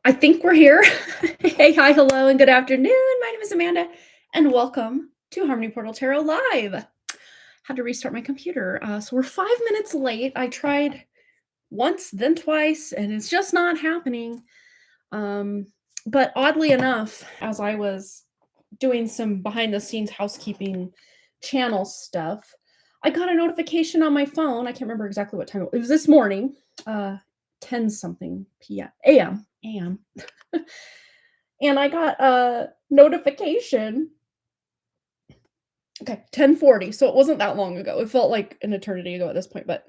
I think we're here. Hey, hi, hello, and good afternoon. My name is Amanda, and welcome to Harmony Portal Tarot Live. Had to restart my computer, so we're 5 minutes late. I tried once, then twice, and it's just not happening. But oddly enough, as I was doing some behind-the-scenes housekeeping channel stuff, I got a notification on my phone. I can't remember exactly what time it was this morning, 10 something p.m. a.m. And I got a notification. Okay, 10:40. So it wasn't that long ago. It felt like an eternity ago at this point, but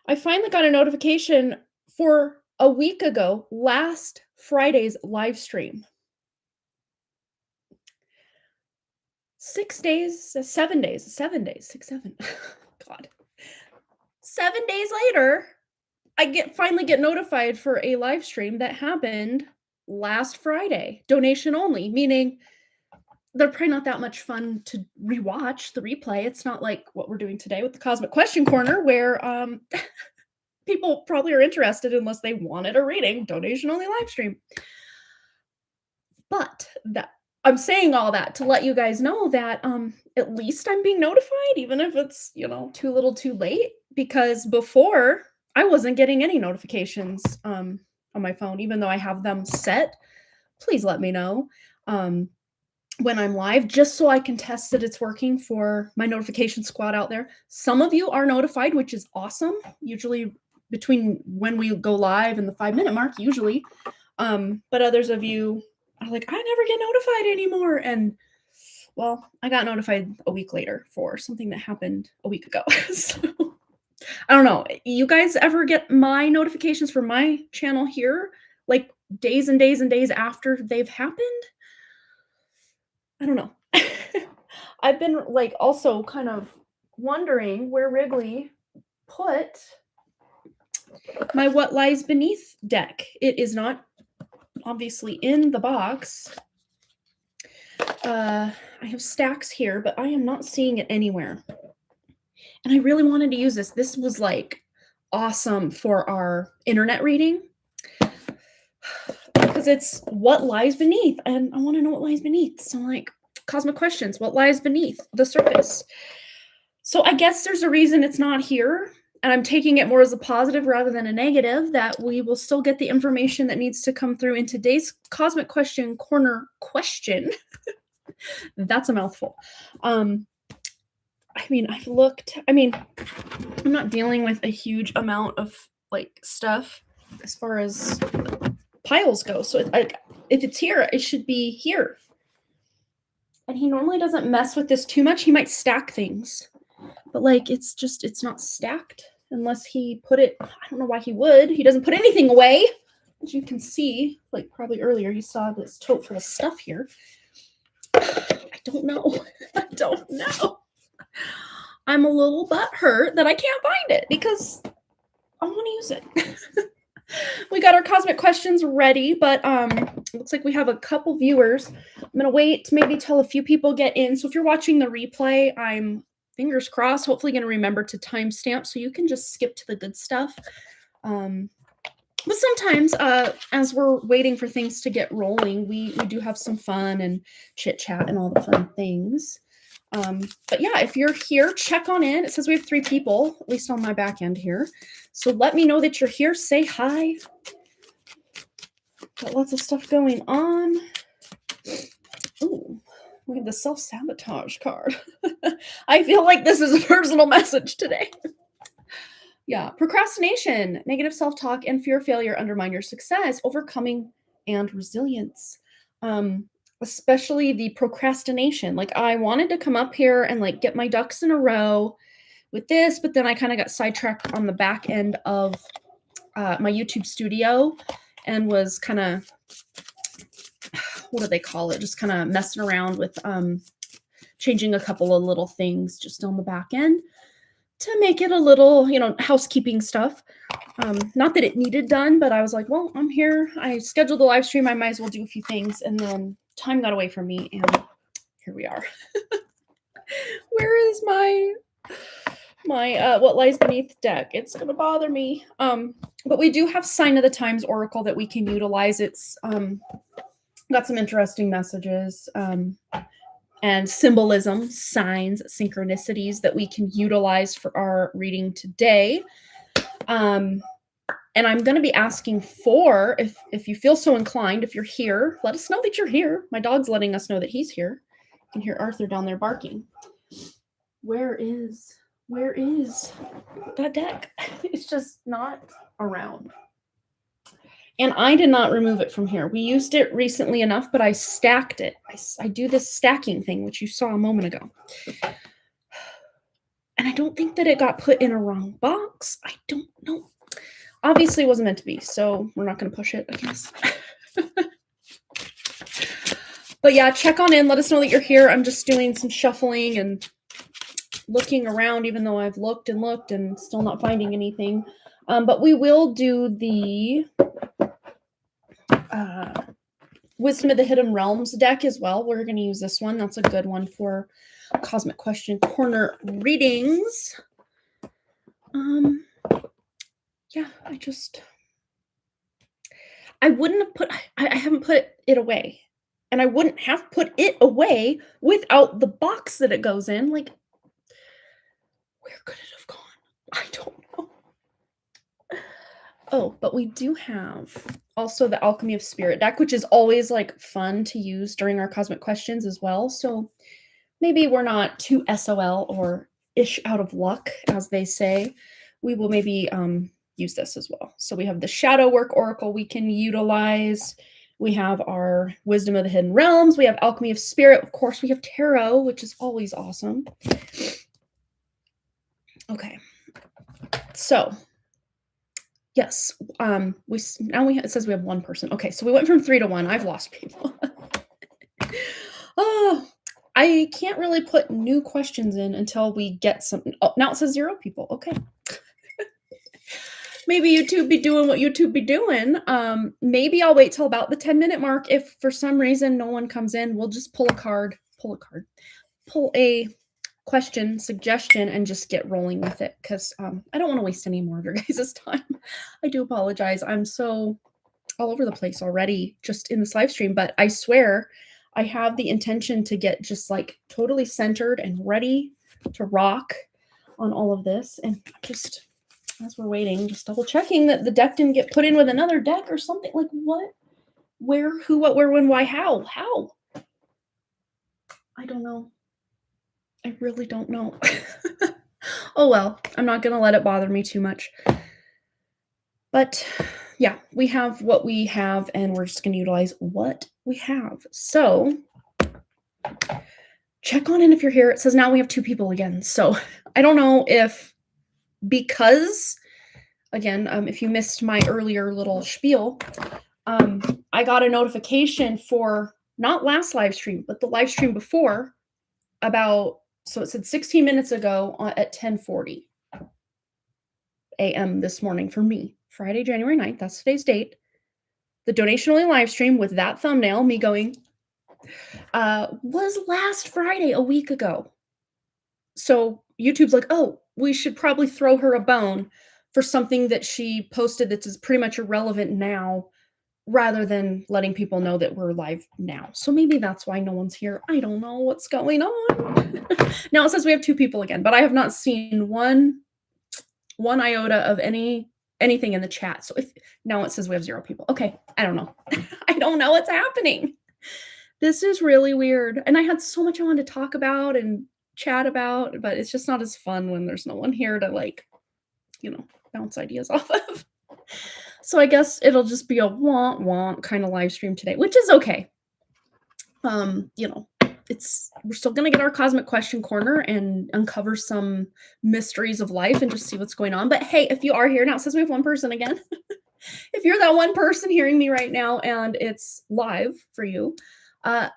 I finally got a notification for a week ago, last Friday's live stream. 6 days, 7 days, 7 days, 6, 7. God. 7 days later, I finally get notified for a live stream that happened last Friday. Donation only, meaning they're probably not that much fun to rewatch the replay. It's not like what we're doing today with the Cosmic Question Corner, where people probably are interested unless they wanted a reading. Donation only live stream. But that I'm saying all that to let you guys know that at least I'm being notified, even if it's too little, too late. Because before I wasn't getting any notifications on my phone, even though I have them set. Please let me know when I'm live, just so I can test that it's working for my notification squad out there. Some of you are notified, which is awesome. Usually between when we go live and the 5-minute mark, usually. But others of you are like, I never get notified anymore. And well, I got notified a week later for something that happened a week ago. So I don't know. You guys ever get my notifications for my channel here, like days and days and days after they've happened? I don't know. I've been also kind of wondering where Wrigley put my What Lies Beneath deck. It is not obviously in the box. I have stacks here, but I am not seeing it anywhere. And I really wanted to use this. This was awesome for our internet reading. Because it's what lies beneath, and I want to know what lies beneath. So cosmic questions, what lies beneath the surface? So I guess there's a reason it's not here, and I'm taking it more as a positive rather than a negative, that we will still get the information that needs to come through in today's Cosmic Question Corner question. That's a mouthful. I've looked. I'm not dealing with a huge amount of stuff as far as piles go. So if it's here, it should be here. And he normally doesn't mess with this too much. He might stack things, but it's not stacked unless he put it. I don't know why he would. He doesn't put anything away. As you can see, probably earlier, you saw this tote full of stuff here. I don't know. I don't know. I'm a little butthurt that I can't find it because I want to use it. We got our cosmic questions ready, but looks like we have a couple viewers. I'm gonna wait maybe till a few people get in. So if you're watching the replay, I'm fingers crossed, hopefully gonna remember to timestamp so you can just skip to the good stuff. But sometimes as we're waiting for things to get rolling, we do have some fun and chit chat and all the fun things. But yeah, if you're here, check on in. It says we have 3 people, at least on my back end here. So let me know that you're here. Say hi. Got lots of stuff going on. Ooh, we have the self-sabotage card. I feel like this is a personal message today. Yeah, procrastination, negative self-talk, and fear of failure undermine your success, overcoming, and resilience. Especially the procrastination. I wanted to come up here and get my ducks in a row with this, but then I kind of got sidetracked on the back end of my YouTube studio and was kind of, what do they call it? Just kind of messing around with changing a couple of little things just on the back end to make it a little, housekeeping stuff. Not that it needed done, but I was like, well, I'm here. I scheduled the live stream. I might as well do a few things. And then time got away from me, and here we are. Where is my my what lies beneath deck. It's gonna bother me. But we do have Sign of the Times Oracle that we can utilize. It's got some interesting messages and symbolism, signs, synchronicities that we can utilize for our reading today. And I'm going to be asking for, if you feel so inclined, if you're here, let us know that you're here. My dog's letting us know that he's here. You can hear Arthur down there barking. Where is that deck? It's just not around. And I did not remove it from here. We used it recently enough, but I stacked it. I do this stacking thing, which you saw a moment ago. And I don't think that it got put in a wrong box. I don't know. Obviously, it wasn't meant to be, so we're not going to push it, I guess. But yeah, check on in. Let us know that you're here. I'm just doing some shuffling and looking around, even though I've looked and still not finding anything. But we will do the Wisdom of the Hidden Realms deck as well. We're going to use this one. That's a good one for Cosmic Question Corner readings. Yeah, I wouldn't have put, I haven't put it away. And I wouldn't have put it away without the box that it goes in. Like, where could it have gone? I don't know. Oh, but we do have also the Alchemy of Spirit deck, which is always like fun to use during our Cosmic Questions as well. So maybe we're not too SOL or ish out of luck, as they say. We will maybe use this as well. So we have the Shadow Work Oracle we can utilize. We have our Wisdom of the Hidden Realms. We have Alchemy of Spirit. Of course, we have Tarot, which is always awesome. Okay. So, yes. It says we have one person. Okay, so we went from 3 to 1. I've lost people. Oh, I can't really put new questions in until we get something. Oh, now it says 0 people. Okay. Maybe YouTube be doing what YouTube be doing. Maybe I'll wait till about the 10-minute mark. If for some reason no one comes in, we'll just pull a question, suggestion, and just get rolling with it. Because I don't want to waste any more of your guys' time. I do apologize. I'm so all over the place already just in this live stream. But I swear I have the intention to get just like totally centered and ready to rock on all of this. And just, as we're waiting, just double checking that the deck didn't get put in with another deck or something. Like what? Where? Who? What? Where? When? Why? How? How? I don't know. I really don't know. Oh well, I'm not going to let it bother me too much. But yeah, we have what we have, and we're just going to utilize what we have. So check on in if you're here. It says now we have 2 people again. So I don't know if, because, again, if you missed my earlier little spiel, I got a notification for not last live stream, but the live stream before about, so it said 16 minutes ago at 10:40 a.m. this morning for me, Friday, January 9th. That's today's date. The donation only live stream with that thumbnail, me going, was last Friday, a week ago. So YouTube's like, oh, we should probably throw her a bone for something that she posted that is pretty much irrelevant now, rather than letting people know that we're live now. So maybe that's why no one's here. I don't know what's going on. Now it says we have 2 people again, but I have not seen one iota of anything in the chat. So if now it says we have 0 people. Okay, I don't know. I don't know what's happening. This is really weird. And I had so much I wanted to talk about and chat about, but it's just not as fun when there's no one here to, like, you know, bounce ideas off of. So I guess it'll just be a wonk kind of live stream today, which is okay. You know, we're still gonna get our Cosmic Question Corner and uncover some mysteries of life and just see what's going on. But hey, if you are here now, it says we have 1 person again. If you're that 1 person hearing me right now and it's live for you, let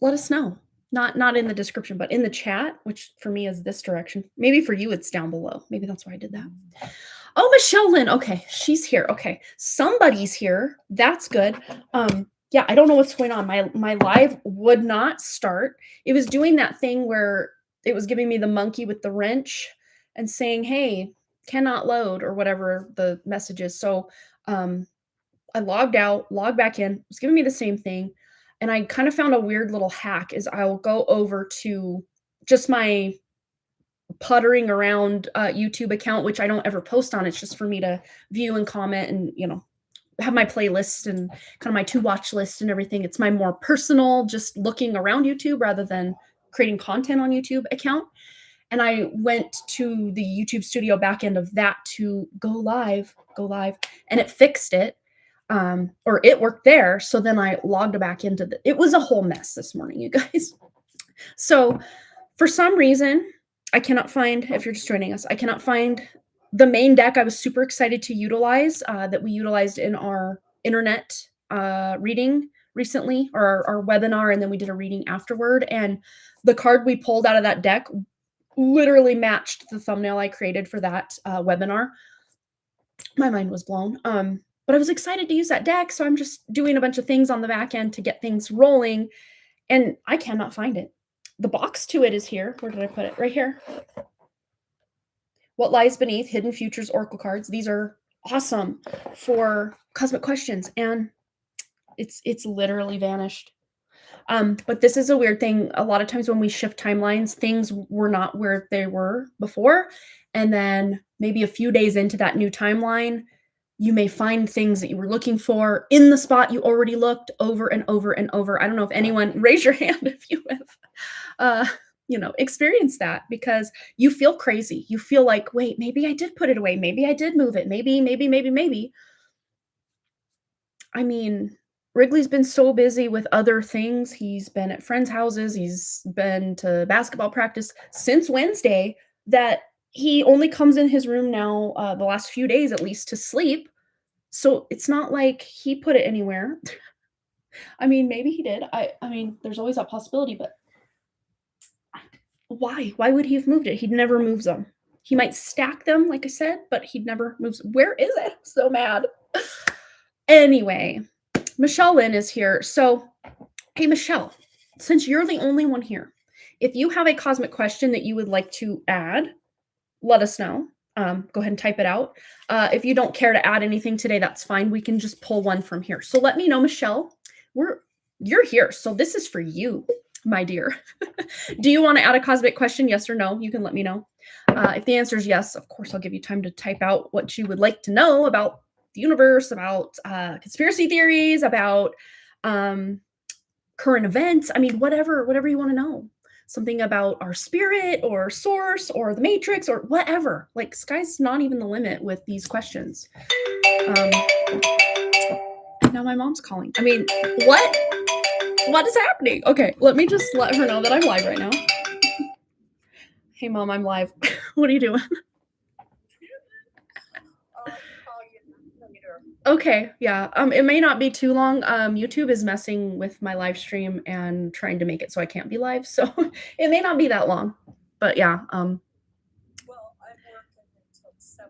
us know. Not in the description, but in the chat, which for me is this direction. Maybe for you it's down below. Maybe that's why I did that. Oh, Michelle Lynn. Okay, she's here. Okay, somebody's here. That's good. Yeah, I don't know what's going on. My live would not start. It was doing that thing where it was giving me the monkey with the wrench and saying, "Hey, cannot load," or whatever the message is. So, I logged out, logged back in, it was giving me the same thing, and I kind of found a weird little hack is I'll go over to just my puttering around, YouTube account, which I don't ever post on, it's just for me to view and comment and, have my playlist and kind of my to watch list and everything. It's my more personal, just looking around YouTube rather than creating content on YouTube account. And I went to the YouTube studio back end of that to go live, and it fixed it. Or it worked there. So then I logged back into it was a whole mess this morning, you guys. So for some reason, I cannot find, if you're just joining us, I cannot find the main deck I was super excited to utilize, that we utilized in our internet reading recently, or our webinar, and then we did a reading afterward. And the card we pulled out of that deck literally matched the thumbnail I created for that webinar. My mind was blown. But I was excited to use that deck, so I'm just doing a bunch of things on the back end to get things rolling, and I cannot find it. The box to it is here. Where did I put it? Right here. What Lies Beneath, Hidden Futures Oracle cards. These are awesome for cosmic questions, and it's literally vanished. But this is a weird thing. A lot of times when we shift timelines, things were not where they were before, and then maybe a few days into that new timeline, you may find things that you were looking for in the spot you already looked over and over and over. I don't know if anyone, raise your hand if you have, experienced that, because you feel crazy. You feel like, wait, maybe I did put it away. Maybe I did move it. Maybe. I mean, Wrigley's been so busy with other things. He's been at friends' houses. He's been to basketball practice since Wednesday that he only comes in his room now, the last few days at least, to sleep. So it's not like he put it anywhere. I mean, maybe he did. I mean, there's always that possibility, but why? Why would he have moved it? He'd never moves them. He might stack them, like I said, but he'd never moves. Where is it? I'm so mad. Anyway, Michelle Lynn is here. So, hey, Michelle, since you're the only one here, if you have a cosmic question that you would like to add, let us know. Go ahead and type it out. If you don't care to add anything today, that's fine. We can just pull one from here. So let me know, Michelle. You're here. So this is for you, my dear. Do you want to add a cosmic question? Yes or no? You can let me know. If the answer is yes, of course, I'll give you time to type out what you would like to know about the universe, about conspiracy theories, about current events. I mean, whatever you want to know. Something about our spirit or source or the matrix or whatever. Like, sky's not even the limit with these questions. Now my mom's calling. I mean, what is happening? Okay, let me just let her know that I'm live right now. Hey, Mom, I'm live. What are you doing? Okay, yeah. It may not be too long. YouTube is messing with my live stream and trying to make it so I can't be live, so it may not be that long. But yeah. Well, I'm working until 7:30.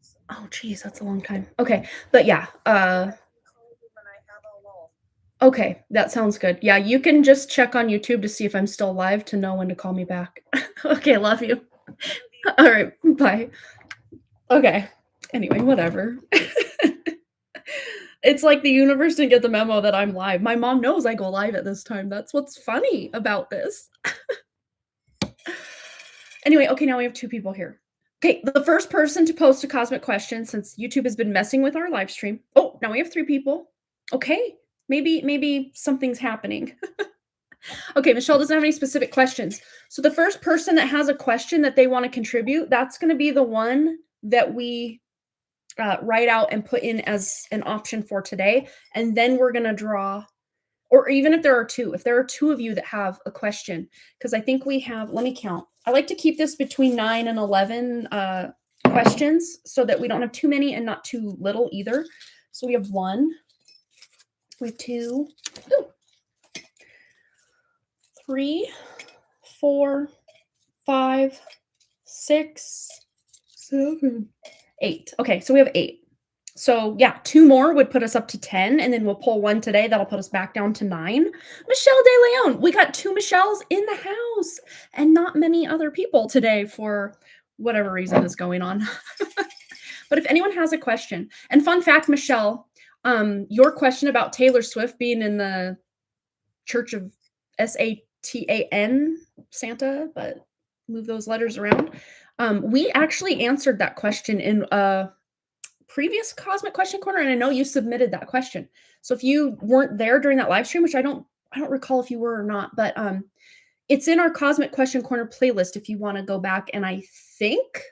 So. Oh, geez, that's a long time. Okay, but yeah. Okay, that sounds good. Yeah, you can just check on YouTube to see if I'm still live to know when to call me back. Okay, love you. All right, bye. Okay. Anyway, whatever. It's like the universe didn't get the memo that I'm live. My mom knows I go live at this time. That's what's funny about this. Anyway, okay, now we have 2 people here. Okay, the first person to post a cosmic question, since YouTube has been messing with our live stream. Oh, now we have 3 people. Okay, maybe something's happening. Okay, Michelle doesn't have any specific questions. So the first person that has a question that they want to contribute, that's going to be the one that we write out and put in as an option for today. And then we're going to draw, or even if there are 2 of you that have a question, because I think we have, let me count. I like to keep this between 9 and 11 questions so that we don't have too many and not too little either. So we have 1, we have 2, 3, 4, 5, 6, 7, 8. Okay, so we have 8. So yeah, 2 more would put us up to 10, and then we'll pull 1 today, that'll put us back down to 9. Michelle De Leon, we got 2 Michelles in the house, and not many other people today for whatever reason is going on. But if anyone has a question, and fun fact, Michelle, your question about Taylor Swift being in the Church of Satan, Santa, but move those letters around. We actually answered that question in a previous Cosmic Question Corner, and I know you submitted that question. So if you weren't there during that live stream, which I don't recall if you were or not, but it's in our Cosmic Question Corner playlist if you want to go back, and I think,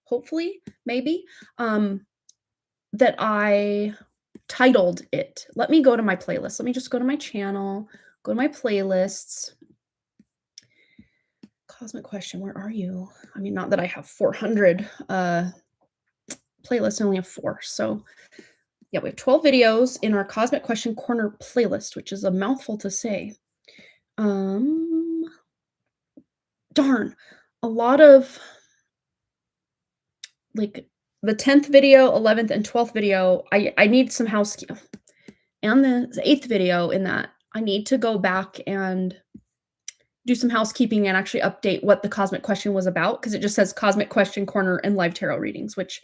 hopefully, maybe, that I titled it. Let me go to my playlist. Let me just go to my channel, go to my playlists. Cosmic Question, where are you? I mean, not that I have 400 playlists, I only have 4. So yeah, we have 12 videos in our Cosmic Question Corner playlist, which is a mouthful to say. Darn, a lot of like the 10th video, 11th, and 12th video, I need some housekeeping. And the 8th video in that, I need to go back and do some housekeeping and actually update what the Cosmic Question was about, because it just says Cosmic Question Corner and live tarot readings, which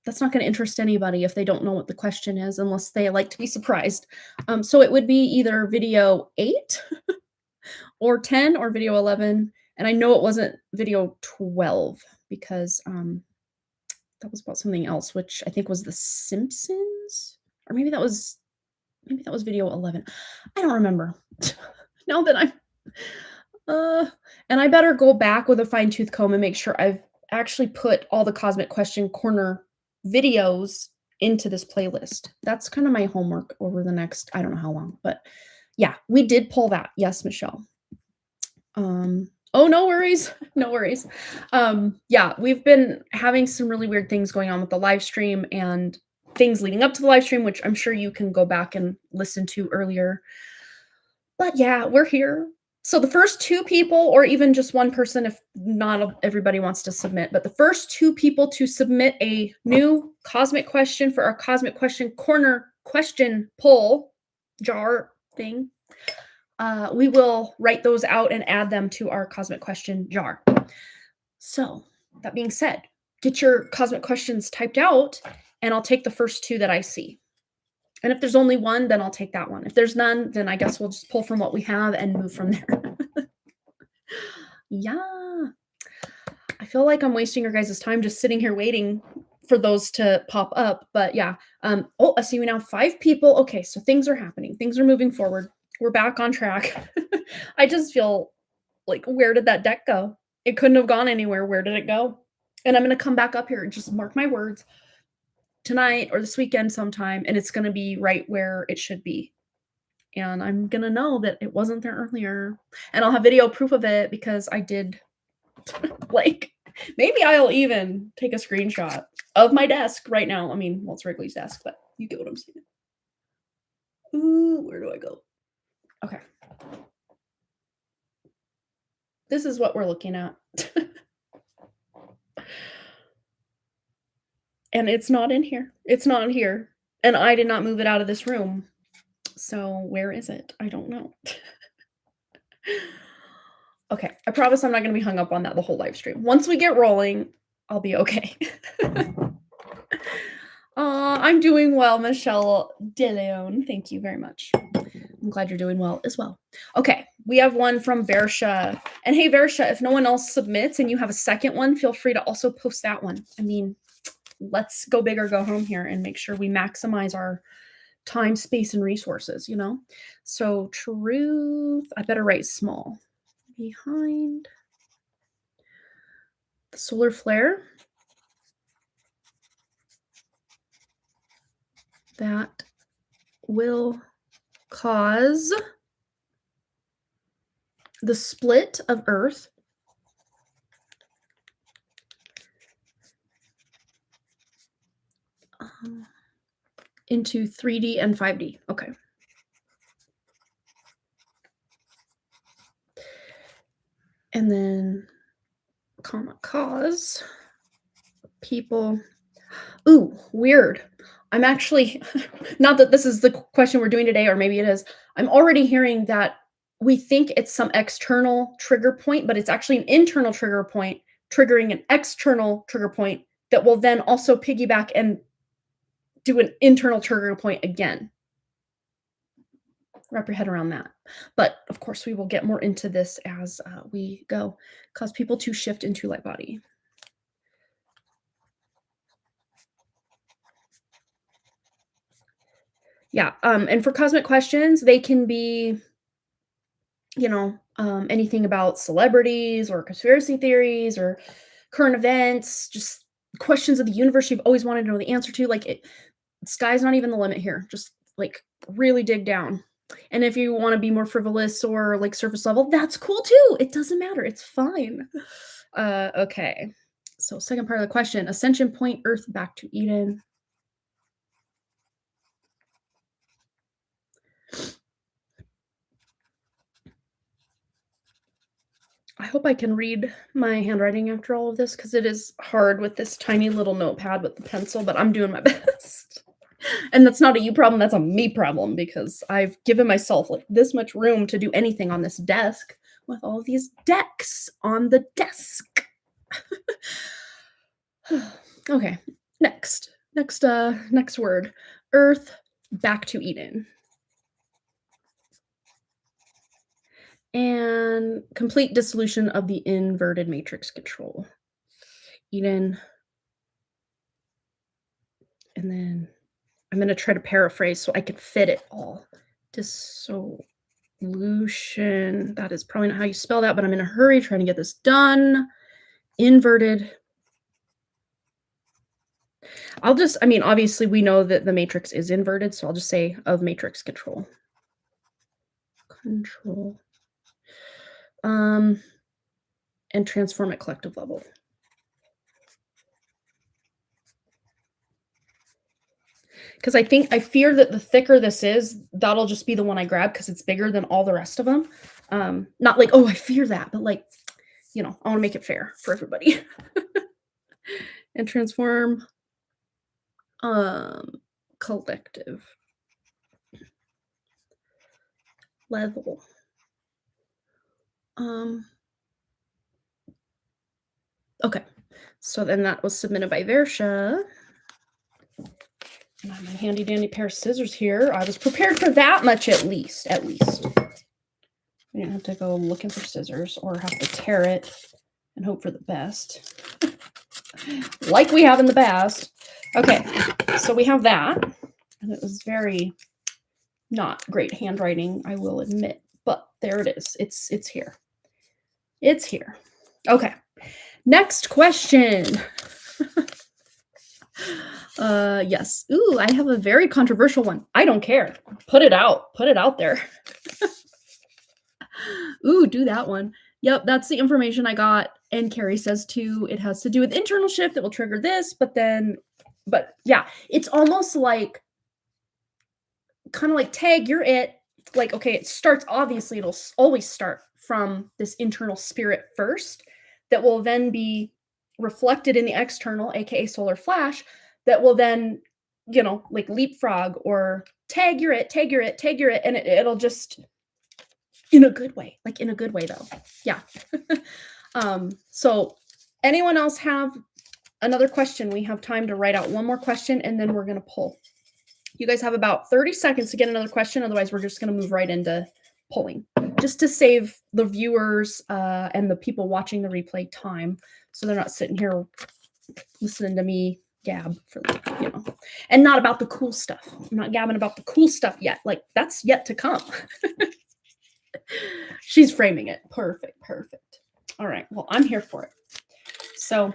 that's not going to interest anybody if they don't know what the question is, unless they like to be surprised. So it would be either video 8 or 10 or video 11. And I know it wasn't video 12 because that was about something else, which I think was The Simpsons, or maybe that was video 11. I don't remember. Now that I'm and I better go back with a fine-tooth comb and make sure I've actually put all the Cosmic Question Corner videos into this playlist. That's kind of my homework over the next, I don't know how long, but yeah, we did pull that. Yes, Michelle. Oh, no worries. No worries. Yeah, we've been having some really weird things going on with the live stream and things leading up to the live stream, which I'm sure you can go back and listen to earlier. But yeah, we're here. So the first 2 people, or even just one person if not everybody wants to submit, but the first 2 people to submit a new Cosmic Question for our Cosmic Question Corner question poll jar thing, we will write those out and add them to our Cosmic Question jar. So that being said, get your Cosmic Questions typed out, and I'll take the first 2 that I see. And if there's only one, then I'll take that one. If there's none, then I guess we'll just pull from what we have and move from there. Yeah. I feel like I'm wasting your guys' time just sitting here waiting for those to pop up. But yeah. Oh, I see we now 5 people. Okay, so things are happening. Things are moving forward. We're back on track. I just feel like, where did that deck go? It couldn't have gone anywhere. Where did it go? And I'm going to come back up here and just mark my words tonight or this weekend sometime, and it's going to be right where it should be. And I'm going to know that it wasn't there earlier. And I'll have video proof of it because I did, like, maybe I'll even take a screenshot of my desk right now. I mean, well, it's Wrigley's desk, but you get what I'm saying. Ooh, where do I go? Okay. This is what we're looking at. And it's not in here. It's not here. And I did not move it out of this room. So where is it? I don't know. Okay, I promise I'm not going to be hung up on that the whole live stream. Once we get rolling, I'll be okay. I'm doing well, Michelle De Leon. Thank you very much. I'm glad you're doing well as well. Okay, we have one from Versha. And hey, Versha, if no one else submits and you have a second one, feel free to also post that one. I mean, let's go big or go home here and make sure we maximize our time, space, and resources, you know? So truth, I better write small. Behind the solar flare that will cause the split of Earth into 3D and 5D. Okay. And then, comma, cause people. Ooh, weird. I'm actually not that this is the question we're doing today, or maybe it is. I'm already hearing that we think it's some external trigger point, but it's actually an internal trigger point triggering an external trigger point that will then also piggyback and do an internal trigger point again. Wrap your head around that. But of course, we will get more into this as we go. Cause people to shift into light body. Yeah. And for cosmic questions, they can be, anything about celebrities or conspiracy theories or current events, just questions of the universe you've always wanted to know the answer to. Like sky's not even the limit here. Just like really dig down. And if you want to be more frivolous or like surface level, that's cool too. It doesn't matter. It's fine. Okay. So second part of the question, ascension point Earth back to Eden. I hope I can read my handwriting after all of this because it is hard with this tiny little notepad with the pencil, but I'm doing my best. And that's not a you problem, that's a me problem because I've given myself like this much room to do anything on this desk with all these decks on the desk. Okay, next word. Earth back to Eden. And complete dissolution of the inverted matrix control. Eden. And then I'm going to try to paraphrase so I can fit it all. Dissolution. That is probably not how you spell that, but I'm in a hurry trying to get this done. Inverted. Obviously we know that the matrix is inverted, so I'll just say of matrix control. And transform at collective level. Because I fear that the thicker this is, that'll just be the one I grab because it's bigger than all the rest of them. Not like, oh, I fear that, but like, I want to make it fair for everybody. And transform collective level. Okay, so then that was submitted by Versha. And I have my handy dandy pair of scissors here. I was prepared for that much at least. I didn't have to go looking for scissors or have to tear it and hope for the best. Like we have in the past. Okay, so we have that. And it was very not great handwriting, I will admit. But there it is. It's here. It's here. Okay. Next question. Yes. Ooh, I have a very controversial one. I don't care. Put it out. Put it out there. Ooh, do that one. Yep, that's the information I got. And Carrie says too, it has to do with internal shift that will trigger this, but yeah, it's almost like kind of like tag, you're it. Like, okay, it starts, obviously it'll always start from this internal spirit first that will then be reflected in the external, aka solar flash, that will then, like leapfrog or tag, you're it, and it'll just, in a good way, though. Yeah. So anyone else have another question? We have time to write out one more question and then we're going to pull. You guys have about 30 seconds to get another question. Otherwise, we're just going to move right into pulling just to save the viewers and the people watching the replay time. So they're not sitting here listening to me gab for, and not about the cool stuff. I'm not gabbing about the cool stuff yet. Like that's yet to come. She's framing it. Perfect. All right. Well, I'm here for it. So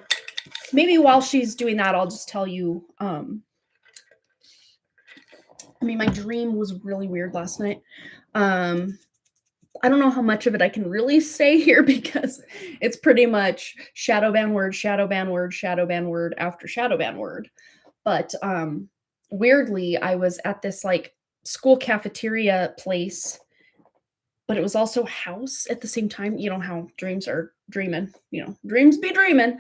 maybe while she's doing that, I'll just tell you, my dream was really weird last night. I don't know how much of it I can really say here because it's pretty much shadow ban word, shadow ban word, shadow ban word after shadow ban word. But weirdly, I was at this like school cafeteria place, but it was also house at the same time. You know how dreams are dreaming, dreams be dreaming.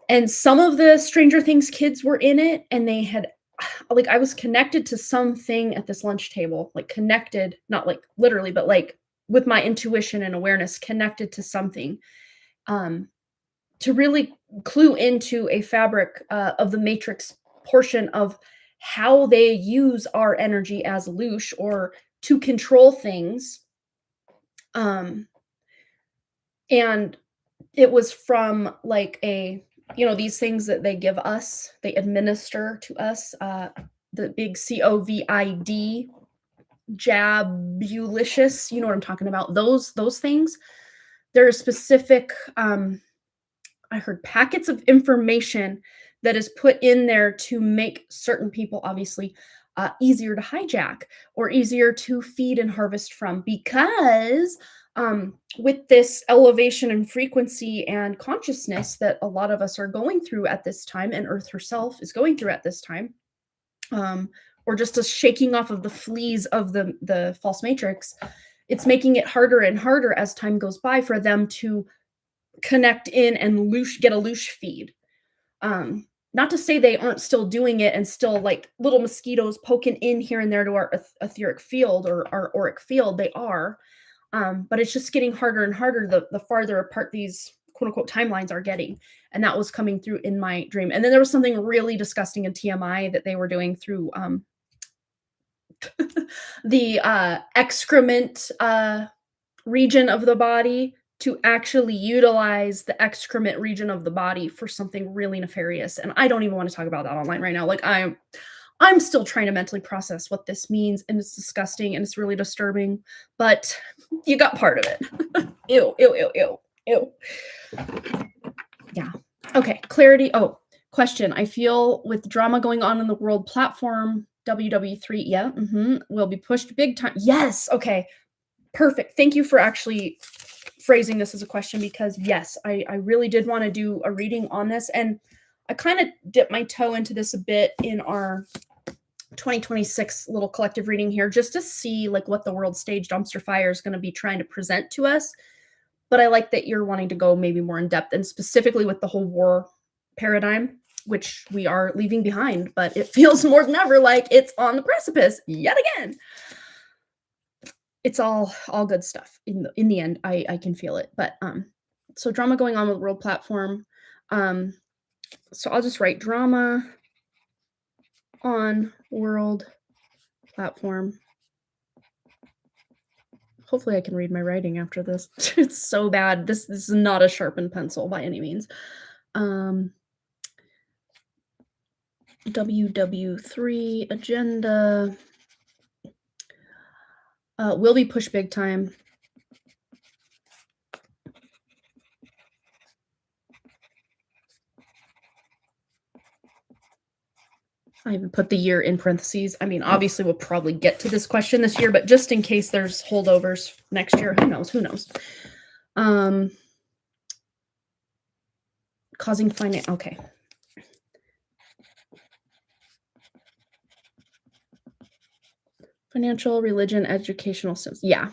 And some of the Stranger Things kids were in it and they had like I was connected to something at this lunch table, like connected, not like literally, but like with my intuition and awareness connected to something. Um, to really clue into a fabric of the matrix portion of how they use our energy as loosh or to control things. Um, and it was from like these things that they give us, they administer to us, the big COVID, jabulicious, you know what I'm talking about, those things. There are specific, I heard packets of information that is put in there to make certain people obviously easier to hijack or easier to feed and harvest from, because with this elevation in frequency and consciousness that a lot of us are going through at this time, and Earth herself is going through at this time, or just a shaking off of the fleas of the false matrix, it's making it harder and harder as time goes by for them to connect in and get a loosh feed. Not to say they aren't still doing it and still like little mosquitoes poking in here and there to our etheric field or our auric field. They are, but it's just getting harder and harder the farther apart these quote unquote timelines are getting. And that was coming through in my dream. And then there was something really disgusting in TMI that they were doing through the excrement region of the body, to actually utilize the excrement region of the body for something really nefarious. And I don't even want to talk about that online right now. Like I'm still trying to mentally process what this means, and it's disgusting and it's really disturbing, but you got part of it. Ew, ew, ew, ew, ew. Yeah. Okay, clarity. Oh, question. I feel with drama going on in the world platform, WW3, yeah, will be pushed big time. Yes, okay. Perfect. Thank you for actually phrasing this as a question, because yes, I really did want to do a reading on this, and I kind of dipped my toe into this a bit in our 2026 little collective reading here, just to see like what the world stage dumpster fire is going to be trying to present to us. But I like that you're wanting to go maybe more in depth, and specifically with the whole war paradigm, which we are leaving behind, but it feels more than ever like it's on the precipice yet again. It's all good stuff. In the end, I can feel it. But so drama going on with world platform. So I'll just write drama on world platform. Hopefully I can read my writing after this. It's so bad. This is not a sharpened pencil by any means. WW3 agenda. Will be pushed big time. I even put the year in parentheses. I mean, obviously we'll probably get to this question this year, but just in case there's holdovers next year, who knows? Causing finance. Okay. Financial, religion, educational systems. Yeah.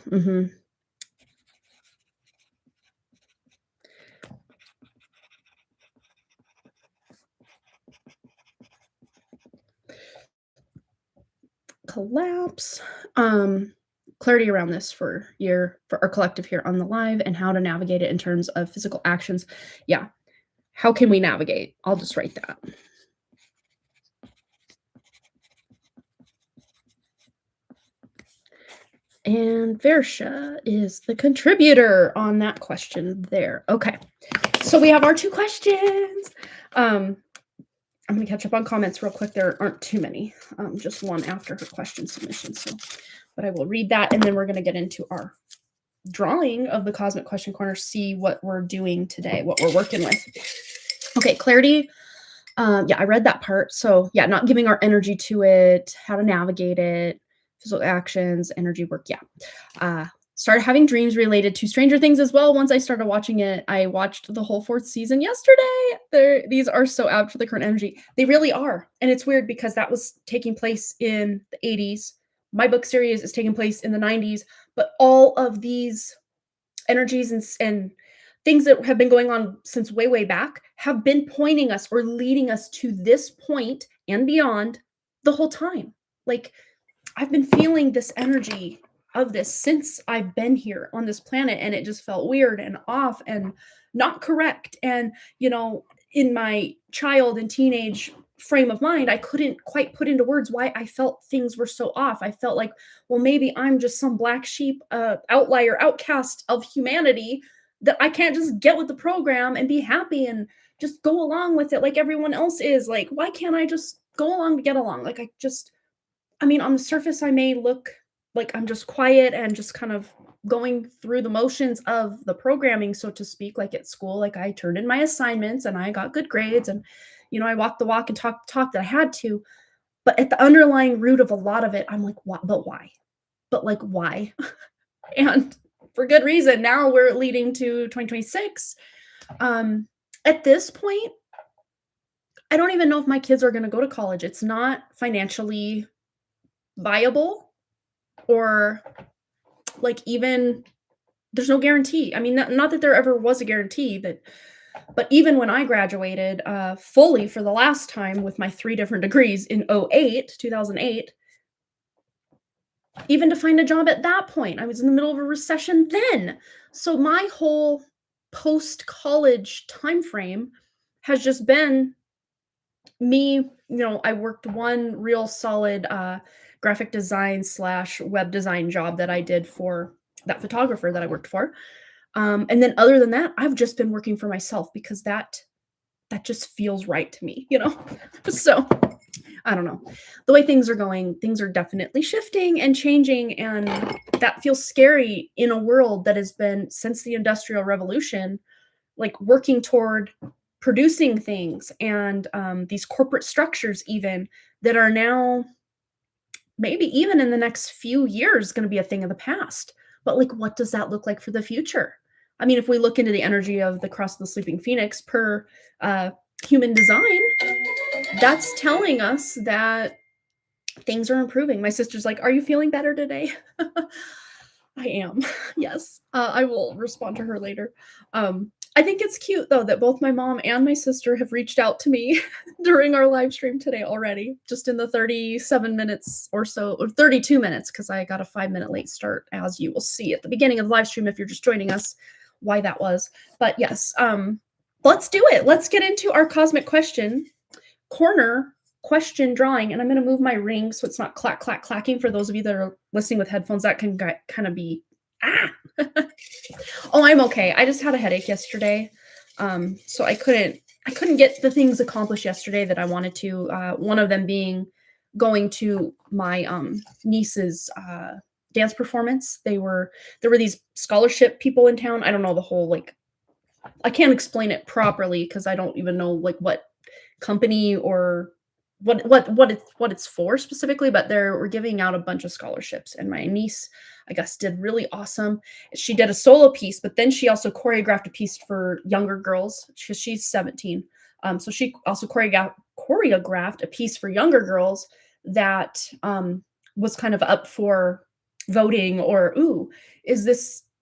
Collapse. Clarity around this for our collective here on the live, and how to navigate it in terms of physical actions. Yeah. How can we navigate? I'll just write that. And Versha is the contributor on that question there. Okay. So we have our 2 questions. I'm going to catch up on comments real quick. There aren't too many, just one after her question submission. But I will read that, and then we're going to get into our drawing of the Cosmic Question Corner, see what we're doing today, what we're working with. Okay, clarity. Yeah, I read that part. So yeah, not giving our energy to it, how to navigate it, physical actions, energy work. Yeah. Started having dreams related to Stranger Things as well. Once I started watching it, I watched the whole 4th season yesterday. These are so apt for the current energy. They really are. And it's weird because that was taking place in the 80s. My book series is taking place in the 90s, but all of these energies and things that have been going on since way back have been pointing us or leading us to this point and beyond the whole time. Like, I've been feeling this energy of this since I've been here on this planet, and it just felt weird and off and not correct. And, in my child and teenage frame of mind, I couldn't quite put into words why I felt things were so off. I felt like, well, maybe I'm just some black sheep, outlier, outcast of humanity, that I can't just get with the program and be happy and just go along with it like everyone else is. Like, why can't I just go along to get along? Like, on the surface, I may look like I'm just quiet and just kind of going through the motions of the programming, so to speak, like at school. Like, I turned in my assignments and I got good grades, and, I walked the walk and talked the talk that I had to. But at the underlying root of a lot of it, I'm like, what? But why? But like, why? And for good reason. Now we're leading to 2026. At this point, I don't even know if my kids are going to go to college. It's not financially viable, or like, even there's no guarantee. I mean, not that there ever was a guarantee, but even when I graduated fully for the last time with my 3 different degrees in 2008, even to find a job at that point, I was in the middle of a recession then. So my whole post-college time frame has just been me. I worked one real solid graphic design / web design job that I did for that photographer that I worked for. And then other than that, I've just been working for myself because that just feels right to me. So I don't know. The way things are going, things are definitely shifting and changing, and that feels scary in a world that has been, since the Industrial Revolution, like, working toward producing things, and these corporate structures even that are now, maybe even in the next few years, going to be a thing of the past. But like, what does that look like for the future? I mean, if we look into the energy of the Cross of the Sleeping Phoenix per human design, that's telling us that things are improving. My sister's like, "Are you feeling better today?" I am. Yes. I will respond to her later. I think it's cute, though, that both my mom and my sister have reached out to me during our live stream today already, just in the 37 minutes or so, or 32 minutes, because I got a 5-minute late start, as you will see at the beginning of the live stream if you're just joining us, why that was. But yes, let's do it. Let's get into our cosmic question corner question drawing, and I'm going to move my ring so it's not clack, clack, clacking. For those of you that are listening with headphones, that can kind of be, Oh, I'm okay. I just had a headache yesterday. So I couldn't get the things accomplished yesterday that I wanted to. One of them being going to my niece's dance performance. There were these scholarship people in town. I don't know the whole, like, I can't explain it properly because I don't even know like what company or what it's for specifically, but we're giving out a bunch of scholarships, and my niece, I guess, did really awesome. She did a solo piece, but then she also choreographed a piece for younger girls because she's 17. So she also choreographed a piece for younger girls that was kind of up for voting, or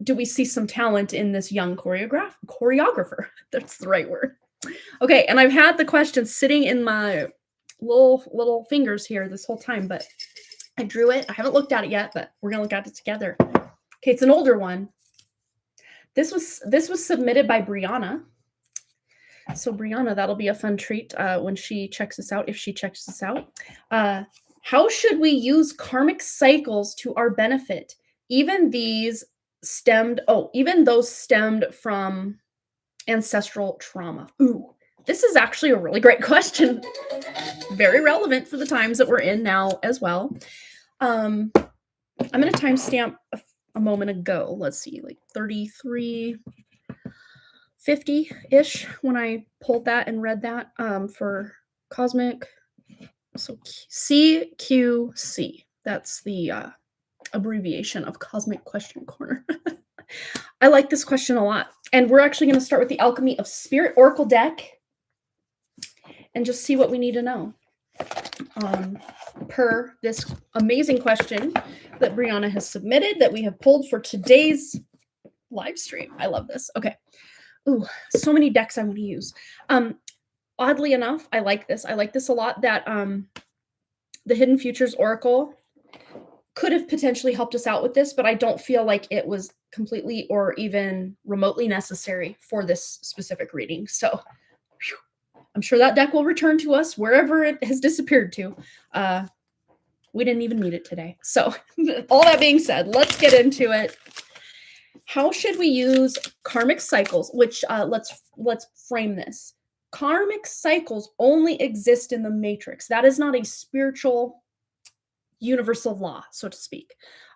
do we see some talent in this young choreographer? That's the right word. Okay, and I've had the question sitting in my little fingers here this whole time, but I drew it. I haven't looked at it yet, but we're gonna look at it together. Okay, it's an older one. This was submitted by Brianna. So Brianna, that'll be a fun treat when she checks this out, if she checks this out. How should we use karmic cycles to our benefit? Even those stemmed from ancestral trauma. Ooh, this is actually a really great question. Very relevant for the times that we're in now as well. I'm going to timestamp a moment ago. Let's see, like 3350-ish when I pulled that and read that for cosmic. So CQC. That's the abbreviation of Cosmic Question Corner. I like this question a lot. And we're actually going to start with the Alchemy of Spirit Oracle deck and just see what we need to know per this amazing question that Brianna has submitted that we have pulled for today's live stream. I love this. Okay. Ooh, so many decks I want to use. Oddly enough, I like this. I like this a lot, that The Hidden Futures Oracle could have potentially helped us out with this, but I don't feel like it was completely or even remotely necessary for this specific reading. So whew, I'm sure that deck will return to us wherever it has disappeared to. We didn't even need it today. So all that being said, let's get into it. How should we use karmic cycles? Which let's frame this. Karmic cycles only exist in the matrix. That is not a spiritual universal law, so to speak.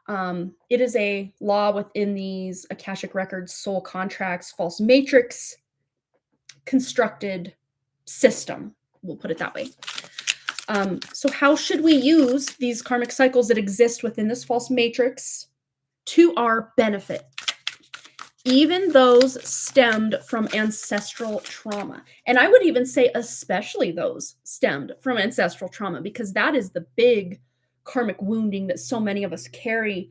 It is a law within these Akashic records, soul contracts, false matrix constructed system. We'll put it that way. So how should we use these karmic cycles that exist within this false matrix to our benefit? Even those stemmed from ancestral trauma. And I would even say especially those stemmed from ancestral trauma, because that is the big karmic wounding that so many of us carry,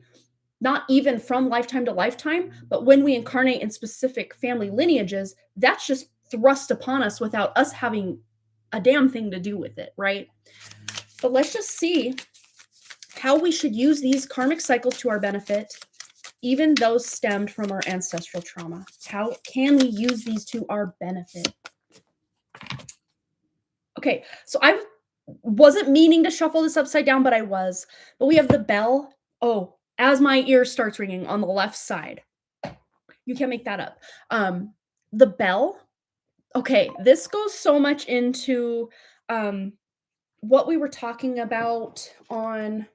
not even from lifetime to lifetime, but when we incarnate in specific family lineages, that's just thrust upon us without us having a damn thing to do with it, right? But let's just see how we should use these karmic cycles to our benefit, even those stemmed from our ancestral trauma. How can we use these to our benefit? Okay, so I wasn't meaning to shuffle this upside down, but I was. But we have the bell. Oh, as my ear starts ringing on the left side. You can't make that up. The bell. Okay, this goes so much into what we were talking about on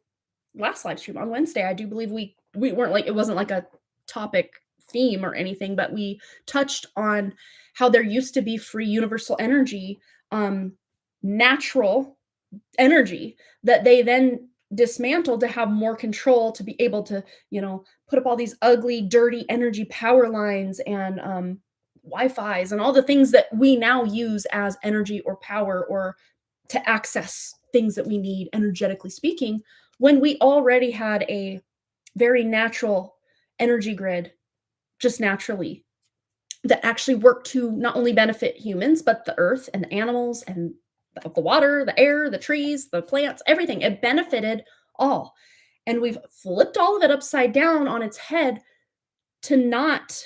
last live stream on Wednesday. I do believe we weren't like, it wasn't like a topic theme or anything, but we touched on how there used to be free universal energy, natural energy that they then dismantled to have more control, to be able to, put up all these ugly, dirty energy power lines and Wi-Fi's and all the things that we now use as energy or power or to access things that we need, energetically speaking, when we already had a very natural energy grid, just naturally, that actually worked to not only benefit humans, but the earth and the animals and the water, the air, the trees, the plants, everything. It benefited all. And we've flipped all of it upside down on its head to not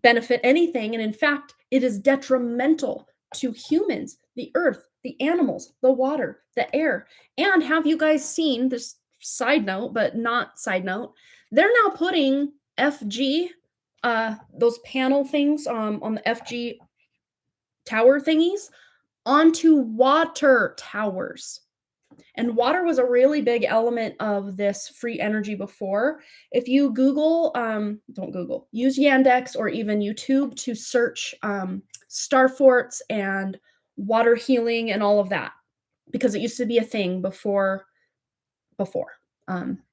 benefit anything. And in fact, it is detrimental to humans, the earth, the animals, the water, the air. And have you guys seen this side note, but not side note? They're now putting FG, those panel things on the FG tower thingies onto water towers. And water was a really big element of this free energy before. If you Google, don't Google, use Yandex or even YouTube to search star forts and water healing and all of that, because it used to be a thing before.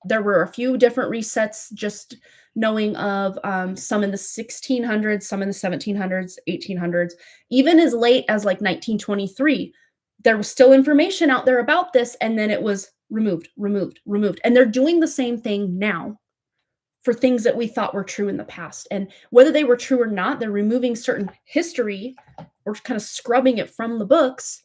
There were a few different resets, just knowing of some in the 1600s, some in the 1700s, 1800s, even as late as like 1923. There was still information out there about this, and then it was removed. And they're doing the same thing now for things that we thought were true in the past. And whether they were true or not, they're removing certain history or kind of scrubbing it from the books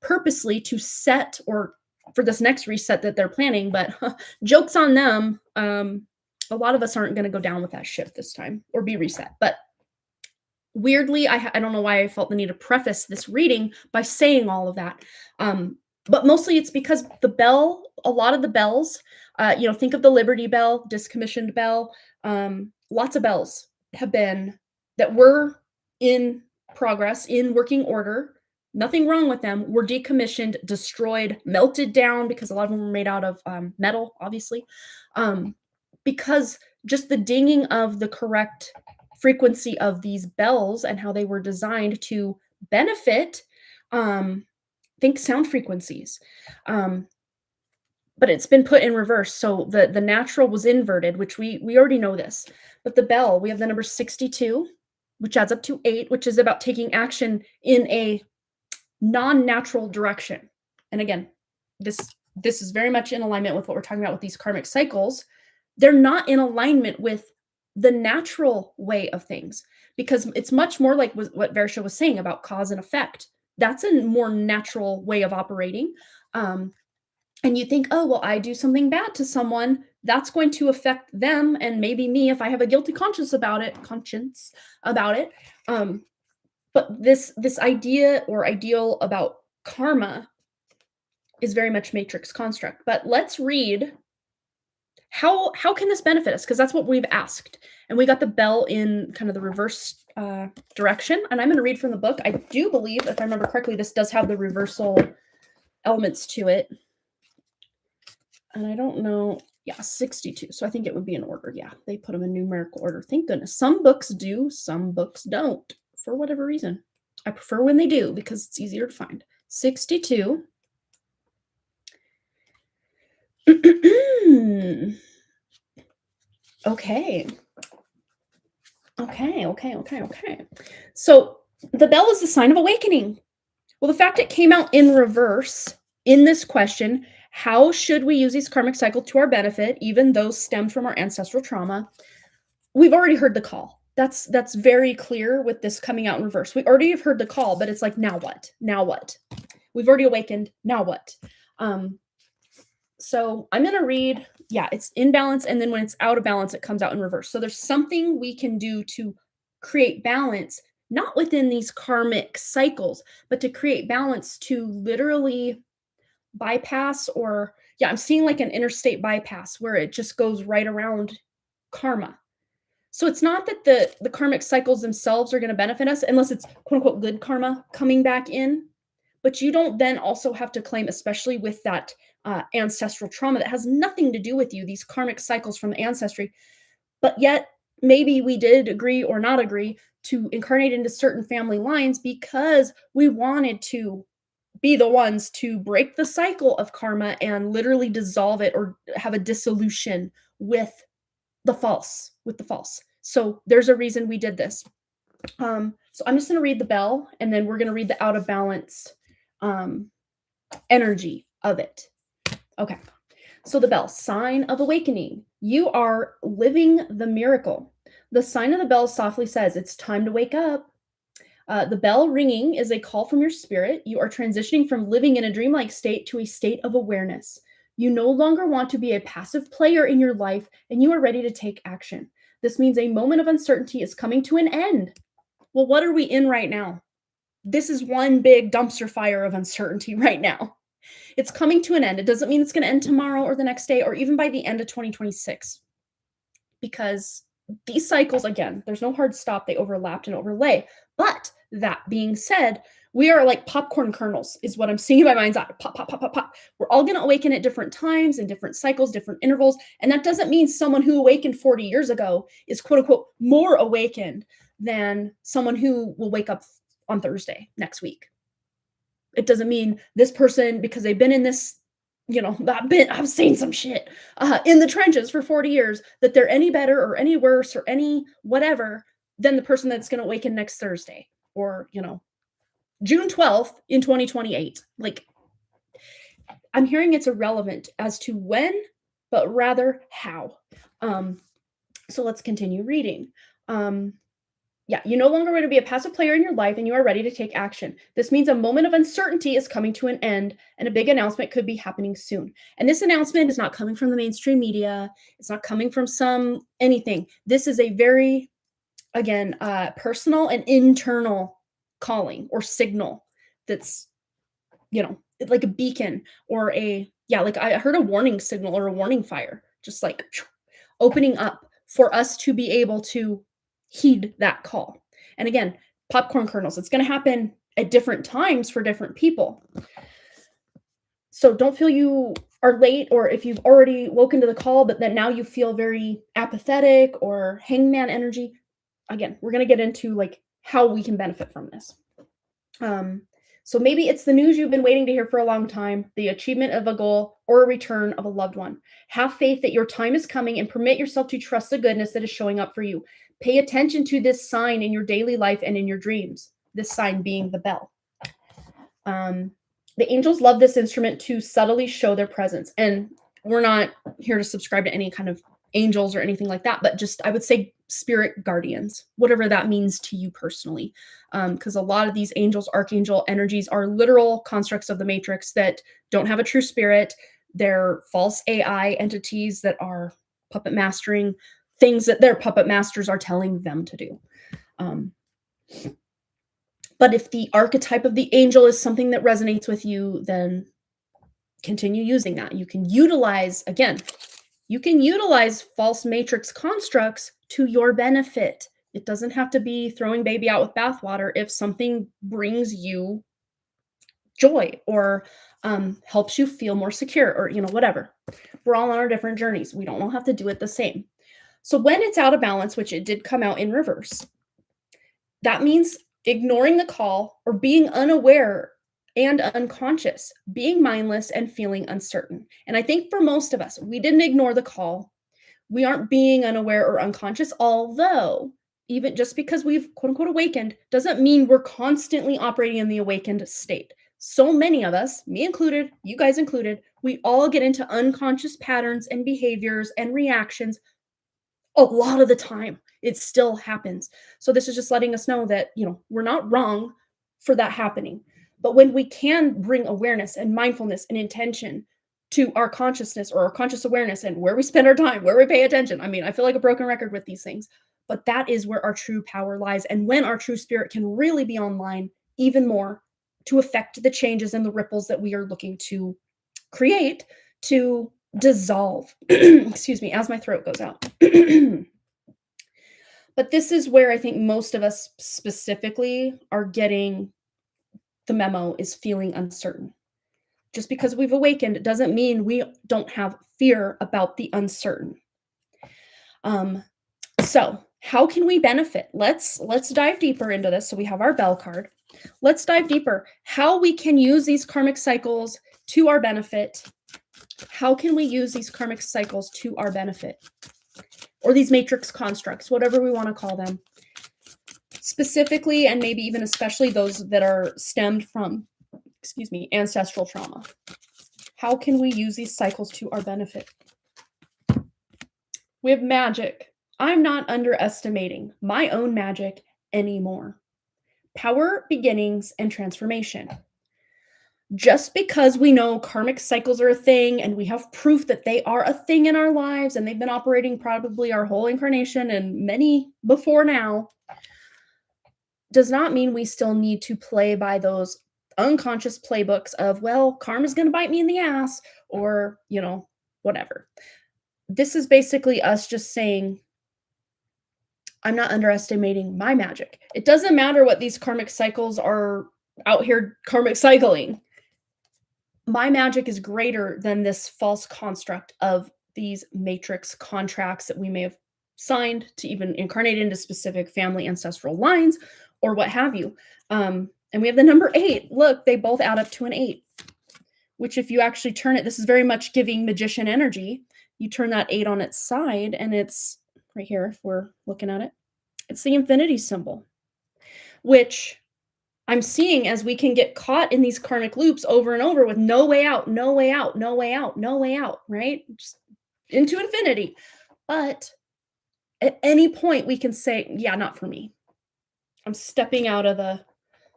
purposely to set, or for this next reset that they're planning. But joke's on them. A lot of us aren't going to go down with that ship this time or be reset. But weirdly, I don't know why I felt the need to preface this reading by saying all of that. But mostly it's because the bell, a lot of the bells, think of the Liberty Bell, discommissioned bell. Lots of bells have been, that were in progress, in working order. Nothing wrong with them. Were decommissioned, destroyed, melted down, because a lot of them were made out of metal, obviously. Because just the dinging of the correct frequency of these bells and how they were designed to benefit, think sound frequencies. But it's been put in reverse. So the natural was inverted, which we already know this. But the bell, we have the number 62, which adds up to 8, which is about taking action in a non-natural direction. And again, this is very much in alignment with what we're talking about with these karmic cycles. They're not in alignment with the natural way of things, because it's much more like what Versha was saying about cause and effect. That's a more natural way of operating. and you think, oh, well, I do something bad to someone, that's going to affect them and maybe me if I have a guilty conscience about it. Um, but this idea or ideal about karma is very much matrix construct. But let's read how can this benefit us? Because that's what we've asked. And we got the bell in kind of the reverse direction. And I'm going to read from the book. I do believe, if I remember correctly, this does have the reversal elements to it. And I don't know. Yeah, 62. So I think it would be in order. Yeah, they put them in numerical order. Thank goodness. Some books do, some books don't, for whatever reason. I prefer when they do because it's easier to find. 62. Okay. So the bell is the sign of awakening. Well, the fact it came out in reverse in this question, how should we use these karmic cycles to our benefit, even those stemmed from our ancestral trauma? We've already heard the call. That's very clear with this coming out in reverse. We already have heard the call, but it's like, now what? Now what? We've already awakened. Now what? So I'm going to read, it's in balance. And then when it's out of balance, it comes out in reverse. So there's something we can do to create balance, not within these karmic cycles, but to create balance to literally bypass I'm seeing like an interstate bypass where it just goes right around karma. So it's not that the karmic cycles themselves are going to benefit us unless it's quote unquote good karma coming back in. But you don't then also have to claim, especially with that ancestral trauma that has nothing to do with you, these karmic cycles from ancestry. But yet, maybe we did agree or not agree to incarnate into certain family lines because we wanted to be the ones to break the cycle of karma and literally dissolve it or have a dissolution with the false. So there's a reason we did this. So I'm just going to read the bell, and then we're going to read the out of balance energy of it. Okay. So the bell, sign of awakening. You are living the miracle. The sign of the bell softly says, it's time to wake up. The bell ringing is a call from your spirit. You are transitioning from living in a dreamlike state to a state of awareness. You no longer want to be a passive player in your life, and you are ready to take action. This means a moment of uncertainty is coming to an end. Well, what are we in right now? This is one big dumpster fire of uncertainty right now. It's coming to an end. It doesn't mean it's going to end tomorrow or the next day or even by the end of 2026. Because these cycles, again, there's no hard stop. They overlapped and overlay. But that being said, we are like popcorn kernels is what I'm seeing in my mind's eye. Pop, pop, pop, pop, pop. We're all going to awaken at different times and different cycles, different intervals. And that doesn't mean someone who awakened 40 years ago is quote unquote more awakened than someone who will wake up on Thursday next week. It doesn't mean this person, because they've been in this, I've seen some shit in the trenches for 40 years, that they're any better or any worse or any whatever than the person that's going to awaken next Thursday or, June 12th in 2028. Like, I'm hearing it's irrelevant as to when, but rather how. So let's continue reading. You no longer want to be a passive player in your life, and you are ready to take action. This means a moment of uncertainty is coming to an end, and a big announcement could be happening soon. And this announcement is not coming from the mainstream media. It's not coming from anything. This is a very, again, personal and internal calling or signal that's, like a beacon or like I heard a warning signal or a warning fire, just like opening up for us to be able to heed that call. And again, popcorn kernels, it's going to happen at different times for different people. So don't feel you are late, or if you've already woken to the call, but then now you feel very apathetic or hangman energy. Again, we're going to get into like how we can benefit from this. So maybe it's the news you've been waiting to hear for a long time, the achievement of a goal, or a return of a loved one. Have faith that your time is coming and permit yourself to trust the goodness that is showing up for you. Pay attention to this sign in your daily life and in your dreams, this sign being the bell. The angels love this instrument to subtly show their presence. And we're not here to subscribe to any kind of angels or anything like that, but just, I would say, spirit guardians, whatever that means to you personally. Because a lot of these angels, archangel energies are literal constructs of the matrix that don't have a true spirit. They're false AI entities that are puppet mastering things that their puppet masters are telling them to do. Um, but if the archetype of the angel is something that resonates with you, then continue using that. You can utilize, again, you can utilize false matrix constructs to your benefit. It doesn't have to be throwing baby out with bathwater if something brings you joy or helps you feel more secure or, whatever. We're all on our different journeys. We don't all have to do it the same. So when it's out of balance, which it did come out in reverse, that means ignoring the call or being unaware and unconscious, being mindless and feeling uncertain. And I think for most of us, we didn't ignore the call. We aren't being unaware or unconscious, although even just because we've quote unquote awakened doesn't mean we're constantly operating in the awakened state. So many of us, me included, you guys included, we all get into unconscious patterns and behaviors and reactions a lot of the time. It still happens. So this is just letting us know that, we're not wrong for that happening. But when we can bring awareness and mindfulness and intention to our consciousness or our conscious awareness and where we spend our time, where we pay attention. I mean, I feel like a broken record with these things, but that is where our true power lies. And when our true spirit can really be online even more to affect the changes and the ripples that we are looking to create, to dissolve, excuse me, as my throat goes out. But this is where I think most of us specifically are getting the memo, is feeling uncertain. Just because we've awakened doesn't mean we don't have fear about the uncertain. So how can we benefit? Let's dive deeper into this. So we have our bell card. Let's dive deeper. How we can use these karmic cycles to our benefit. How can we use these karmic cycles to our benefit? Or these matrix constructs, whatever we want to call them. Specifically, and maybe even especially those that are stemmed from, ancestral trauma. How can we use these cycles to our benefit? We have magic. I'm not underestimating my own magic anymore. Power, beginnings, and transformation. Just because we know karmic cycles are a thing and we have proof that they are a thing in our lives and they've been operating probably our whole incarnation and many before now, does not mean we still need to play by those unconscious playbooks of, well, karma's going to bite me in the ass or, whatever. This is basically us just saying, I'm not underestimating my magic. It doesn't matter what these karmic cycles are out here karmic cycling. My magic is greater than this false construct of these matrix contracts that we may have signed to even incarnate into specific family ancestral lines or what have you. And we have the number 8. Look, they both add up to an 8, which if you actually turn it, this is very much giving magician energy. You turn that 8 on its side and it's right here, if we're looking at it, it's the infinity symbol, which I'm seeing as we can get caught in these karmic loops over and over with no way out, no way out, no way out, no way out, right? Just into infinity. But at any point we can say, yeah, not for me. I'm stepping out of the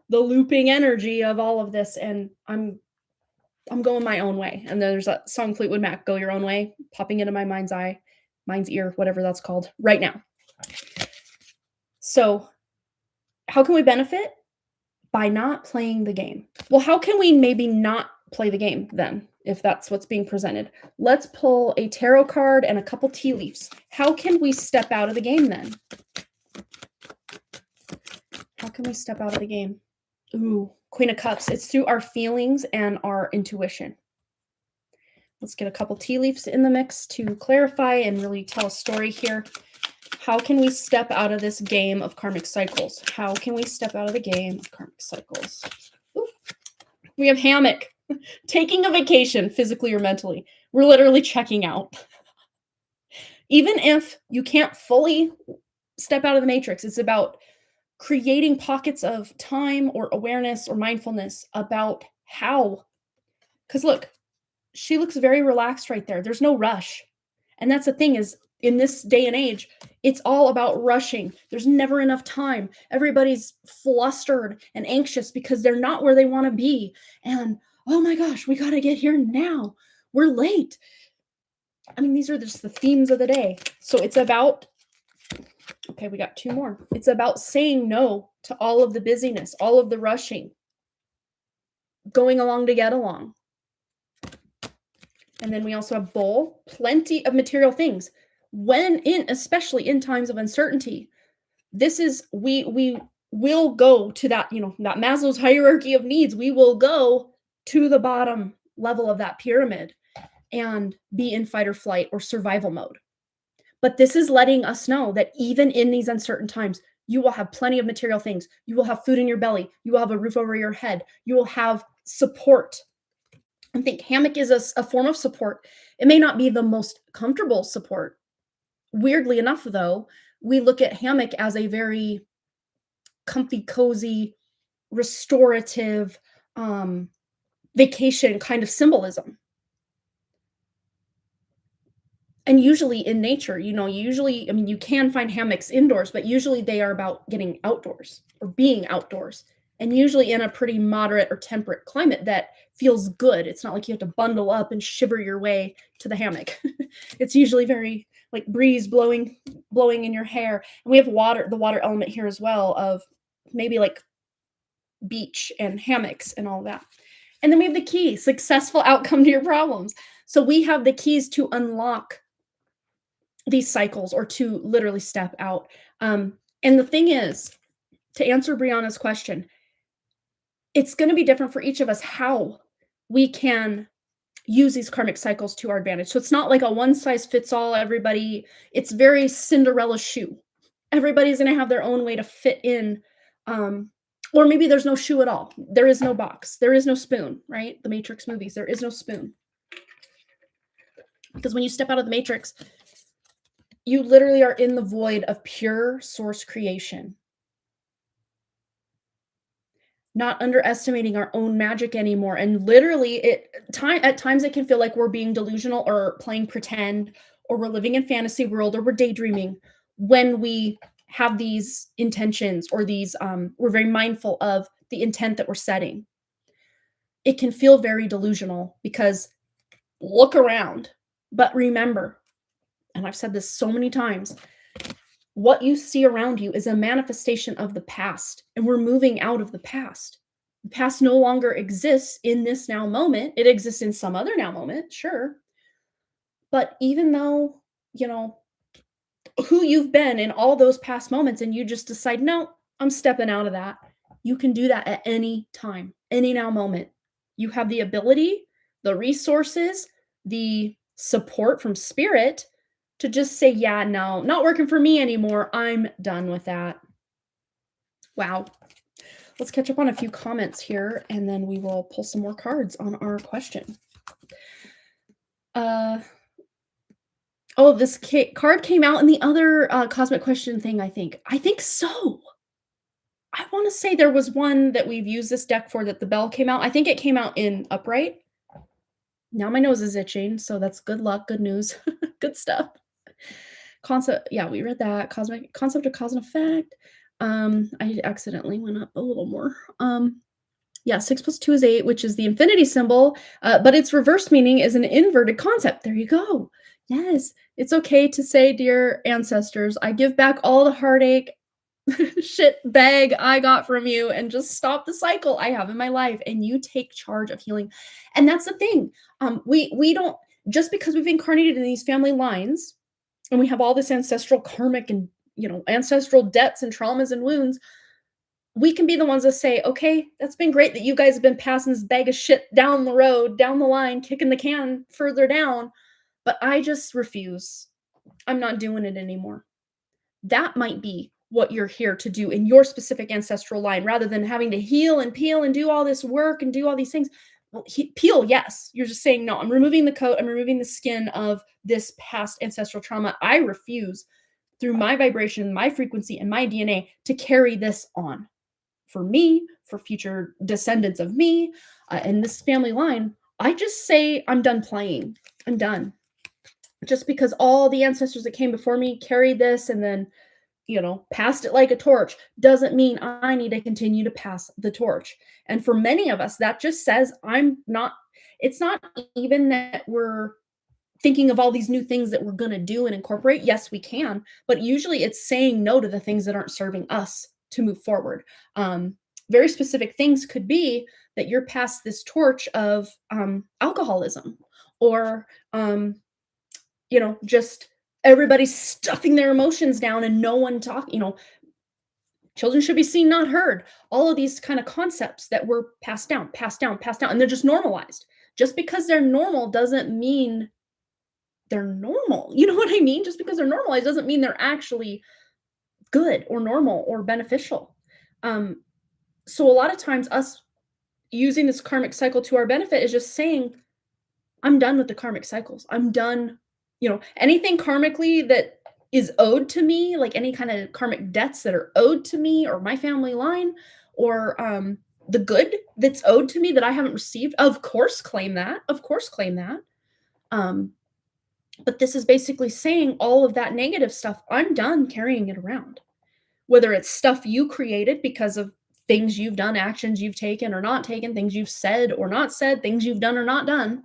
looping energy of all of this and I'm going my own way. And there's that song Fleetwood Mac, Go Your Own Way, popping into my mind's ear, whatever that's called right now. So how can we benefit? By not playing the game. Well, how can we maybe not play the game then, if that's what's being presented? Let's pull a tarot card and a couple tea leaves. How can we step out of the game then? How can we step out of the game? Ooh, Queen of Cups. It's through our feelings and our intuition. Let's get a couple tea leaves in the mix to clarify and really tell a story here. How can we step out of this game of karmic cycles? How can we step out of the game of karmic cycles? Ooh. We have hammock. Taking a vacation, physically or mentally. We're literally checking out. Even if you can't fully step out of the matrix, it's about creating pockets of time or awareness or mindfulness about how. Because look, she looks very relaxed right there. There's no rush. And that's the thing is, in this day and age, it's all about rushing. There's never enough time. Everybody's flustered and anxious because they're not where they want to be. And, oh my gosh, we got to get here now. We're late. I mean, these are just the themes of the day. So it's about, okay, we got 2 more. It's about saying no to all of the busyness, all of the rushing, going along to get along. And then we also have bowl, plenty of material things. Especially in times of uncertainty, this is, we will go to that, that Maslow's hierarchy of needs. We will go to the bottom level of that pyramid and be in fight or flight or survival mode. But this is letting us know that even in these uncertain times, you will have plenty of material things. You will have food in your belly. You will have a roof over your head. You will have support. I think hammock is a form of support. It may not be the most comfortable support. Weirdly enough, though, we look at hammock as a very comfy, cozy, restorative vacation kind of symbolism. And usually in nature, you can find hammocks indoors, but usually they are about getting outdoors or being outdoors, and usually in a pretty moderate or temperate climate that feels good. It's not like you have to bundle up and shiver your way to the hammock. It's usually very like breeze blowing in your hair. And we have the water element here as well, of maybe like beach and hammocks and all that. And then we have the key, successful outcome to your problems. So we have the keys to unlock these cycles or to literally step out. And the thing is, to answer Brianna's question, it's going to be different for each of us how we can use these karmic cycles to our advantage. So it's not like a one size fits all, everybody. It's very Cinderella shoe. Everybody's going to have their own way to fit in. Or maybe there's no shoe at all. There is no box. There is no spoon, right? The Matrix movies, there is no spoon. Because when you step out of the Matrix, you literally are in the void of pure source creation. Not underestimating our own magic anymore. And literally at times it can feel like we're being delusional or playing pretend, or we're living in fantasy world, or we're daydreaming when we have these intentions, or these we're very mindful of the intent that we're setting. It can feel very delusional because look around. But remember, and I've said this so many times, what you see around you is a manifestation of the past, and we're moving out of the past. The past no longer exists in this now moment. It exists in some other now moment, sure. But even though, who you've been in all those past moments, and you just decide, no, I'm stepping out of that, you can do that at any time, any now moment. You have the ability, the resources, the support from spirit to just say, yeah, no, not working for me anymore. I'm done with that. Wow. Let's catch up on a few comments here, and then we will pull some more cards on our question. Oh, this card came out in the other cosmic question thing, I think. I think so. I want to say there was one that we've used this deck for that the bell came out. I think it came out in upright. Now my nose is itching, so that's good luck, good news, good stuff. Concept, yeah, we read that. Concept of cause and effect. I accidentally went up a little more. Yeah, 6 + 2 is 8, which is the infinity symbol, but its reverse meaning is an inverted concept. There you go. Yes, it's okay to say, dear ancestors, I give back all the heartache, shit bag I got from you, and just stop the cycle I have in my life, and you take charge of healing. And that's the thing. We don't, just because we've incarnated in these family lines, and we have all this ancestral karmic and ancestral debts and traumas and wounds, we can be the ones that say, okay, that's been great that you guys have been passing this bag of shit down the road, down the line, kicking the can further down, but I just refuse. I'm not doing it anymore. That might be what you're here to do in your specific ancestral line, rather than having to heal and peel and do all this work and do all these things. Well, peel, yes. You're just saying, no, I'm removing the coat, I'm removing the skin of this past ancestral trauma. I refuse, through my vibration, my frequency, and my DNA, to carry this on. For me, for future descendants of me, and this family line, I just say, I'm done playing. I'm done. Just because all the ancestors that came before me carried this and then, passed it like a torch, doesn't mean I need to continue to pass the torch. And for many of us, that just says, I'm not, It's not even that we're thinking of all these new things that we're going to do and incorporate. Yes, we can, but usually it's saying no to the things that aren't serving us to move forward. Um, Very specific things could be that you're past this torch of alcoholism, or just everybody's stuffing their emotions down and no one talk. Children should be seen, not heard. All of these kind of concepts that were passed down, passed down, passed down, and they're just normalized. Just because they're normal doesn't mean they're normal. You know what I mean? Just because they're normalized doesn't mean they're actually good or normal or beneficial. Um, so a lot of times us using this karmic cycle to our benefit is just saying, I'm done with the karmic cycles. I'm done, anything karmically that is owed to me, like any kind of karmic debts that are owed to me or my family line, or the good that's owed to me that I haven't received. Of course, claim that. Of course, claim that. Um, But this is basically saying all of that negative stuff, I'm done carrying it around. Whether it's stuff you created because of things you've done, actions you've taken or not taken, things you've said or not said, things you've done or not done,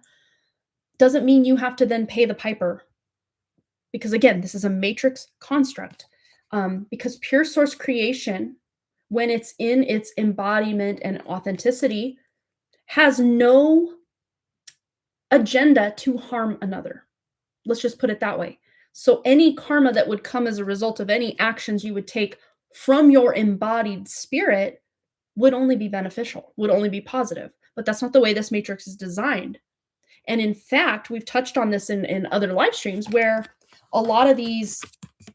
doesn't mean you have to then pay the piper. Because again, this is a matrix construct. Because pure source creation, when it's in its embodiment and authenticity, has no agenda to harm another. Let's just put it that way. So any karma that would come as a result of any actions you would take from your embodied spirit would only be beneficial, would only be positive. But that's not the way this matrix is designed. And in fact, we've touched on this in other live streams where a lot of these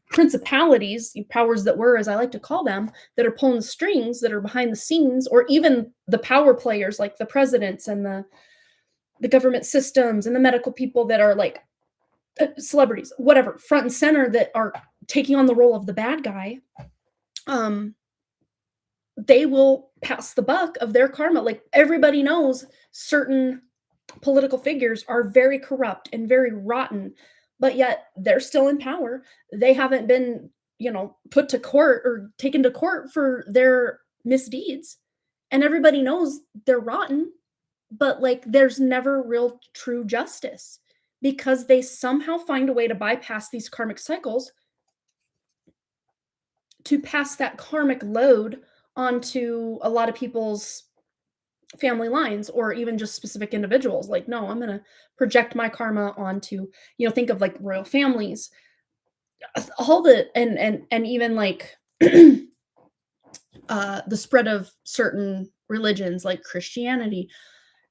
principalities, powers that were, as I like to call them, that are pulling the strings, that are behind the scenes, or even the power players like the presidents and the government systems and the medical people that are like celebrities, whatever, front and center, that are taking on the role of the bad guy, they will pass the buck of their karma. Like everybody knows certain political figures are very corrupt and very rotten, but yet they're still in power. They haven't been, put to court or taken to court for their misdeeds. And everybody knows they're rotten, but like there's never real true justice because they somehow find a way to bypass these karmic cycles to pass that karmic load onto a lot of people's family lines or even just specific individuals. Like, no, I'm going to project my karma onto, think of like royal families, all the, and even like the spread of certain religions like Christianity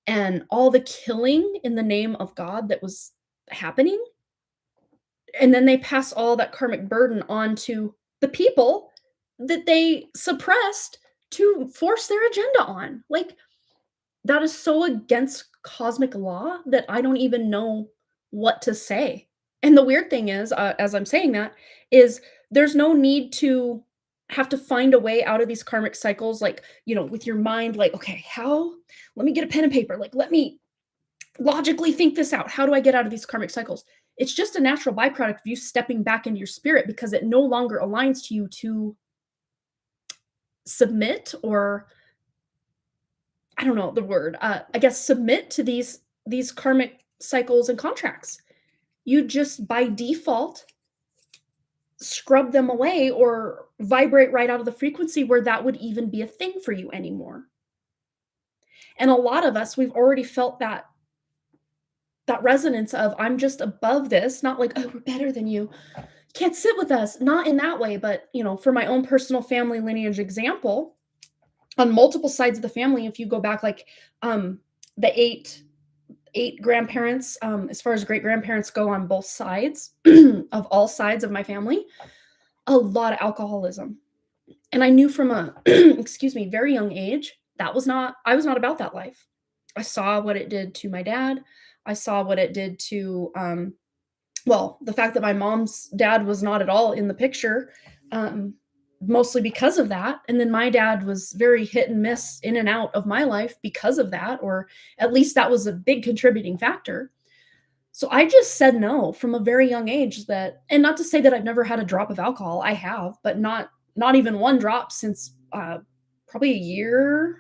and all the killing in the name of God that was happening. And then they pass all that karmic burden onto the people that they suppressed to force their agenda on. Like, that is so against cosmic law that I don't even know what to say. And the weird thing is, as I'm saying that, is there's no need to have to find a way out of these karmic cycles, like, with your mind, like, okay, let me get a pen and paper. Like, let me logically think this out. How do I get out of these karmic cycles? It's just a natural byproduct of you stepping back into your spirit because it no longer aligns to you to submit, or I don't know the word, I guess submit to these karmic cycles and contracts. You just by default scrub them away or vibrate right out of the frequency where that would even be a thing for you anymore. And a lot of us, we've already felt that resonance of, I'm just above this, not like, oh, we're better than you, can't sit with us, not in that way, but for my own personal family lineage example, on multiple sides of the family, if you go back like the eight grandparents, as far as great grandparents go on both sides of all sides of my family, a lot of alcoholism. And I knew from a excuse me, very young age, I was not about that life. I saw what it did to my dad. I saw what it did to the fact that my mom's dad was not at all in the picture, mostly because of that. And then my dad was very hit and miss in and out of my life because of that, or at least that was a big contributing factor. So I just said no from a very young age. That, and not to say that I've never had a drop of alcohol, I have, but not even one drop since probably a year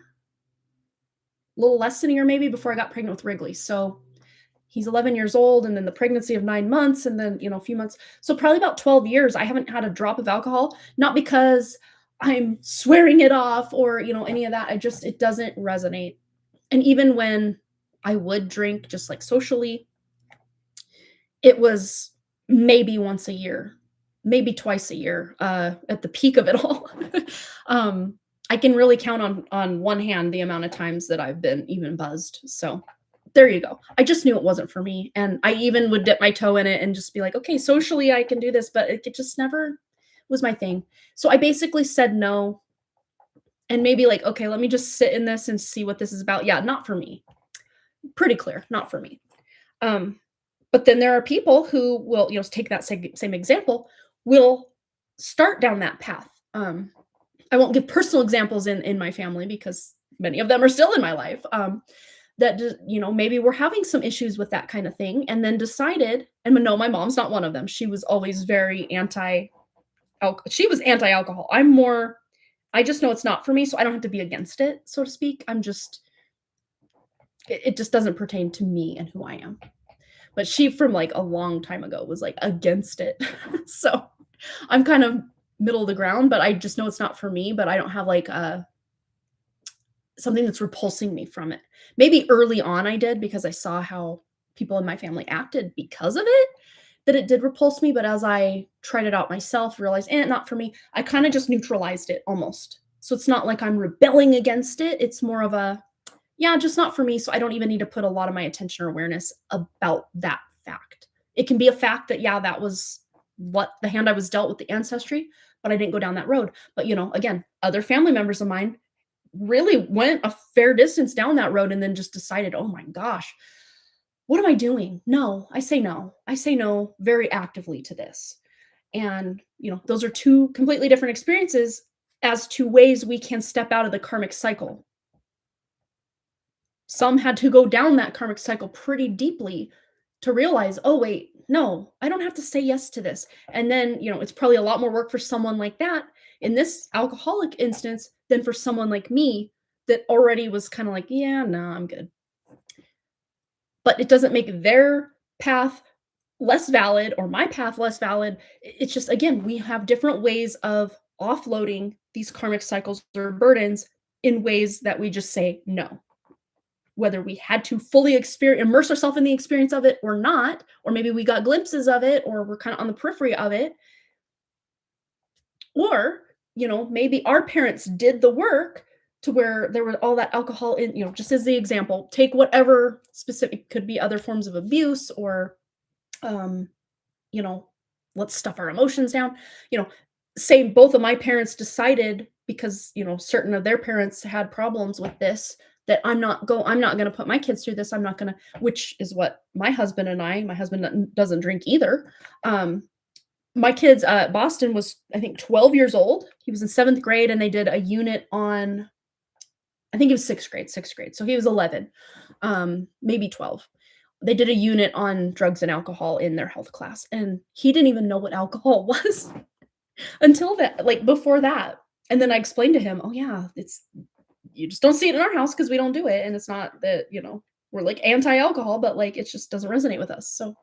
little less than a year maybe before I got pregnant with Wrigley. So he's 11 years old, and then the pregnancy of 9 months, and then, a few months. So probably about 12 years, I haven't had a drop of alcohol, not because I'm swearing it off or, any of that. It doesn't resonate. And even when I would drink just like socially, it was maybe once a year, maybe twice a year, at the peak of it all. um, I can really count on one hand the amount of times that I've been even buzzed. So there you go. I just knew it wasn't for me, and I even would dip my toe in it and just be like, okay, socially I can do this, but it just never was my thing. So I basically said no, and maybe like, okay, let me just sit in this and see what this is about. Yeah, not for me. Pretty clear, not for me. Um, but then there are people who will, take that same example, will start down that path. I won't give personal examples in my family because many of them are still in my life. That maybe we're having some issues with that kind of thing, and then decided. And no, my mom's not one of them. She was always very she was anti-alcohol. I'm more. I just know it's not for me, so I don't have to be against it, so to speak. It just doesn't pertain to me and who I am. But she, from like a long time ago, was like against it. So I'm kind of middle of the ground, but I just know it's not for me, but I don't have like something that's repulsing me from it. Maybe early on I did, because I saw how people in my family acted because of it, that it did repulse me. But as I tried it out myself, realized, not for me, I kind of just neutralized it almost. So it's not like I'm rebelling against it. It's more of a, yeah, just not for me. So I don't even need to put a lot of my attention or awareness about that fact. It can be a fact that, yeah, that was what the hand I was dealt with the ancestry, but I didn't go down that road. But, again, other family members of mine really went a fair distance down that road and then just decided, oh my gosh, what am I doing? No, I say no. I say no very actively to this. And, those are two completely different experiences as to ways we can step out of the karmic cycle. Some had to go down that karmic cycle pretty deeply to realize, oh, wait, no, I don't have to say yes to this. And then, it's probably a lot more work for someone like that in this alcoholic instance than for someone like me that already was kind of like, yeah, no, I'm good. But it doesn't make their path less valid or my path less valid. It's just, again, we have different ways of offloading these karmic cycles or burdens in ways that we just say no. Whether we had to fully immerse ourselves in the experience of it or not, or maybe we got glimpses of it, or we're kind of on the periphery of it, or maybe our parents did the work to where there was all that alcohol in, just as the example, take whatever specific, could be other forms of abuse, or you know let's stuff our emotions down. Say both of my parents decided, because certain of their parents had problems with this, that I'm not going to put my kids through this. I'm not going to, which is what my husband doesn't drink either. My kids, Boston was, I think, 12 years old. He was in 7th grade, and they did a unit on, I think it was 6th grade. So he was 11, maybe 12. They did a unit on drugs and alcohol in their health class, and he didn't even know what alcohol was until that, like before that. And then I explained to him, oh yeah, you just don't see it in our house because we don't do it. And it's not that, we're like anti-alcohol, but like, it just doesn't resonate with us. So,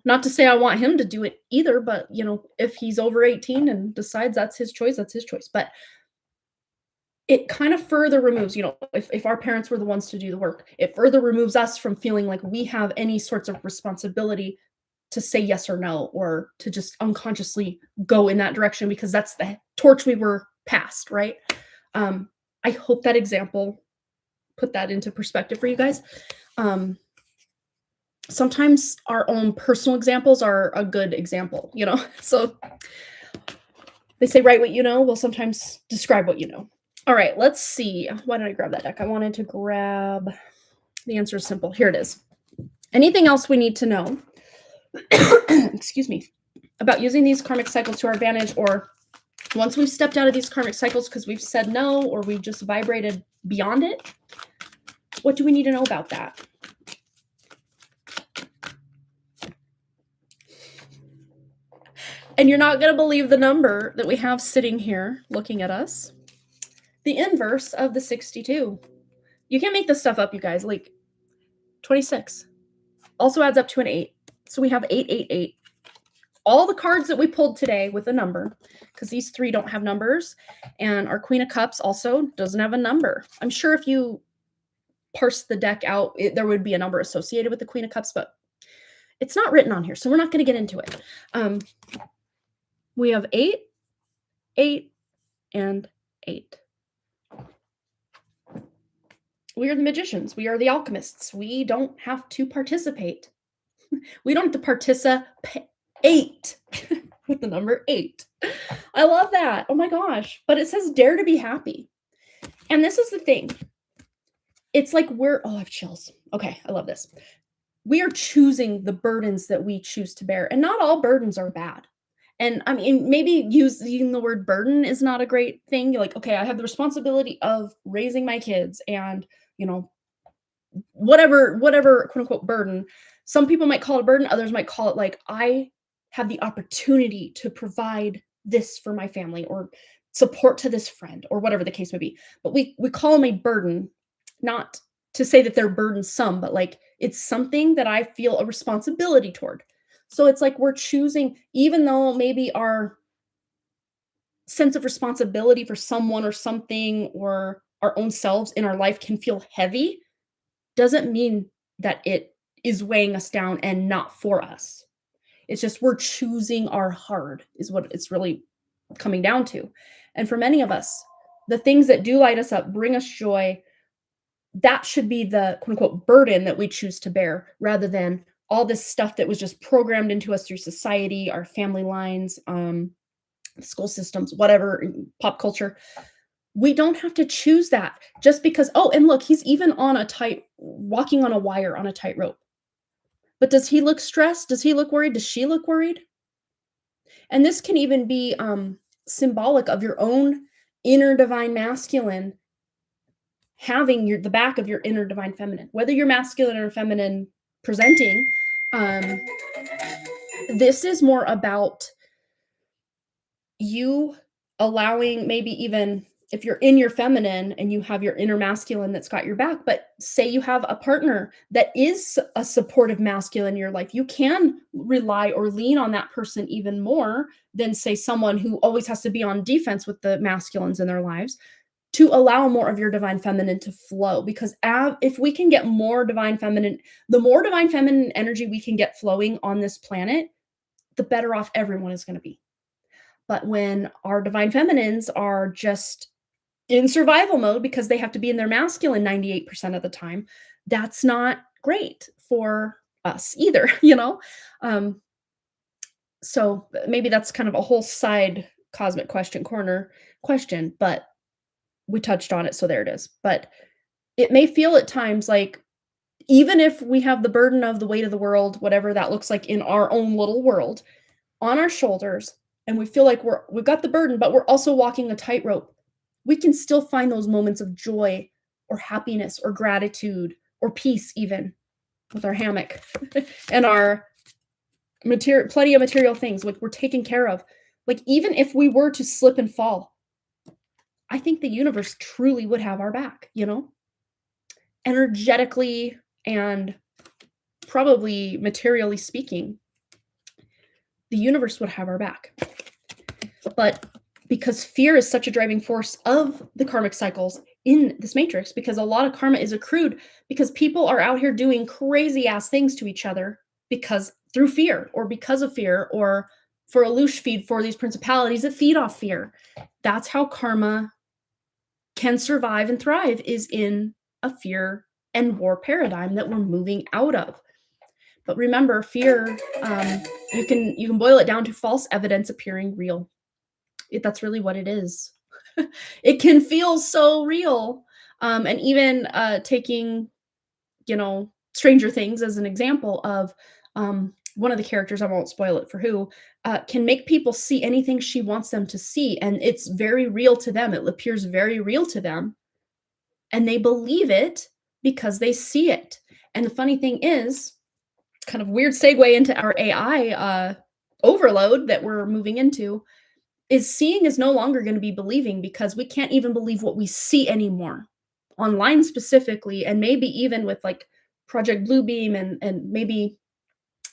not to say I want him to do it either, but if he's over 18 and decides that's his choice, that's his choice. But it kind of further removes, if our parents were the ones to do the work, it further removes us from feeling like we have any sorts of responsibility to say yes or no, or to just unconsciously go in that direction, because that's the torch we were passed, right? I hope that example put that into perspective for you guys. Sometimes our own personal examples are a good example, So they say, write what you know. Well, sometimes describe what you know. All right, let's see. Why did I grab that deck? I wanted to grab, the answer is simple. Here it is. Anything else we need to know, excuse me, about using these karmic cycles to our advantage, or once we've stepped out of these karmic cycles because we've said no, or we've just vibrated beyond it, what do we need to know about that? And you're not going to believe the number that we have sitting here looking at us. The inverse of the 62. You can't make this stuff up, you guys. Like 26 also adds up to an 8. So we have 888. All the cards that we pulled today with a number, because these 3 don't have numbers, and our Queen of Cups also doesn't have a number. I'm sure if you parse the deck out, there would be a number associated with the Queen of Cups, but it's not written on here, so we're not going to get into it. We have 8, 8, and 8. We are the magicians. We are the alchemists. We don't have to participate. We don't have to participate with the number 8. I love that. Oh my gosh. But it says dare to be happy. And this is the thing. It's like I have chills. Okay, I love this. We are choosing the burdens that we choose to bear. And not all burdens are bad. And I mean, maybe using the word burden is not a great thing. You're like, okay, I have the responsibility of raising my kids and, whatever quote unquote burden. Some people might call it a burden. Others might call it like, I have the opportunity to provide this for my family or support to this friend or whatever the case may be. But we call them a burden, not to say that they're burdensome, but like it's something that I feel a responsibility toward. So it's like we're choosing, even though maybe our sense of responsibility for someone or something or our own selves in our life can feel heavy, doesn't mean that it is weighing us down and not for us. It's just we're choosing our hard is what it's really coming down to. And for many of us, the things that do light us up, bring us joy, that should be the quote unquote burden that we choose to bear rather than all this stuff that was just programmed into us through society, our family lines, school systems, whatever, pop culture. We don't have to choose that just because, oh, and look, he's even walking on a wire on a tightrope. But does he look stressed? Does he look worried? Does she look worried? And this can even be symbolic of your own inner divine masculine having the back of your inner divine feminine, whether you're masculine or feminine presenting. This is more about you allowing, maybe even if you're in your feminine and you have your inner masculine that's got your back, but say you have a partner that is a supportive masculine in your life, you can rely or lean on that person even more than say someone who always has to be on defense with the masculines in their lives, to allow more of your divine feminine to flow. Because if we can get more divine feminine, the more divine feminine energy we can get flowing on this planet, the better off everyone is going to be. But when our divine feminines are just in survival mode because they have to be in their masculine 98% of the time, that's not great for us either, So maybe that's kind of a whole side cosmic corner question, but we touched on it, so there it is. But it may feel at times like, even if we have the burden of the weight of the world, whatever that looks like in our own little world, on our shoulders, and we feel like we've got the burden, but we're also walking a tightrope, we can still find those moments of joy or happiness or gratitude or peace, even with our hammock and our plenty of material things like we're taken care of. Like, even if we were to slip and fall, I think the universe truly would have our back, energetically and probably materially speaking, the universe would have our back. But because fear is such a driving force of the karmic cycles in this matrix, because a lot of karma is accrued because people are out here doing crazy ass things to each other through fear or because of fear, or for a loosh feed for these principalities that feed off fear. That's how karma can survive and thrive, is in a fear and war paradigm that we're moving out of. But remember, fear, you can boil it down to false evidence appearing real. That's really what it is. It can feel so real. And even taking, Stranger Things as an example of one of the characters, I won't spoil it for who, can make people see anything she wants them to see. And it's very real to them. It appears very real to them. And they believe it because they see it. And the funny thing is, kind of weird segue into our AI overload that we're moving into, is seeing is no longer going to be believing, because we can't even believe what we see anymore online specifically, and maybe even with like Project Bluebeam and maybe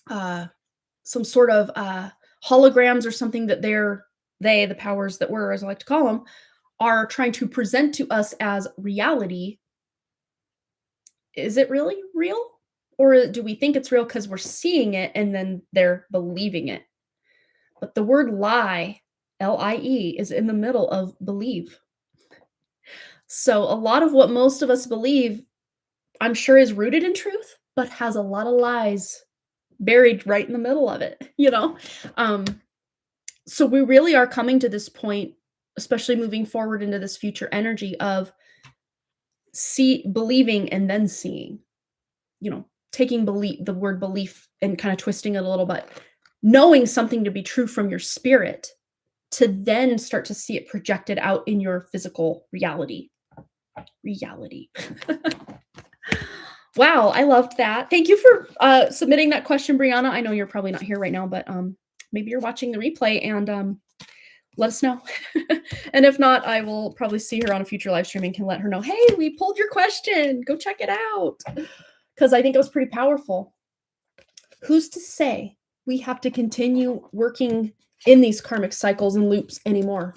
some sort of holograms or something that the powers that were, as I like to call them, are trying to present to us as reality. Is it really real? Or do we think it's real because we're seeing it and then they're believing it? But the word lie, Lie, is in the middle of believe. So a lot of what most of us believe, I'm sure, is rooted in truth, but has a lot of lies buried right in the middle of it, you know? So we really are coming to this point, especially moving forward into this future energy of believing and then seeing, taking the word belief and kind of twisting it a little bit, knowing something to be true from your spirit to then start to see it projected out in your physical reality. Wow, I loved that. Thank you for submitting that question, Brianna. I know you're probably not here right now, but maybe you're watching the replay and let us know. And if not, I will probably see her on a future live stream and can let her know, hey, we pulled your question. Go check it out. Because I think it was pretty powerful. Who's to say we have to continue working in these karmic cycles and loops anymore?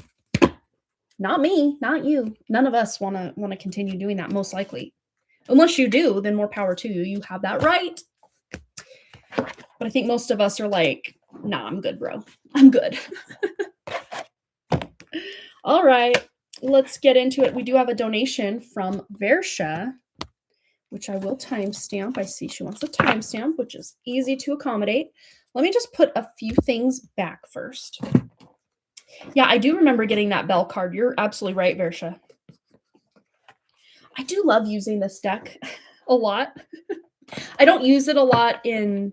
Not me, not you. None of us want to continue doing that, most likely. Unless you do, then more power to you. You have that right. But I think most of us are like, nah, I'm good, bro. I'm good. All right, let's get into it. We do have a donation from Versha, which I will timestamp. I see she wants a timestamp, which is easy to accommodate. Let me just put a few things back first. Yeah, I do remember getting that bell card. You're absolutely right, Versha. I do love using this deck a lot. I don't use it a lot in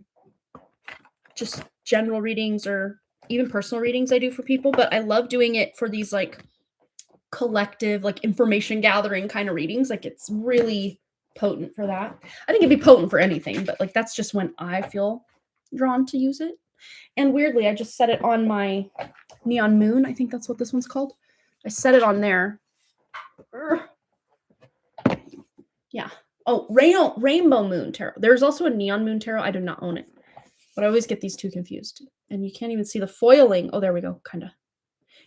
just general readings or even personal readings I do for people, but I love doing it for these like collective, like information gathering kind of readings. Like it's really potent for that. I think it'd be potent for anything, but like that's just when I feel drawn to use it. And weirdly, I just set it on my Neon Moon. I think that's what this one's called. I set it on there. Yeah. Oh, Rainbow Moon Tarot. There's also a Neon Moon Tarot. I do not own it, but I always get these two confused. And you can't even see the foiling. Oh, there we go. Kind of.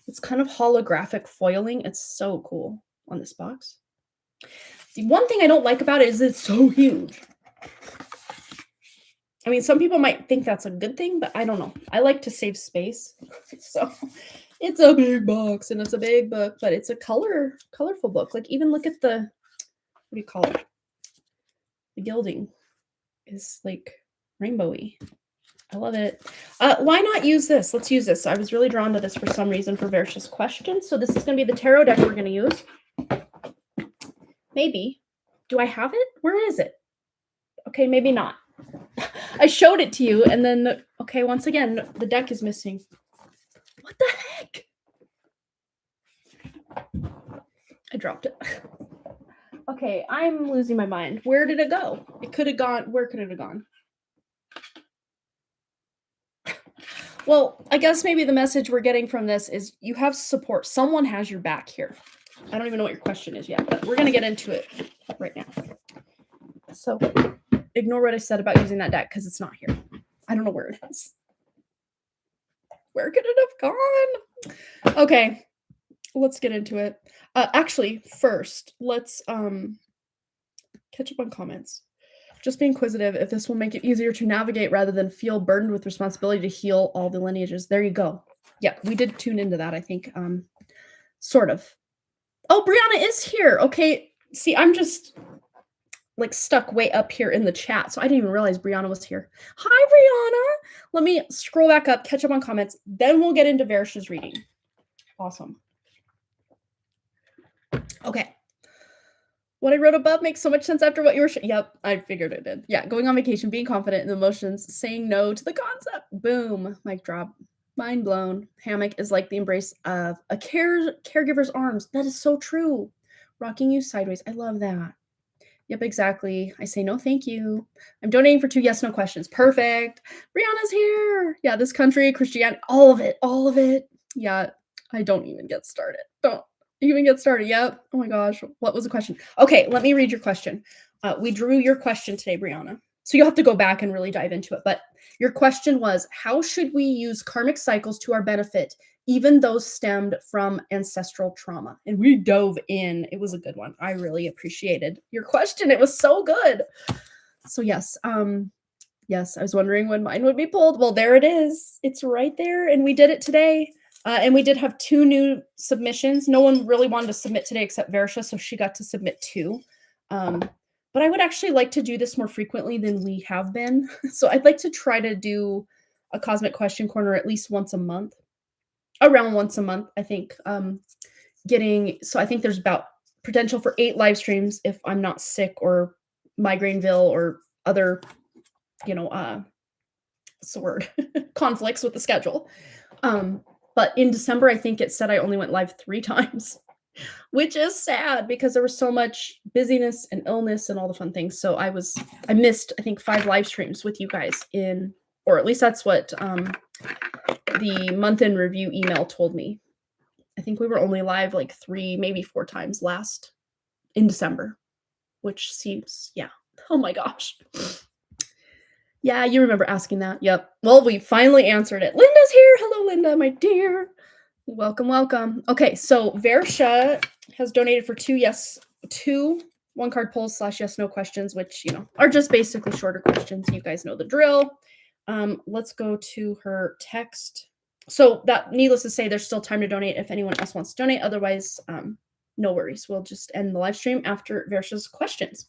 It's kind of holographic foiling. It's so cool on this box. The one thing I don't like about it is it's so huge. I mean, some people might think that's a good thing, but I don't know. I like to save space. So it's a big box and it's a big book, but it's a colorful book. Like even look at the, what do you call it? The gilding is like rainbowy. I love it. Why not use this? Let's use this. I was really drawn to this for some reason for Versha's question. So this is going to be the tarot deck we're going to use. Maybe. Do I have it? Where is it? Okay, maybe not. I showed it to you and then, okay, once again, the deck is missing. What the heck? I dropped it. Okay, I'm losing my mind. Where did it go? It could have gone. Where could it have gone? Well, I guess maybe the message we're getting from this is you have support. Someone has your back here. I don't even know what your question is yet, but we're going to get into it right now. So ignore what I said about using that deck because it's not here. I don't know where it is. Where could it have gone? Okay, let's get into it. Actually, first, let's catch up on comments. Just be inquisitive if this will make it easier to navigate rather than feel burdened with responsibility to heal all the lineages. There you go. Yeah, we did tune into that, I think. Sort of. Oh, Brianna is here. Okay. See, I'm just like stuck way up here in the chat. So I didn't even realize Brianna was here. Hi, Brianna. Let me scroll back up, catch up on comments. Then we'll get into Versha's reading. Awesome. Okay. What I wrote above makes so much sense after what you were yep, I figured it did. Yeah, going on vacation, being confident in the emotions, saying no to the concept. Boom. Mic drop. Mind blown. Hammock is like the embrace of a caregiver's arms. That is so true. Rocking you sideways. I love that. Yep, exactly. I say no, thank you. I'm donating for 2 yes/no questions. Perfect. Brianna's here. Yeah, this country, Christianity, all of it. Yeah, I don't even get started. Don't. You can get started. Yep. Oh my gosh. What was the question? Okay, let me read your question. We drew your question today, Brianna. So you'll have to go back and really dive into it. But your question was, how should we use karmic cycles to our benefit, even those stemmed from ancestral trauma? And we dove in. It was a good one. I really appreciated your question. It was so good. So yes, yes, I was wondering when mine would be pulled. Well, there it is. It's right there. And we did it today. And we did have 2 new submissions. No one really wanted to submit today except Versha, so she got to submit 2. But I would actually like to do this more frequently than we have been. So I'd like to try to do a Cosmic Question Corner at least once a month. Around once a month, I think. So I think there's about potential for 8 live streams if I'm not sick or Migraineville or other, what's the word? conflicts with the schedule. But in December, I think it said I only went live 3 times, which is sad because there was so much busyness and illness and all the fun things. So I missed, I think, 5 live streams with you guys or at least that's what the month in review email told me. I think we were only live like 3, maybe 4 times in December, which seems, yeah. Oh my gosh. Yeah, you remember asking that. Yep. Well, we finally answered it. Linda's here. Hello, Linda, my dear. Welcome, welcome. Okay, so Versha has donated for 2 one-card polls / yes/no questions, which, are just basically shorter questions. You guys know the drill. Let's go to her text. So that, needless to say, there's still time to donate if anyone else wants to donate. Otherwise, no worries. We'll just end the live stream after Versha's questions.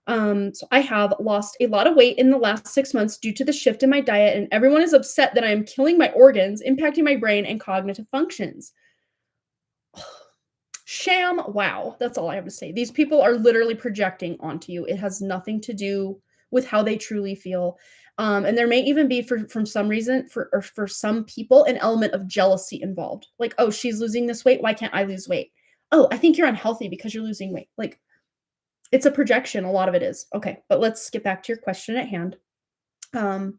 So I have lost a lot of weight in the last 6 months due to the shift in my diet, and everyone is upset that I am killing my organs, impacting my brain and cognitive functions. Sham. Wow. That's all I have to say. These people are literally projecting onto you. It has nothing to do with how they truly feel. And there may even be from some reason for some people, an element of jealousy involved. Like, oh, she's losing this weight. Why can't I lose weight? Oh, I think you're unhealthy because you're losing weight. Like, it's a projection. A lot of it is. Okay, but let's get back to your question at hand. So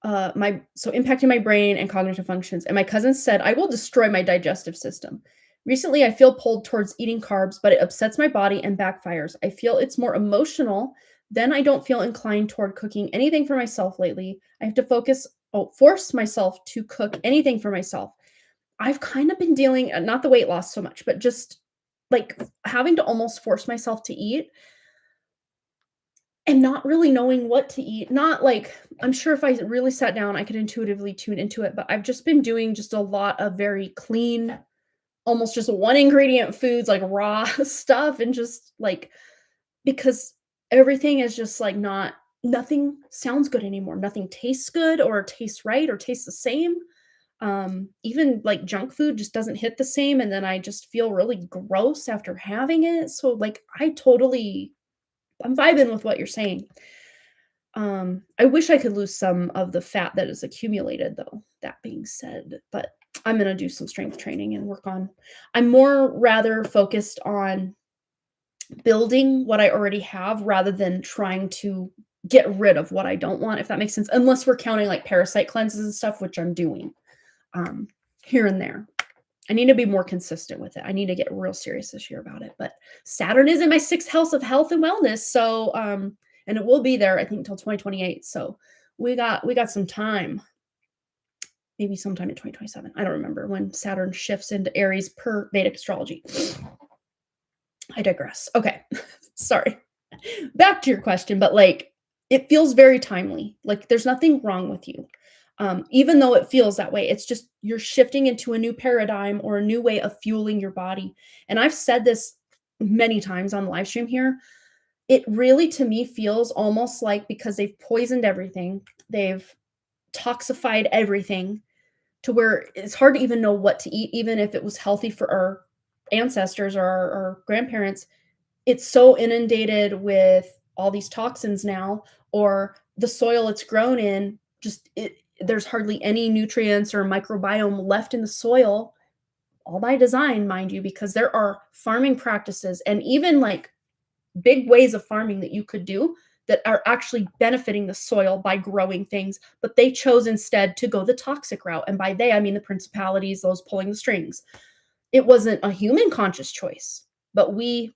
impacting my brain and cognitive functions. And my cousin said, I will destroy my digestive system. Recently, I feel pulled towards eating carbs, but it upsets my body and backfires. I feel it's more emotional. Then I don't feel inclined toward cooking anything for myself lately. I have to force myself to cook anything for myself. I've kind of been dealing, not the weight loss so much, but just like having to almost force myself to eat and not really knowing what to eat. Not like, I'm sure if I really sat down, I could intuitively tune into it, but I've just been doing just a lot of very clean, almost just 1 ingredient foods, like raw stuff. And just like, because everything is just like nothing sounds good anymore. Nothing tastes good or tastes right or tastes the same. Even like junk food just doesn't hit the same. And then I just feel really gross after having it. So like, I'm vibing with what you're saying. I wish I could lose some of the fat that is accumulated though, that being said, but I'm going to do some strength training and I'm more rather focused on building what I already have rather than trying to get rid of what I don't want, if that makes sense, unless we're counting like parasite cleanses and stuff, which I'm doing here and there. I need to be more consistent with it. I need to get real serious this year about it. But Saturn is in my 6th house of health and wellness. So, and it will be there, I think, until 2028. So we got some time. Maybe sometime in 2027. I don't remember when Saturn shifts into Aries per Vedic astrology. I digress. Okay. Sorry. Back to your question, but like, it feels very timely. Like there's nothing wrong with you. Even though it feels that way, it's just you're shifting into a new paradigm or a new way of fueling your body. And I've said this many times on the live stream here. It really, to me, feels almost like because they've poisoned everything, they've toxified everything to where it's hard to even know what to eat, even if it was healthy for our ancestors or our grandparents. It's so inundated with all these toxins now, or the soil it's grown in, there's hardly any nutrients or microbiome left in the soil, all by design, mind you, because there are farming practices and even like big ways of farming that you could do that are actually benefiting the soil by growing things, but they chose instead to go the toxic route. And by they, I mean the principalities, those pulling the strings. it wasn't a human conscious choice, but we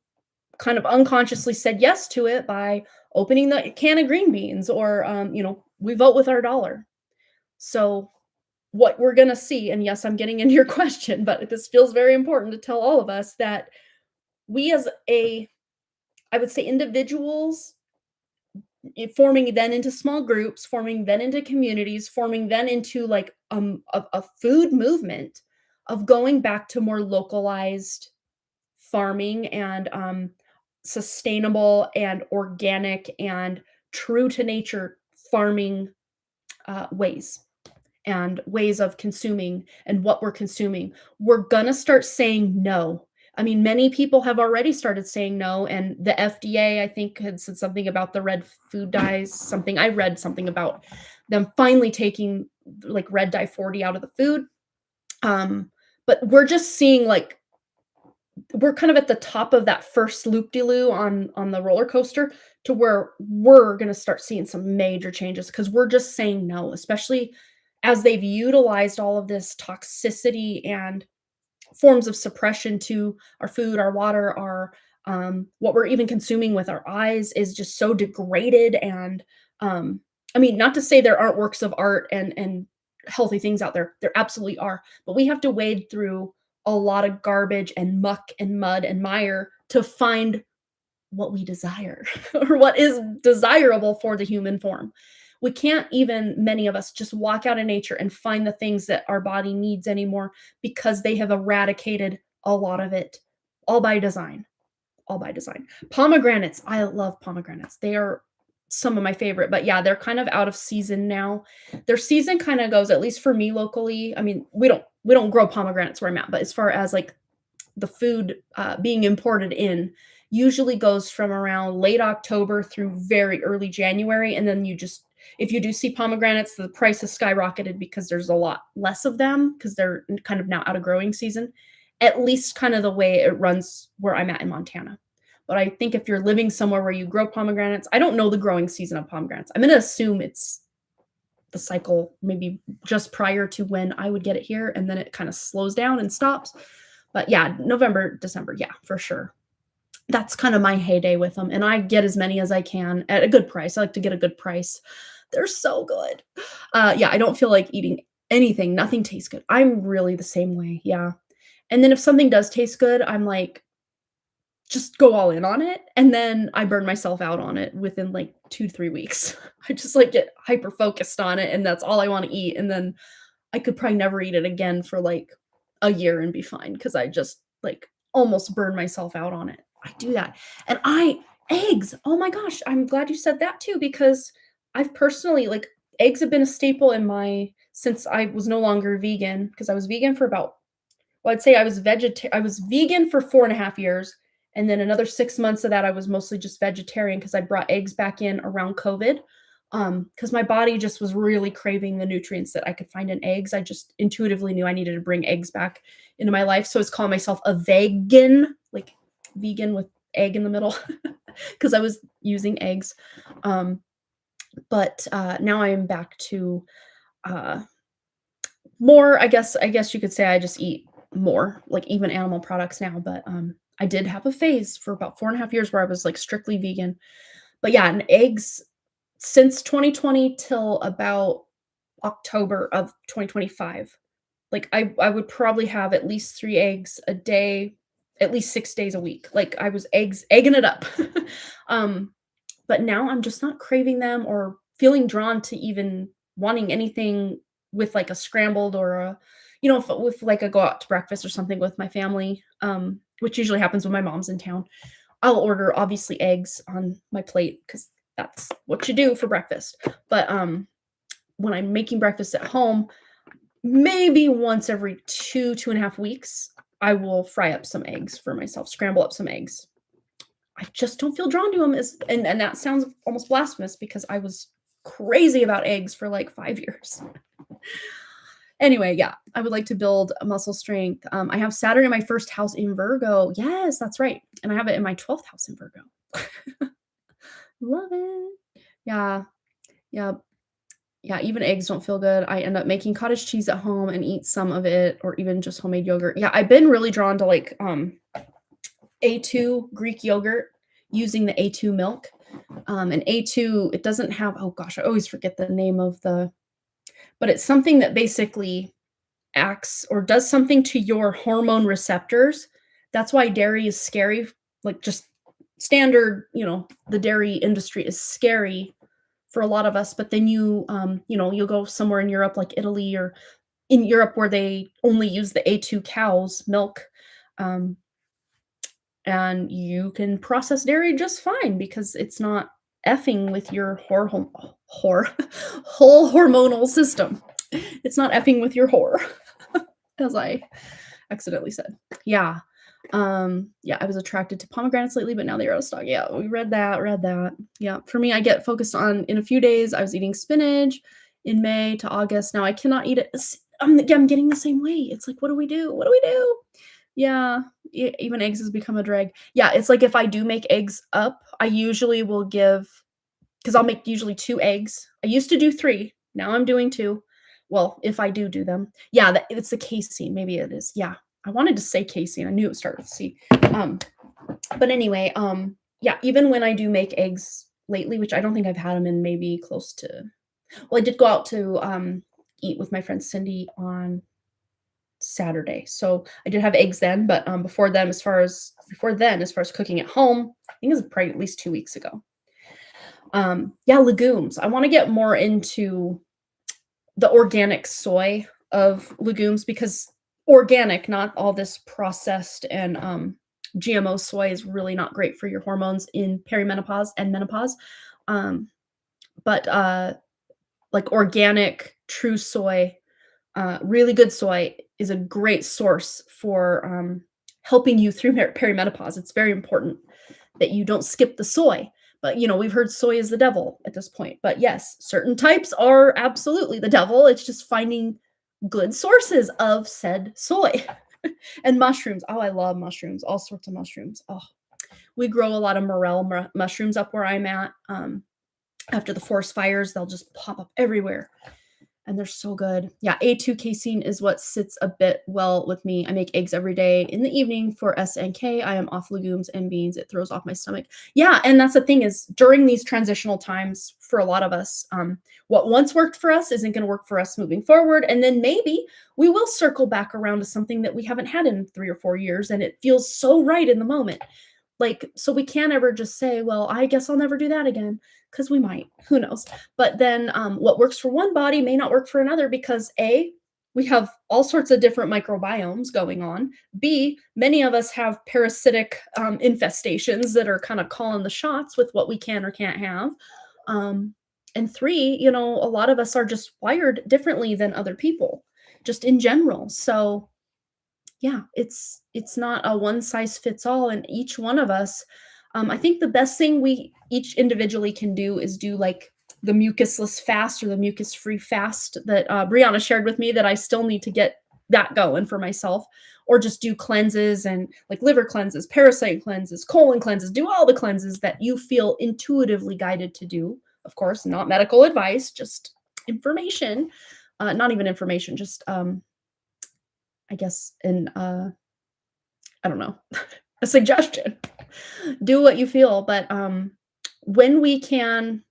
kind of unconsciously said yes to it by opening the can of green beans or, we vote with our dollar. So what we're going to see, and yes, I'm getting into your question, but this feels very important to tell all of us that we as I would say individuals, forming then into small groups, forming then into communities, forming then into like a food movement of going back to more localized farming and sustainable and organic and true to nature farming ways and ways of consuming and what we're consuming. We're gonna start saying no. I mean, many people have already started saying no, and the FDA, I think, had said something about the red food dyes. Something I read something about them finally taking like red dye 40 out of the food. But we're just seeing like we're kind of at the top of that first loop de loo on the roller coaster to where we're going to start seeing some major changes because we're just saying no, especially as they've utilized all of this toxicity and forms of suppression to our food, our water, our what we're even consuming with our eyes is just so degraded. And I mean, not to say there aren't works of art and healthy things out there. There absolutely are, but we have to wade through a lot of garbage and muck and mud and mire to find what we desire or what is desirable for the human form. We can't even, many of us, just walk out in nature and find the things that our body needs anymore because they have eradicated a lot of it, all by design. All by design. Pomegranates, I love pomegranates. They are some of my favorite, but yeah, they're kind of out of season now. Their season kind of goes, at least for me locally. I mean, we don't grow pomegranates where I'm at, but as far as like the food being imported in, usually goes from around late October through very early January, and then if you do see pomegranates, the price has skyrocketed because there's a lot less of them because they're kind of now out of growing season. At least kind of the way it runs where I'm at in Montana. But I think if you're living somewhere where you grow pomegranates, I don't know the growing season of pomegranates. I'm going to assume it's the cycle maybe just prior to when I would get it here, and then it kind of slows down and stops. But yeah, November, December, yeah, for sure. That's kind of my heyday with them, and I get as many as I can at a good price. I like to get a good price. They're so good. Yeah, I don't feel like eating anything. Nothing tastes good. I'm really the same way. Yeah. And then if something does taste good, I'm like, just go all in on it, and then I burn myself out on it within, like, 2 to 3 weeks. I just, like, get hyper focused on it, and that's all I wanna eat, and then I could probably never eat it again for, like, a year and be fine because I just, like, almost burned myself out on it. I do that. And eggs, oh my gosh, I'm glad you said that too because I've personally like, eggs have been a staple in my since I was no longer vegan because I was vegan for about well, I'd say I was vegan for 4.5 years, and then another 6 months of that, I was mostly just vegetarian because I brought eggs back in around COVID, because my body just was really craving the nutrients that I could find in eggs. I just intuitively knew I needed to bring eggs back into my life, so I was calling myself a vegan, like, vegan with egg in the middle, because I was using eggs, but, now I am back to, uh more, I guess you could say I just eat more, like, even animal products now, but, I did have a phase for about 4.5 years where I was, like, strictly vegan. But, yeah, and eggs since 2020 till about October of 2025, like, I would probably have at least 3 eggs a day, at least 6 days a week. Like, I was egging it up. Um, but now I'm just not craving them or feeling drawn to even wanting anything with like a scrambled or if, with like a go out to breakfast or something with my family, which usually happens when my mom's in town. I'll order obviously eggs on my plate because that's what you do for breakfast. But when I'm making breakfast at home, maybe once every 2.5 weeks, I will fry up some eggs for myself, scramble up some eggs. I just don't feel drawn to them and that sounds almost blasphemous because I was crazy about eggs for like 5 years. Anyway, yeah, I would like to build a muscle strength. I have Saturn in my first house in Virgo. Yes, that's right. And I have it in my 12th house in Virgo. Love it. Yeah. Yeah. Yeah, even eggs don't feel good. I end up making cottage cheese at home and eat some of it or even just homemade yogurt. Yeah, I've been really drawn to like A2 Greek yogurt using the A2 milk. And A2, it doesn't have, oh gosh, I always forget the name of the, but it's something that basically acts or does something to your hormone receptors. That's why dairy is scary. Like just standard, the dairy industry is scary for a lot of us. But then you'll go somewhere in Europe like Italy or in Europe where they only use the A2 cows milk. Um, and you can process dairy just fine because it's not effing with your whole hormonal system. It's not effing with your whore, as I accidentally said. Yeah. Yeah, I was attracted to pomegranates lately, but now they're out of stock. Yeah, we read that. Yeah. For me, I get focused on in a few days. I was eating spinach in May to August. Now I cannot eat it. I'm getting the same way. It's like, what do we do? What do we do? Yeah, even eggs has become a drag. Yeah, it's like if I do make eggs up, I usually will give because I'll make usually 2 eggs. I used to do 3, now I'm doing 2. Well, if I do them. Yeah, it's the casein, maybe it is. Yeah, I wanted to say casein. I knew it started with C. But anyway, yeah, even when I do make eggs lately, which I don't think I've had them in maybe close to well, I did go out to, eat with my friend Cindy on Saturday. So I did have eggs then, but before then, as far as cooking at home, I think it was probably at least 2 weeks ago. Yeah, legumes. I want to get more into the organic soy of legumes because organic, not all this processed and GMO soy is really not great for your hormones in perimenopause and menopause. But like organic, true soy, really good soy is a great source for helping you through perimenopause. It's very important that you don't skip the soy. But we've heard soy is the devil at this point. But yes, certain types are absolutely the devil. It's just finding good sources of said soy. And mushrooms. Oh, I love mushrooms. All sorts of mushrooms. Oh, we grow a lot of morel mushrooms up where I'm at. After the forest fires, they'll just pop up everywhere. And they're so good. Yeah, A2 casein is what sits a bit well with me. I make eggs every day in the evening for S and K. I am off legumes and beans. It throws off my stomach. Yeah, and that's the thing is during these transitional times for a lot of us, what once worked for us isn't going to work for us moving forward. And then maybe we will circle back around to something that we haven't had in 3 or 4 years, and it feels so right in the moment. Like, so we can't ever just say, well, I guess I'll never do that again, because we might, who knows? But then what works for one body may not work for another because A, we have all sorts of different microbiomes going on. B, many of us have parasitic infestations that are kind of calling the shots with what we can or can't have. And 3, a lot of us are just wired differently than other people, just in general. So yeah, it's not a one size fits all, and each one of us, I think the best thing we each individually can do is do like the mucusless fast or the mucus free fast that Brianna shared with me that I still need to get that going for myself, or just do cleanses and like liver cleanses, parasite cleanses, colon cleanses, do all the cleanses that you feel intuitively guided to do. Of course, not medical advice, just information, not even information, just I guess an I don't know, a suggestion. Do what you feel, but when we can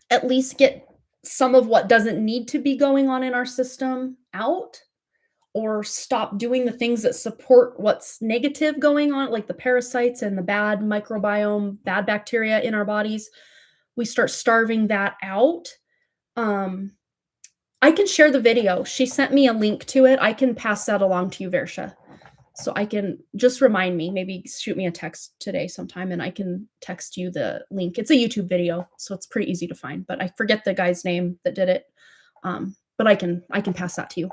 at least get some of what doesn't need to be going on in our system out, or stop doing the things that support what's negative going on, like the parasites and the bad microbiome, bad bacteria in our bodies, we start starving that out. I can share the video. She sent me a link to it. I can pass that along to you, Versha. So I can just remind me, maybe shoot me a text today sometime and I can text you the link. It's a YouTube video, so it's pretty easy to find, but I forget the guy's name that did it. But I can pass that to you.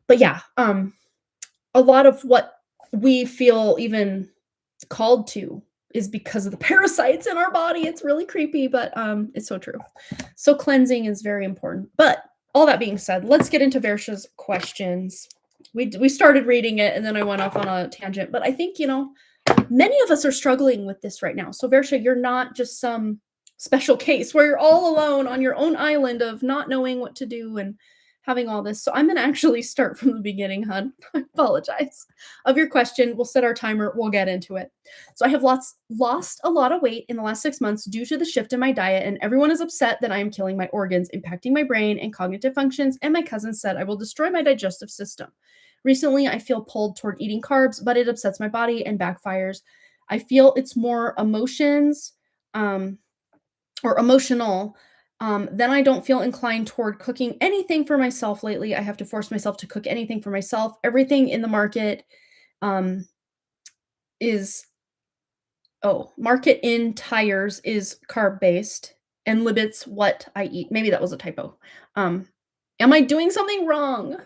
But yeah, a lot of what we feel even called to is because of the parasites in our body. It's really creepy, but it's so true. So cleansing is very important. But all that being said, let's get into Versha's questions. We started reading it and then I went off on a tangent, but I think, many of us are struggling with this right now. So Versha, you're not just some special case where you're all alone on your own island of not knowing what to do and having all this. So I'm going to actually start from the beginning, hun. I apologize. Of your question, we'll set our timer, we'll get into it. So I have lost a lot of weight in the last 6 months due to the shift in my diet, and everyone is upset that I am killing my organs, impacting my brain and cognitive functions, and my cousin said I will destroy my digestive system. Recently, I feel pulled toward eating carbs, but it upsets my body and backfires. I feel it's more emotions, um, or emotional, then I don't feel inclined toward cooking anything for myself lately. I have to force myself to cook anything for myself. Everything in the market um, is, market in tires is carb based and limits what I eat. Maybe that was a typo. Am I doing something wrong?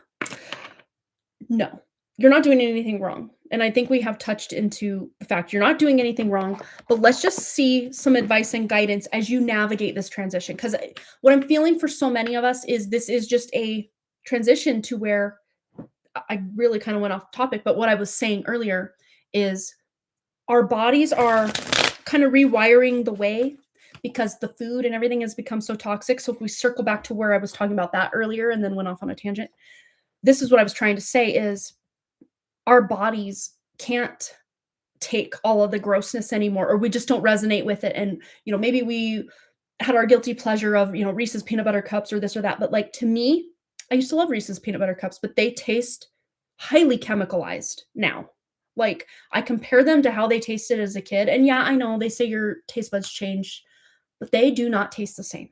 No, you're not doing anything wrong. And I think we have touched into the fact you're not doing anything wrong, but let's just see some advice and guidance as you navigate this transition. Because what I'm feeling for so many of us is this is just a transition to where I really kind of went off topic, but what I was saying earlier is our bodies are kind of rewiring the way because the food and everything has become so toxic. So if we circle back to where I was talking about that earlier and then went off on a tangent, this is what I was trying to say is our bodies can't take all of the grossness anymore, or we just don't resonate with it. And, maybe we had our guilty pleasure of, Reese's peanut butter cups or this or that. But like to me, I used to love Reese's peanut butter cups, but they taste highly chemicalized now. Like I compare them to how they tasted as a kid. And yeah, I know they say your taste buds change, but they do not taste the same.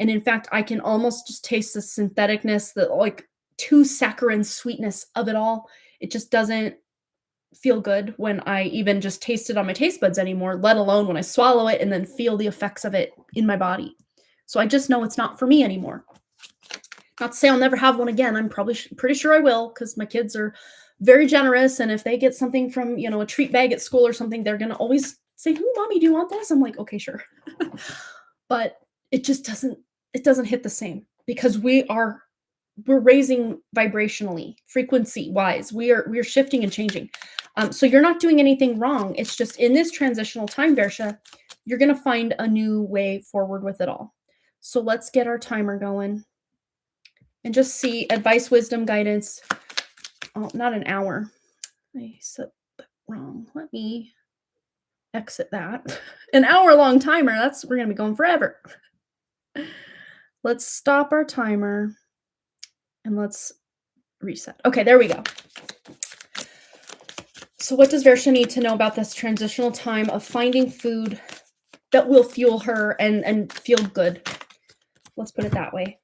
And in fact, I can almost just taste the syntheticness, the like too saccharine sweetness of it all. It just doesn't feel good when I even just taste it on my taste buds anymore, let alone when I swallow it and then feel the effects of it in my body. So I just know it's not for me anymore. Not to say I'll never have one again. I'm probably pretty sure I will because my kids are very generous. And if they get something from, a treat bag at school or something, they're going to always say, "Ooh, mommy, do you want this?" I'm like, okay, sure. But it just doesn't hit the same because we're raising vibrationally, frequency wise. We're shifting and changing. So you're not doing anything wrong. It's just in this transitional time, Versha, you're going to find a new way forward with it all. So let's get our timer going and just see advice, wisdom, guidance. Oh, not an hour. I said that wrong. Let me exit that. An hour-long timer. We're going to be going forever. Let's stop our timer and let's reset. Okay, there we go. So what does Versha need to know about this transitional time of finding food that will fuel her and feel good? Let's put it that way.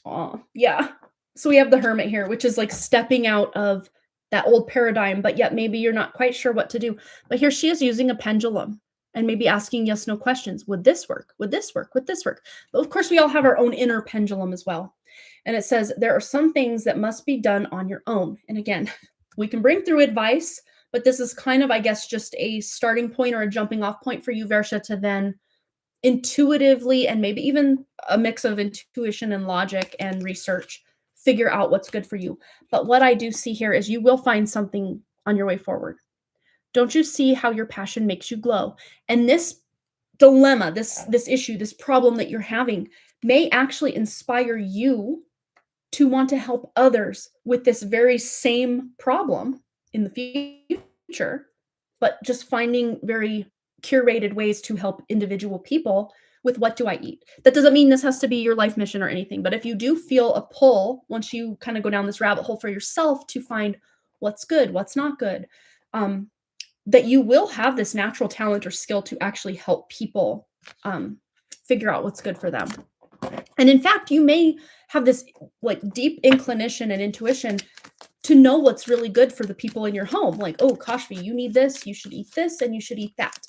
Oh, yeah. So we have the hermit here, which is like stepping out of that old paradigm, but yet maybe you're not quite sure what to do. But here she is using a pendulum and maybe asking yes, no questions. Would this work? Would this work? Would this work? But of course, we all have our own inner pendulum as well. And it says there are some things that must be done on your own. And again, we can bring through advice, but this is kind of, I guess, just a starting point or a jumping off point for you, Versha, to then intuitively and maybe even a mix of intuition and logic and research, figure out what's good for you. But what I do see here is you will find something on your way forward. Don't you see how your passion makes you glow? And this dilemma, this issue, this problem that you're having may actually inspire you to want to help others with this very same problem in the future, but just finding very curated ways to help individual people with what do I eat. That doesn't mean this has to be your life mission or anything, but if you do feel a pull once you kind of go down this rabbit hole for yourself to find what's good, what's not good, that you will have this natural talent or skill to actually help people figure out what's good for them. And in fact, you may have this like deep inclination and intuition to know what's really good for the people in your home. Like, oh, Kashvi, you need this, you should eat this, and you should eat that.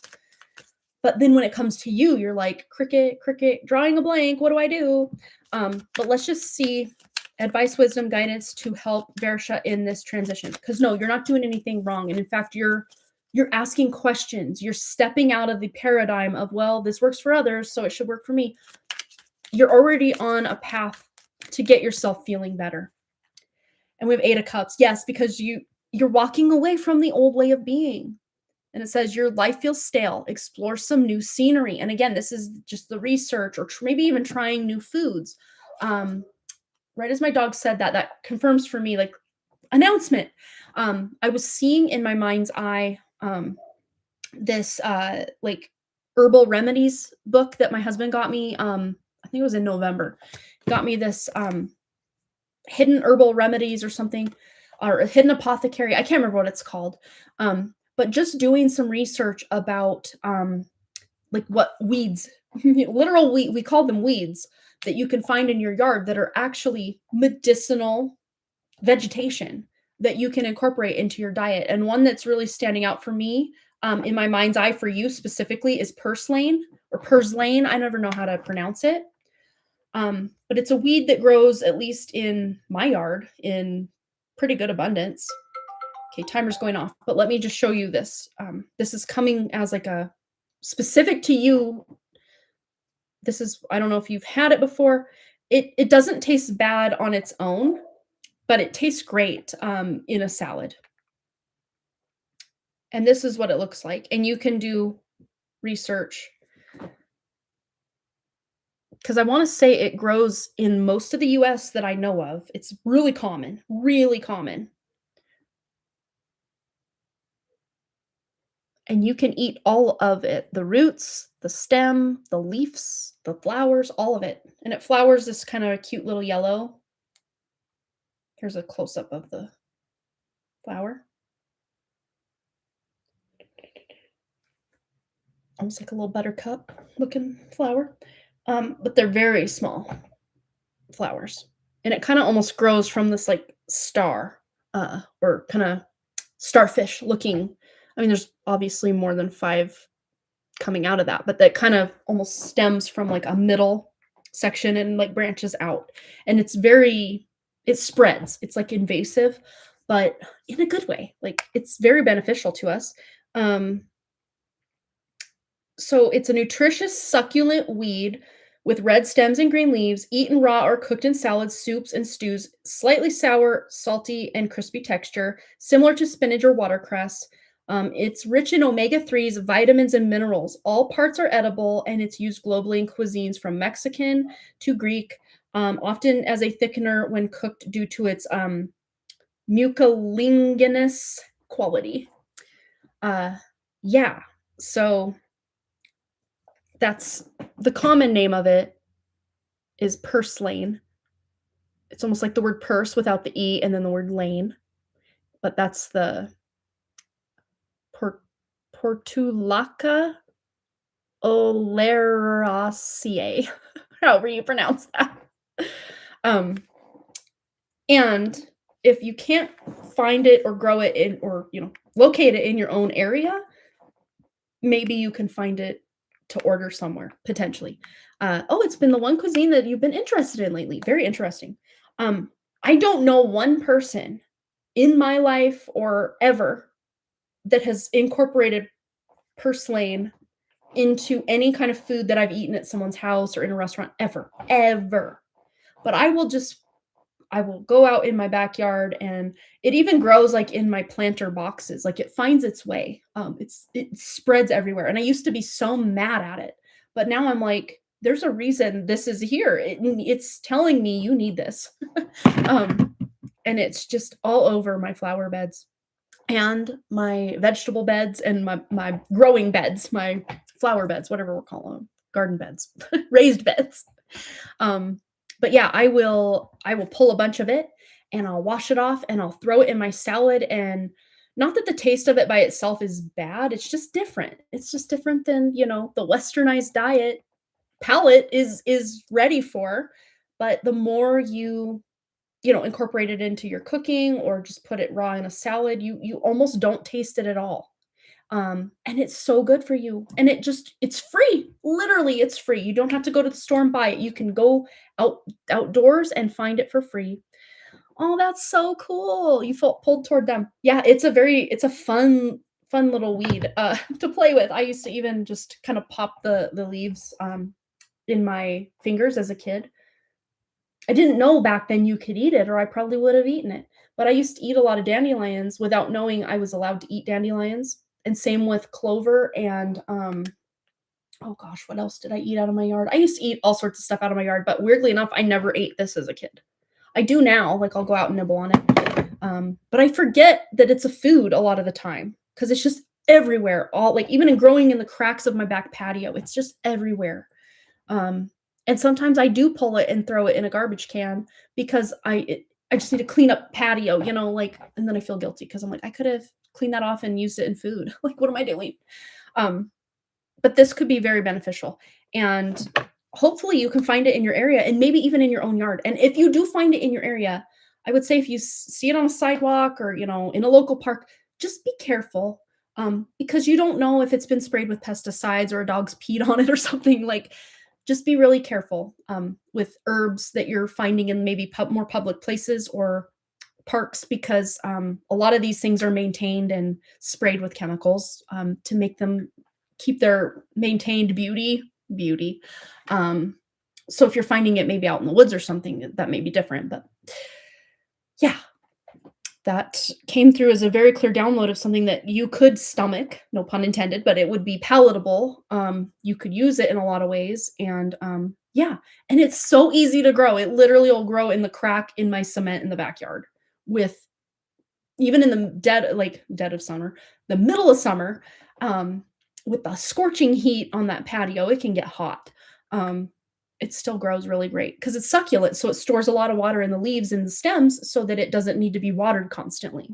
But then when it comes to you, you're like, cricket, drawing a blank, what do I do? But let's just see advice, wisdom, guidance to help Versha in this transition. Because no, you're not doing anything wrong. And in fact, you're asking questions. You're stepping out of the paradigm of, well, this works for others, so it should work for me. You're already on a path to get yourself feeling better. And we have 8 of Cups. Yes, because you're walking away from the old way of being. And it says, your life feels stale. Explore some new scenery. And again, this is just the research or maybe even trying new foods. Right as my dog said that, that confirms for me, like, announcement. I was seeing in my mind's eye this like herbal remedies book that my husband got me. I think it was in November. Got me this hidden herbal remedies or something, or a hidden apothecary. I can't remember what it's called. But just doing some research about like what weeds, literal we call them weeds that you can find in your yard that are actually medicinal vegetation that you can incorporate into your diet. And one that's really standing out for me, in my mind's eye for you specifically, is purslane or purslane. I never know how to pronounce it. But it's a weed that grows, at least in my yard, in pretty good abundance. Okay, timer's going off, but let me just show you this. This is coming as like a specific to you. This is, I don't know if you've had it before. It doesn't taste bad on its own, but it tastes great in a salad. And this is what it looks like. And you can do research, because I want to say it grows in most of the US that I know of. It's really common, really common. And you can eat all of it, the roots, the stem, the leaves, the flowers, all of it. And it flowers this kind of cute little yellow. Here's a close up of the flower. Almost like a little buttercup looking flower. But they're very small flowers. And it kind of almost grows from this like star, or kind of starfish looking. I mean, there's obviously more than 5 coming out of that, but that kind of almost stems from like a middle section and like branches out. And it spreads. It's like invasive, but in a good way. Like, it's very beneficial to us. So it's a nutritious, succulent weed with red stems and green leaves, eaten raw or cooked in salads, soups, and stews. Slightly sour, salty, and crispy texture, similar to spinach or watercress. It's rich in omega-3s, vitamins, and minerals. All parts are edible, and it's used globally in cuisines from Mexican to Greek, often as a thickener when cooked due to its mucilaginous quality. Yeah, so that's the common name of it, is purslane. It's almost like the word purse without the E and then the word lane. But that's the Portulaca oleracea, however you pronounce that. And if you can't find it or grow it in, or locate it in your own area, maybe you can find it to order somewhere, potentially. It's been the one cuisine that you've been interested in lately. Very interesting. I don't know one person in my life or ever that has incorporated purslane into any kind of food that I've eaten at someone's house or in a restaurant, ever. But I will go out in my backyard, and it even grows like in my planter boxes. Like, it finds its way. It spreads everywhere. And I used to be so mad at it, but now I'm like, there's a reason this is here. It's telling me you need this. And it's just all over my flower beds and my vegetable beds and my growing beds, my flower beds, whatever we're calling them, garden beds, raised beds. But yeah, I will pull a bunch of it, and I'll wash it off, and I'll throw it in my salad. And not that the taste of it by itself is bad, it's just different. It's just different than, the westernized diet palate is ready for. But the more you incorporate it into your cooking or just put it raw in a salad, you almost don't taste it at all. And it's so good for you. And it's free. Literally, it's free. You don't have to go to the store and buy it. You can go outdoors and find it for free. Oh, that's so cool. You felt pulled toward them. Yeah, it's a fun little weed to play with. I used to even just kind of pop the leaves in my fingers as a kid. I didn't know back then you could eat it, or I probably would have eaten it. But I used to eat a lot of dandelions without knowing I was allowed to eat dandelions. And same with clover and oh gosh, what else did I eat out of my yard? I used to eat all sorts of stuff out of my yard, but weirdly enough, I never ate this as a kid. I do now, like I'll go out and nibble on it. But I forget that it's a food a lot of the time because it's just everywhere. All like even in growing in the cracks of my back patio, it's just everywhere. Um, and sometimes I do pull it and throw it in a garbage can because I just need to clean up patio, like, and then I feel guilty because I'm like I could have cleaned that off and used it in food. Like, what am I doing? Um, but this could be very beneficial, and hopefully you can find it in your area and maybe even in your own yard. And if you do find it in your area, I would say if you see it on a sidewalk or in a local park, just be careful, because you don't know if it's been sprayed with pesticides or a dog's peed on it or something. Like, just be really careful with herbs that you're finding in maybe more public places or parks, because a lot of these things are maintained and sprayed with chemicals to make them keep their maintained beauty. So if you're finding it maybe out in the woods or something, that may be different. But yeah, that came through as a very clear download of something that you could stomach, no pun intended, but it would be palatable. You could use it in a lot of ways. And yeah, and it's so easy to grow. It literally will grow in the crack in my cement in the backyard, with even in the dead of summer, the middle of summer, with the scorching heat on that patio, it can get hot. It still grows really great because it's succulent, so it stores a lot of water in the leaves and the stems so that it doesn't need to be watered constantly.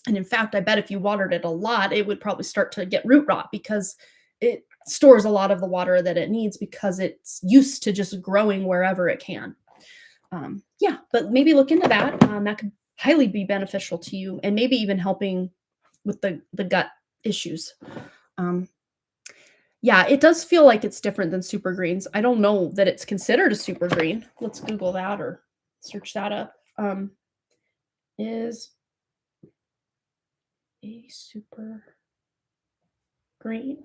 And in fact, I bet if you watered it a lot, it would probably start to get root rot because it stores a lot of the water that it needs because it's used to just growing wherever it can. Yeah, but maybe look into that. That could highly be beneficial to you and maybe even helping with the gut issues. Yeah, it does feel like it's different than super greens. I don't know that it's considered a super green. Let's Google that or search that up. Is a super green?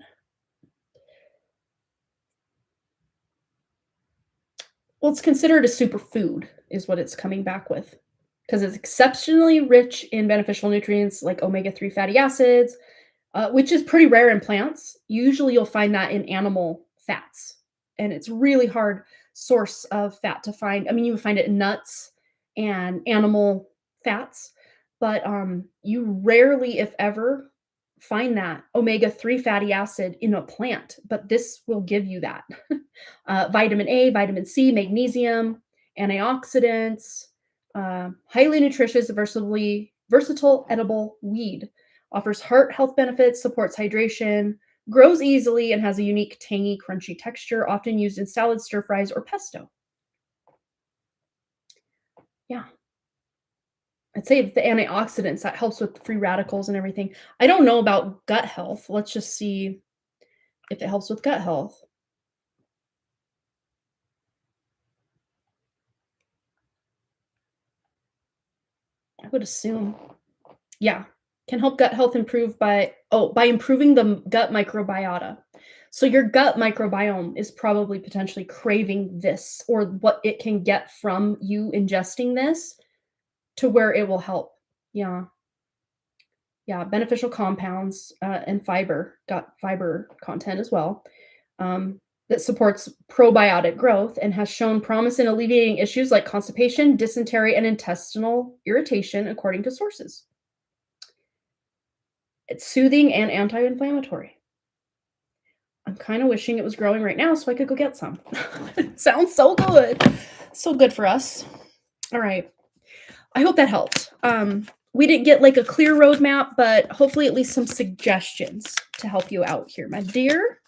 Well, it's considered a superfood, is what it's coming back with, because it's exceptionally rich in beneficial nutrients like omega-3 fatty acids, which is pretty rare in plants. Usually you'll find that in animal fats, and it's really hard source of fat to find. I mean, you would find it in nuts and animal fats, but you rarely, if ever, find that omega-3 fatty acid in a plant, but this will give you that. Vitamin A, vitamin C, magnesium, antioxidants, highly nutritious, versatile edible weed. Offers heart health benefits, supports hydration, grows easily, and has a unique tangy, crunchy texture, often used in salads, stir fries, or pesto. Yeah. I'd say the antioxidants, that helps with free radicals and everything. I don't know about gut health. Let's just see if it helps with gut health. I would assume. Yeah. Can help gut health improve by improving the gut microbiota. So your gut microbiome is probably potentially craving this or what it can get from you ingesting this to where it will help. Yeah. Yeah, beneficial compounds, and gut fiber content as well, that supports probiotic growth and has shown promise in alleviating issues like constipation, dysentery, and intestinal irritation, according to sources. It's soothing and anti-inflammatory. I'm kind of wishing it was growing right now so I could go get some. It sounds so good. So good for us. All right. I hope that helped. We didn't get like a clear roadmap, but hopefully at least some suggestions to help you out here, my dear.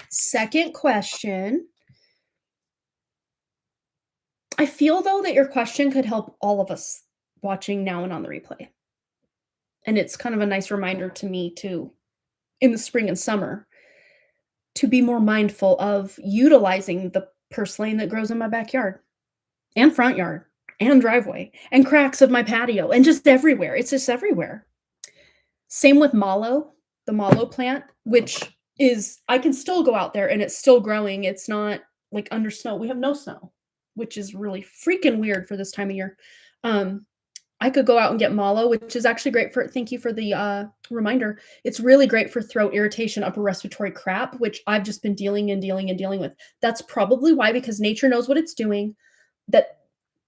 Second question. I feel though that your question could help all of us watching now and on the replay. And it's kind of a nice reminder to me too, in the spring and summer, to be more mindful of utilizing the purslane that grows in my backyard and front yard and driveway and cracks of my patio and just everywhere. It's just everywhere. Same with mallow, the mallow plant, which is, I can still go out there and it's still growing. It's not like under snow. We have no snow, which is really freaking weird for this time of year. I could go out and get mallow, which is actually great for thank you for the reminder. It's really great for throat irritation, upper respiratory crap, which I've just been dealing with. That's probably why, because nature knows what it's doing. That,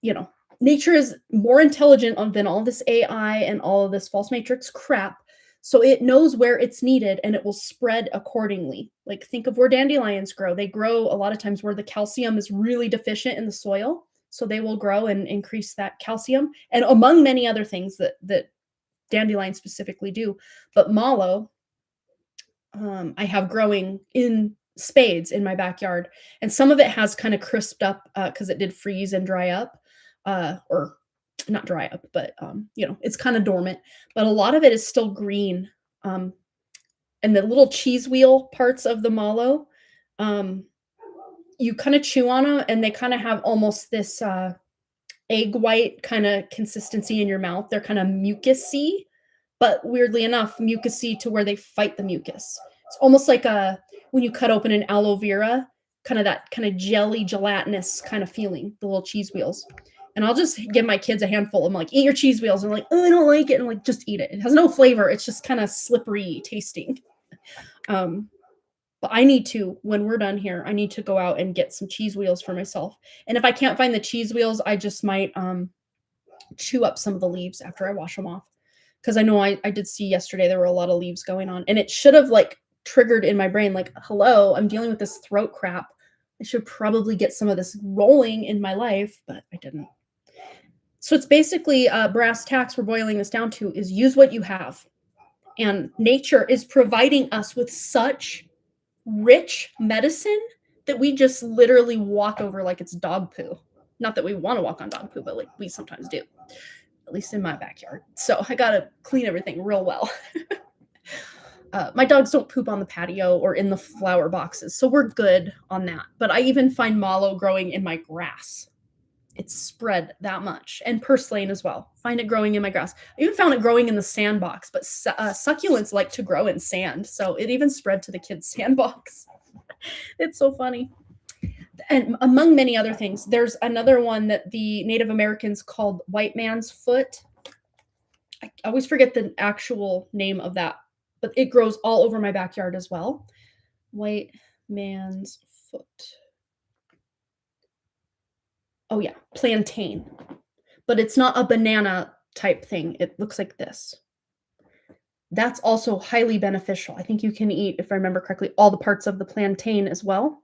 you know, nature is more intelligent than all this AI and all of this false matrix crap. So it knows where it's needed and it will spread accordingly. Like think of where dandelions grow. They grow a lot of times where the calcium is really deficient in the soil. So they will grow and increase that calcium, and among many other things that dandelions specifically do. But mallow, I have growing in spades in my backyard, and some of it has kind of crisped up because it did freeze and dry up, or not dry up, but it's kind of dormant. But a lot of it is still green, and the little cheese wheel parts of the mallow, you kind of chew on them, and they kind of have almost this egg white kind of consistency in your mouth. They're kind of mucusy, but weirdly enough, mucusy to where they fight the mucus. It's almost like when you cut open an aloe vera, kind of that kind of jelly, gelatinous kind of feeling, the little cheese wheels. And I'll just give my kids a handful. I'm like, eat your cheese wheels. And I'm like, oh, I don't like it. And I'm like, just eat it. It has no flavor. It's just kind of slippery tasting. But I need to, when we're done here, I need to go out and get some cheese wheels for myself. And if I can't find the cheese wheels, I just might chew up some of the leaves after I wash them off. Because I know I did see yesterday there were a lot of leaves going on. And it should have like triggered in my brain, like, hello, I'm dealing with this throat crap. I should probably get some of this rolling in my life, but I didn't. So it's basically brass tacks we're boiling this down to is use what you have. And nature is providing us with such rich medicine that we just literally walk over like it's dog poo. Not that we want to walk on dog poo, but like we sometimes do, at least in my backyard. So I got to clean everything real well. My dogs don't poop on the patio or in the flower boxes, so we're good on that. But I even find mallow growing in my grass. It's spread that much. And purslane as well. Find it growing in my grass. I even found it growing in the sandbox, but succulents like to grow in sand. So it even spread to the kids' sandbox. It's so funny. And among many other things, there's another one that the Native Americans called white man's foot. I always forget the actual name of that, but it grows all over my backyard as well. White man's foot. Oh yeah, plantain. But it's not a banana type thing. It looks like this. That's also highly beneficial. I think you can eat, if I remember correctly, all the parts of the plantain as well.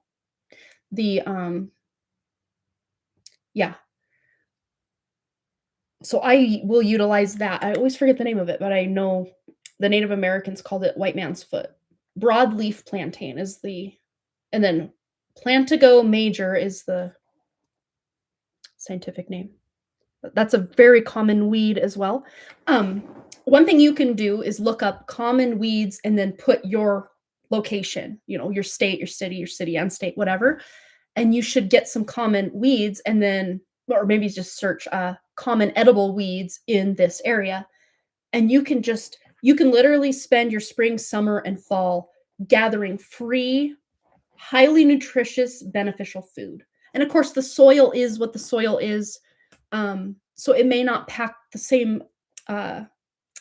Yeah. So I will utilize that. I always forget the name of it, but I know the Native Americans called it white man's foot. Broadleaf plantain is and then Plantago major is the scientific name. That's a very common weed as well. One thing you can do is look up common weeds and then put your location, your state, your city and state, whatever. And you should get some common weeds and then, or maybe just search common edible weeds in this area. And you can literally spend your spring, summer, and fall gathering free, highly nutritious, beneficial food. And of course, the soil is what the soil is. So it may not pack the same,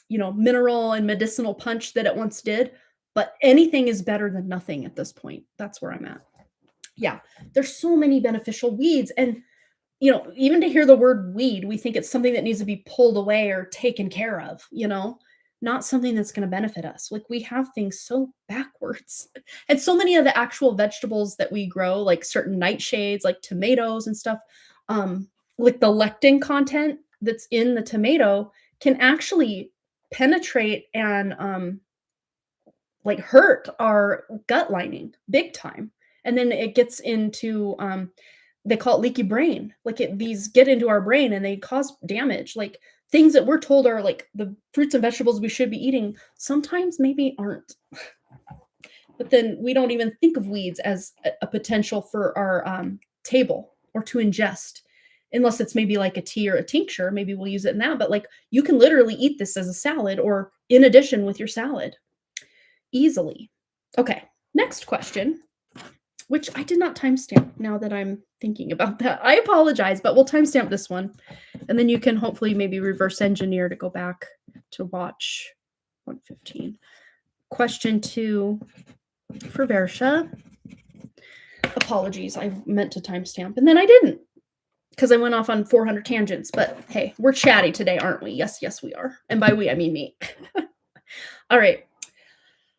mineral and medicinal punch that it once did, but anything is better than nothing at this point. That's where I'm at. Yeah, there's so many beneficial weeds. And, even to hear the word weed, we think it's something that needs to be pulled away or taken care of, not something that's going to benefit us. Like we have things so backwards. And so many of the actual vegetables that we grow, like certain nightshades, like tomatoes and stuff, like the lectin content that's in the tomato can actually penetrate and like hurt our gut lining big time. And then it gets into, they call it leaky brain. Like these get into our brain and they cause damage. Like things that we're told are like the fruits and vegetables we should be eating sometimes maybe aren't. But then we don't even think of weeds as a potential for our table or to ingest, unless it's maybe like a tea or a tincture. Maybe we'll use it in that. But like you can literally eat this as a salad or in addition with your salad easily. Okay, next question. which I did not timestamp now that I'm thinking about that. I apologize, but we'll timestamp this one. And then you can hopefully maybe reverse engineer to go back to watch 115. Question 2 for Versha. Apologies, I meant to timestamp and then I didn't because I went off on 400 tangents. But hey, we're chatty today, aren't we? Yes, we are. And by we, I mean me. All right.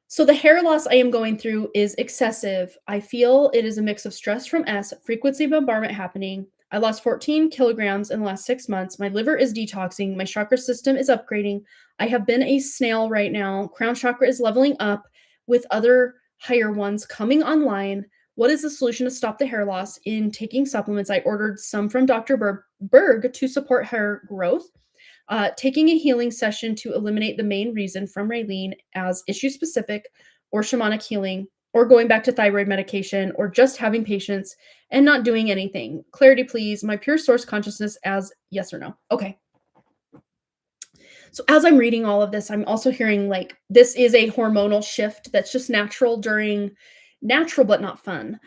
So the hair loss I am going through is excessive. I feel it is a mix of stress from S, frequency bombardment happening. I lost 14 kilograms in the last 6 months. My liver is detoxing. My chakra system is upgrading. I have been a snail right now. Crown chakra is leveling up with other higher ones coming online. What is the solution to stop the hair loss? In taking supplements, I ordered some from Dr. Berg to support hair growth. Taking a healing session to eliminate the main reason from Raylene as issue specific or shamanic healing, or going back to thyroid medication, or just having patience and not doing anything. Clarity, please. My pure source consciousness as yes or no. Okay. So as I'm reading all of this, I'm also hearing like this is a hormonal shift that's just natural but not fun,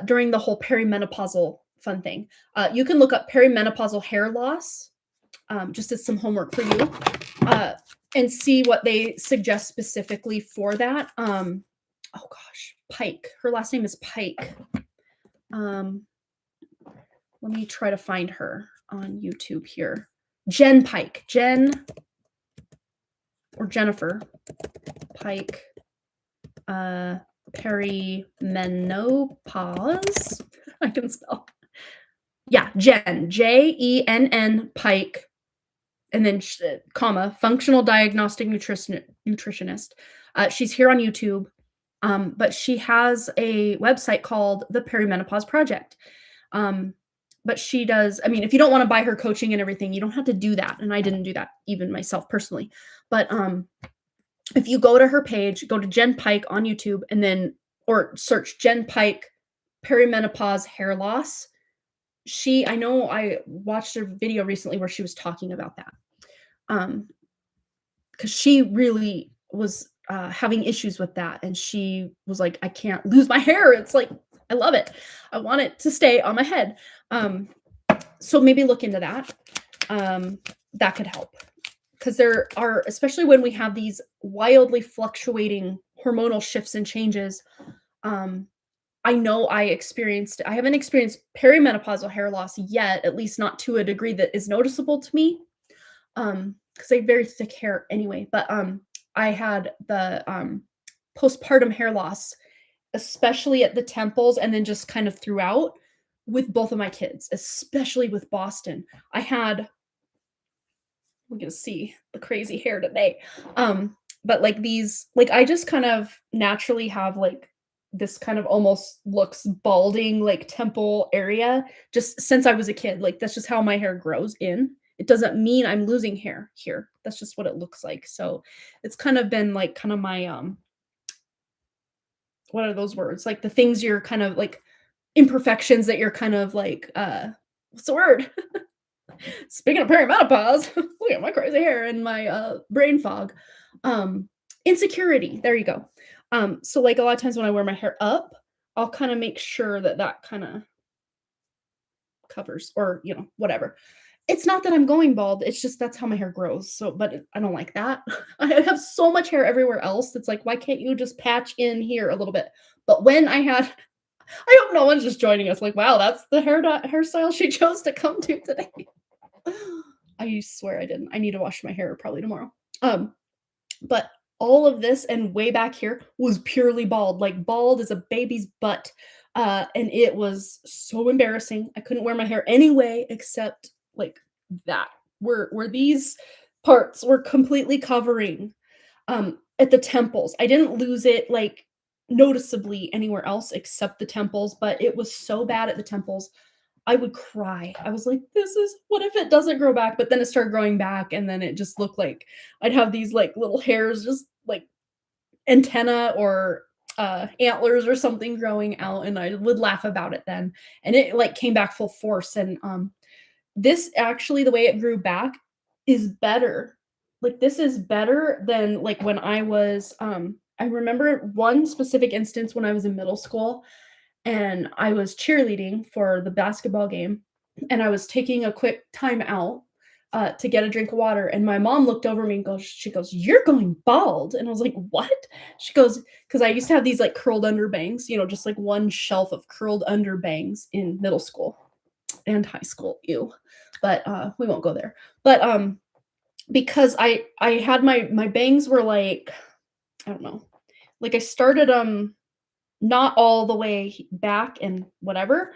during the whole perimenopausal fun thing. You can look up perimenopausal hair loss, just as some homework for you, and see what they suggest specifically for that. Oh gosh, Pike. Her last name is Pike. Let me try to find her on YouTube here. Jen Pike. Jen or Jennifer Pike. Perimenopause. I can spell. Yeah, Jen. Jenn Pike. And then comma, functional diagnostic nutritionist. She's here on YouTube, but she has a website called the Perimenopause Project. But she does, I mean, if you don't want to buy her coaching and everything, you don't have to do that. And I didn't do that even myself personally. But if you go to her page, go to Jen Pike on YouTube and then, or search Jen Pike perimenopause hair loss. I know I watched a video recently where she was talking about that. Because she really was having issues with that. And she was like, I can't lose my hair. It's like, I love it. I want it to stay on my head. So maybe look into that. That could help. Because there are, especially when we have these wildly fluctuating hormonal shifts and changes. I know I haven't experienced perimenopausal hair loss yet, at least not to a degree that is noticeable to me. Because I have very thick hair anyway, but I had the postpartum hair loss, especially at the temples and then just kind of throughout with both of my kids, especially with Boston. We're gonna see the crazy hair today. But like these, like I just kind of naturally have like this kind of almost looks balding like temple area just since I was a kid. Like that's just how my hair grows in. It doesn't mean I'm losing hair here. That's just what it looks like. So it's kind of been like kind of my what are those words? Like the things you're kind of like imperfections that you're kind of like what's the word? Speaking of perimenopause, look at my crazy hair and my brain fog. Insecurity. There you go. So like a lot of times when I wear my hair up, I'll kind of make sure that that kind of covers or, whatever. It's not that I'm going bald. It's just that's how my hair grows. So, but I don't like that. I have so much hair everywhere else. It's like, why can't you just patch in here a little bit? But when I hope no one's just joining us like, wow, that's the hairstyle she chose to come to today. I swear I didn't. I need to wash my hair probably tomorrow. But all of this and way back here was purely bald, like bald as a baby's butt. And it was so embarrassing. I couldn't wear my hair anyway, except like that, where these parts were completely covering at the temples. I didn't lose it like noticeably anywhere else except the temples, but it was so bad at the temples. I would cry. I was like, what if it doesn't grow back? But then it started growing back and then it just looked like I'd have these like little hairs, just like antenna or antlers or something growing out. And I would laugh about it then. And it like came back full force. And this actually, the way it grew back is better. Like this is better than like when I was, I remember one specific instance when I was in middle school and I was cheerleading for the basketball game, and I was taking a quick time out to get a drink of water, and my mom looked over me and she goes, "You're going bald," and I was like, "What?" She goes, "Because I used to have these like curled under bangs, just like one shelf of curled under bangs in middle school and high school, ew, but we won't go there. But because I had my bangs were like, I don't know, like I started not all the way back and whatever,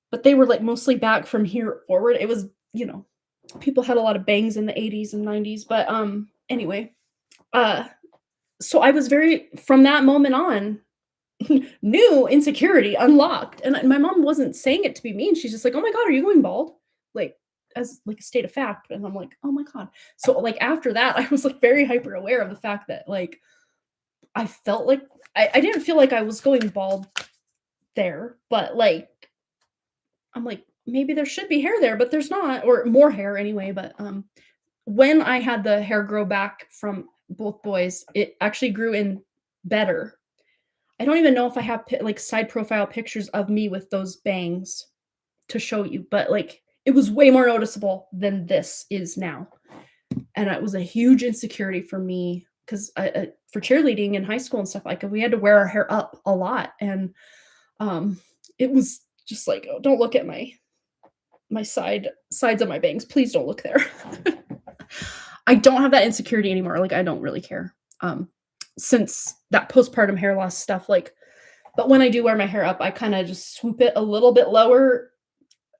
but they were like mostly back from here forward. It was, people had a lot of bangs in the 80s and 90s, but anyway, uh so I was very, from that moment on, new insecurity unlocked. And my mom wasn't saying it to be mean. She's just like, "Oh my god, are you going bald?" Like, as like a state of fact. And I'm like, "Oh my god." So like after that, I was like very hyper aware of the fact that like I felt like I didn't feel like I was going bald there, but like I'm like, maybe there should be hair there, but there's not, or more hair anyway. But when I had the hair grow back from both boys, it actually grew in better. I don't even know if I have like side profile pictures of me with those bangs to show you, but like it was way more noticeable than this is now. And it was a huge insecurity for me because for cheerleading in high school and stuff, like we had to wear our hair up a lot. And it was just like, "Oh, don't look at my sides of my bangs. Please don't look there." I don't have that insecurity anymore. Like I don't really care. Since that postpartum hair loss stuff, like, but when I do wear my hair up, I kind of just swoop it a little bit lower.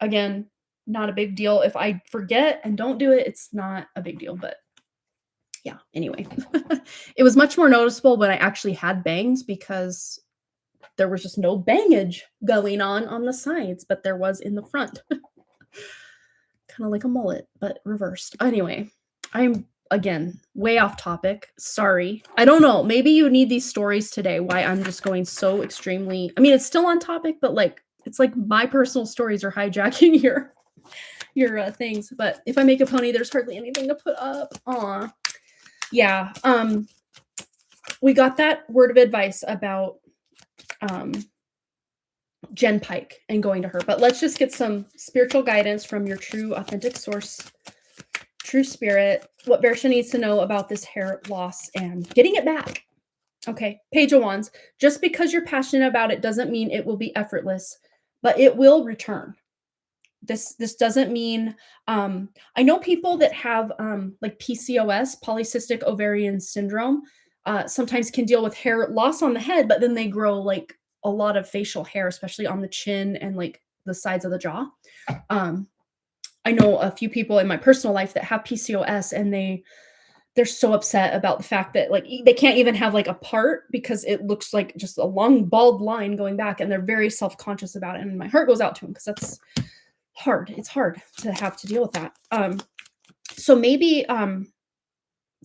Again, not a big deal. If I forget and don't do it, it's not a big deal. But yeah, anyway, it was much more noticeable when I actually had bangs because there was just no bangage going on the sides, but there was in the front. Kind of like a mullet, but reversed. Anyway, I'm again way off topic. Sorry. I don't know. Maybe you need these stories today. Why I'm just going so extremely. I mean, it's still on topic, but like it's like my personal stories are hijacking your things. But if I make a pony, there's hardly anything to put up. Aw. Yeah. We got that word of advice about Jen Pike and going to her. But let's just get some spiritual guidance from your true, authentic source, true spirit, what Versha needs to know about this hair loss and getting it back. Okay, Page of Wands. Just because you're passionate about it doesn't mean it will be effortless, but it will return. This doesn't mean, I know people that have like PCOS, polycystic ovarian syndrome, sometimes can deal with hair loss on the head, but then they grow like a lot of facial hair, especially on the chin and like the sides of the jaw. I know a few people in my personal life that have PCOS and they're so upset about the fact that like they can't even have like a part because it looks like just a long bald line going back, and they're very self-conscious about it. And my heart goes out to them because that's hard. It's hard to have to deal with that. So maybe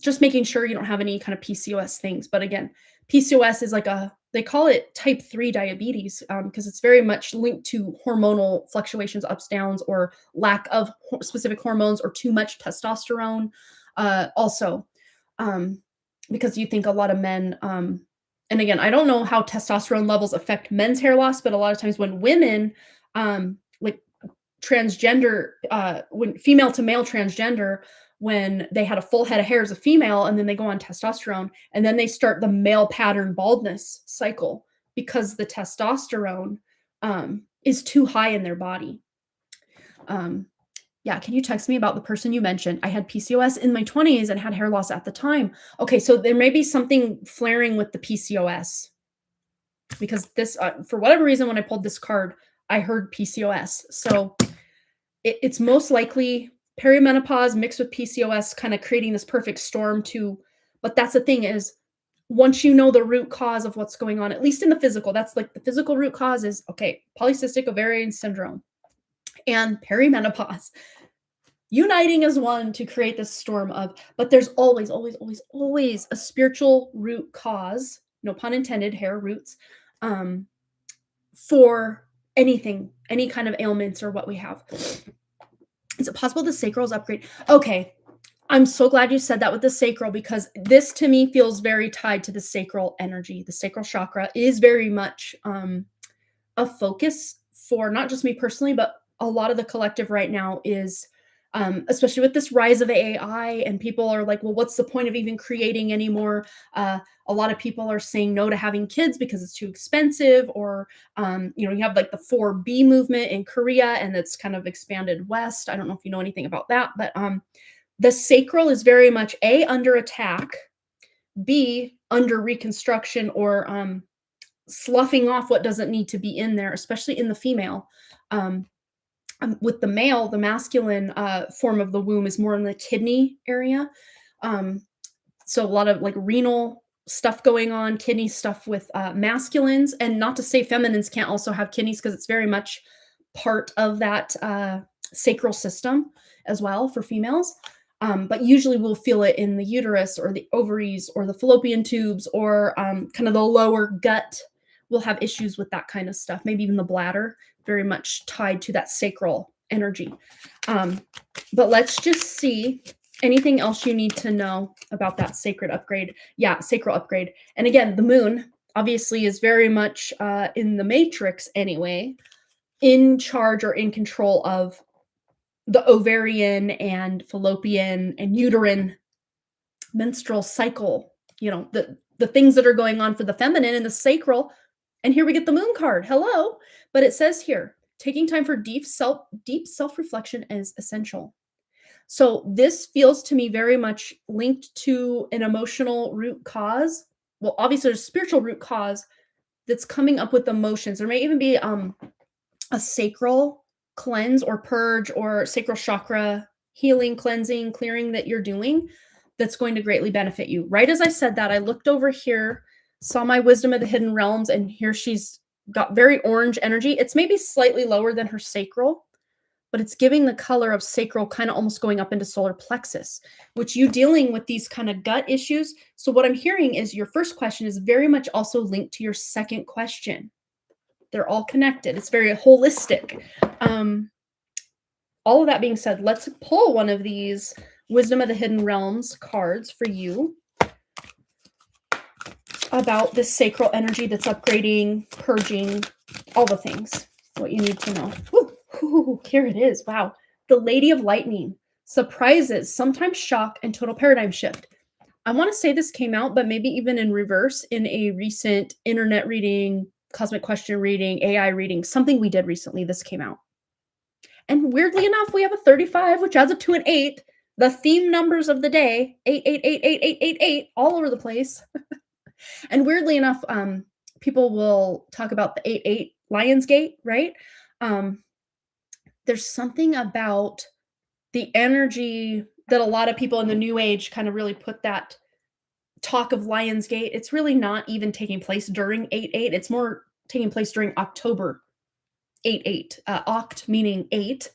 just making sure you don't have any kind of PCOS things. But again, PCOS is like they call it type 3 diabetes because it's very much linked to hormonal fluctuations, ups, downs, or lack of specific hormones or too much testosterone. Also, because you think a lot of men, and again, I don't know how testosterone levels affect men's hair loss, but a lot of times when women, like transgender, when female to male transgender, when they had a full head of hair as a female and then they go on testosterone and then they start the male pattern baldness cycle because the testosterone is too high in their body. Yeah, can you text me about the person you mentioned? I had PCOS in my 20s and had hair loss at the time. Okay, so there may be something flaring with the PCOS because this, for whatever reason, when I pulled this card, I heard PCOS. So it's most likely perimenopause mixed with PCOS, kind of creating this perfect storm but that's the thing is, once you know the root cause of what's going on, at least in the physical, that's like the physical root cause is, okay, polycystic ovarian syndrome and perimenopause uniting as one to create this storm but there's always, always, always, always a spiritual root cause, no pun intended, hair roots, for anything, any kind of ailments or what we have. Is it possible the sacral is upgrade? Okay. I'm so glad you said that with the sacral, because this to me feels very tied to the sacral energy. The sacral chakra is very much a focus for not just me personally, but a lot of the collective right now is, especially with this rise of AI, and people are like, well, what's the point of even creating anymore? A lot of people are saying no to having kids because it's too expensive, or, you have like the 4B movement in Korea, and that's kind of expanded west. I don't know if you know anything about that, but the sacral is very much A, under attack, B, under reconstruction, or sloughing off what doesn't need to be in there, especially in the female. Um, with the male, the masculine form of the womb is more in the kidney area. Um, so a lot of like renal stuff going on, kidney stuff with masculines, and not to say feminines can't also have kidneys, because it's very much part of that sacral system as well for females. But usually we'll feel it in the uterus or the ovaries or the fallopian tubes, or kind of the lower gut. We'll have issues with that kind of stuff. Maybe even the bladder, very much tied to that sacral energy. But let's just see anything else you need to know about that sacred upgrade. Yeah, sacral upgrade. And again, the moon obviously is very much in the matrix anyway, in charge or in control of the ovarian and fallopian and uterine menstrual cycle, the things that are going on for the feminine and the sacral. And here we get the moon card. Hello. But it says here, taking time for deep self-reflection is essential. So this feels to me very much linked to an emotional root cause. Well, obviously there's a spiritual root cause that's coming up with emotions. There may even be a sacral cleanse or purge or sacral chakra healing, cleansing, clearing that you're doing that's going to greatly benefit you. Right as I said that, I looked over here, saw my wisdom of the hidden realms, and here she's got very orange energy. It's maybe slightly lower than her sacral, but it's giving the color of sacral, kind of almost going up into solar plexus, which you dealing with these kind of gut issues. So what I'm hearing is your first question is very much also linked to your second question. They're all connected. It's very holistic. All of that being said, let's pull one of these Wisdom of the Hidden Realms cards for you about this sacral energy that's upgrading, purging, all the things, what you need to know. Ooh, here it is. Wow. The Lady of Lightning. Surprises, sometimes shock, and total paradigm shift. I want to say this came out, but maybe even in reverse in a recent internet reading, cosmic question reading, AI reading, something we did recently. This came out. And weirdly enough, we have a 35, which adds up to an 8. The theme numbers of the day, 8, all over the place. And weirdly enough, people will talk about the 8 Lionsgate, right? There's something about the energy that a lot of people in the new age kind of really put that talk of Lionsgate. It's really not even taking place during 8/8. It's more taking place during October 8/8. Oct meaning 8,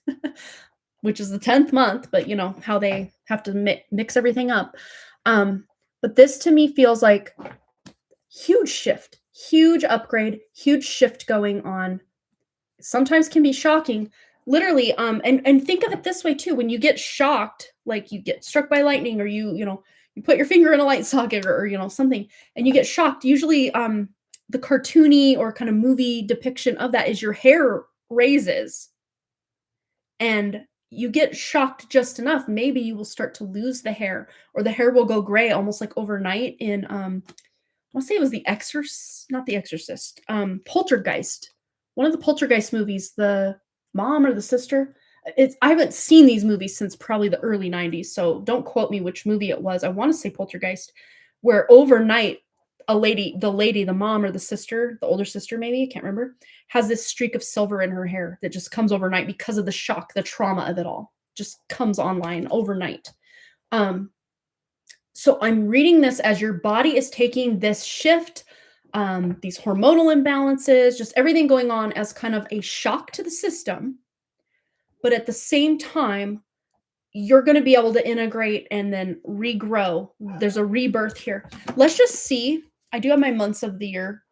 which is the 10th month, but you know how they have to mix everything up. But this to me feels like huge shift, huge upgrade, huge shift going on. Sometimes can be shocking. Literally, and think of it this way too. When you get shocked, like you get struck by lightning, or you put your finger in a light socket, or something, and you get shocked, usually the cartoony or kind of movie depiction of that is your hair raises and you get shocked just enough. Maybe you will start to lose the hair, or the hair will go gray almost like overnight. In I want to say it was not the Exorcist, Poltergeist, one of the Poltergeist movies, the mom or the sister. I haven't seen these movies since probably the early 90s, so don't quote me which movie it was. I want to say Poltergeist, where overnight the mom or the sister, the older sister maybe, I can't remember, has this streak of silver in her hair that just comes overnight because of the shock, the trauma of it all. Just comes online overnight. So I'm reading this as your body is taking this shift, these hormonal imbalances, just everything going on as kind of a shock to the system. But at the same time, you're going to be able to integrate and then regrow. There's a rebirth here. Let's just see. I do have my months of the year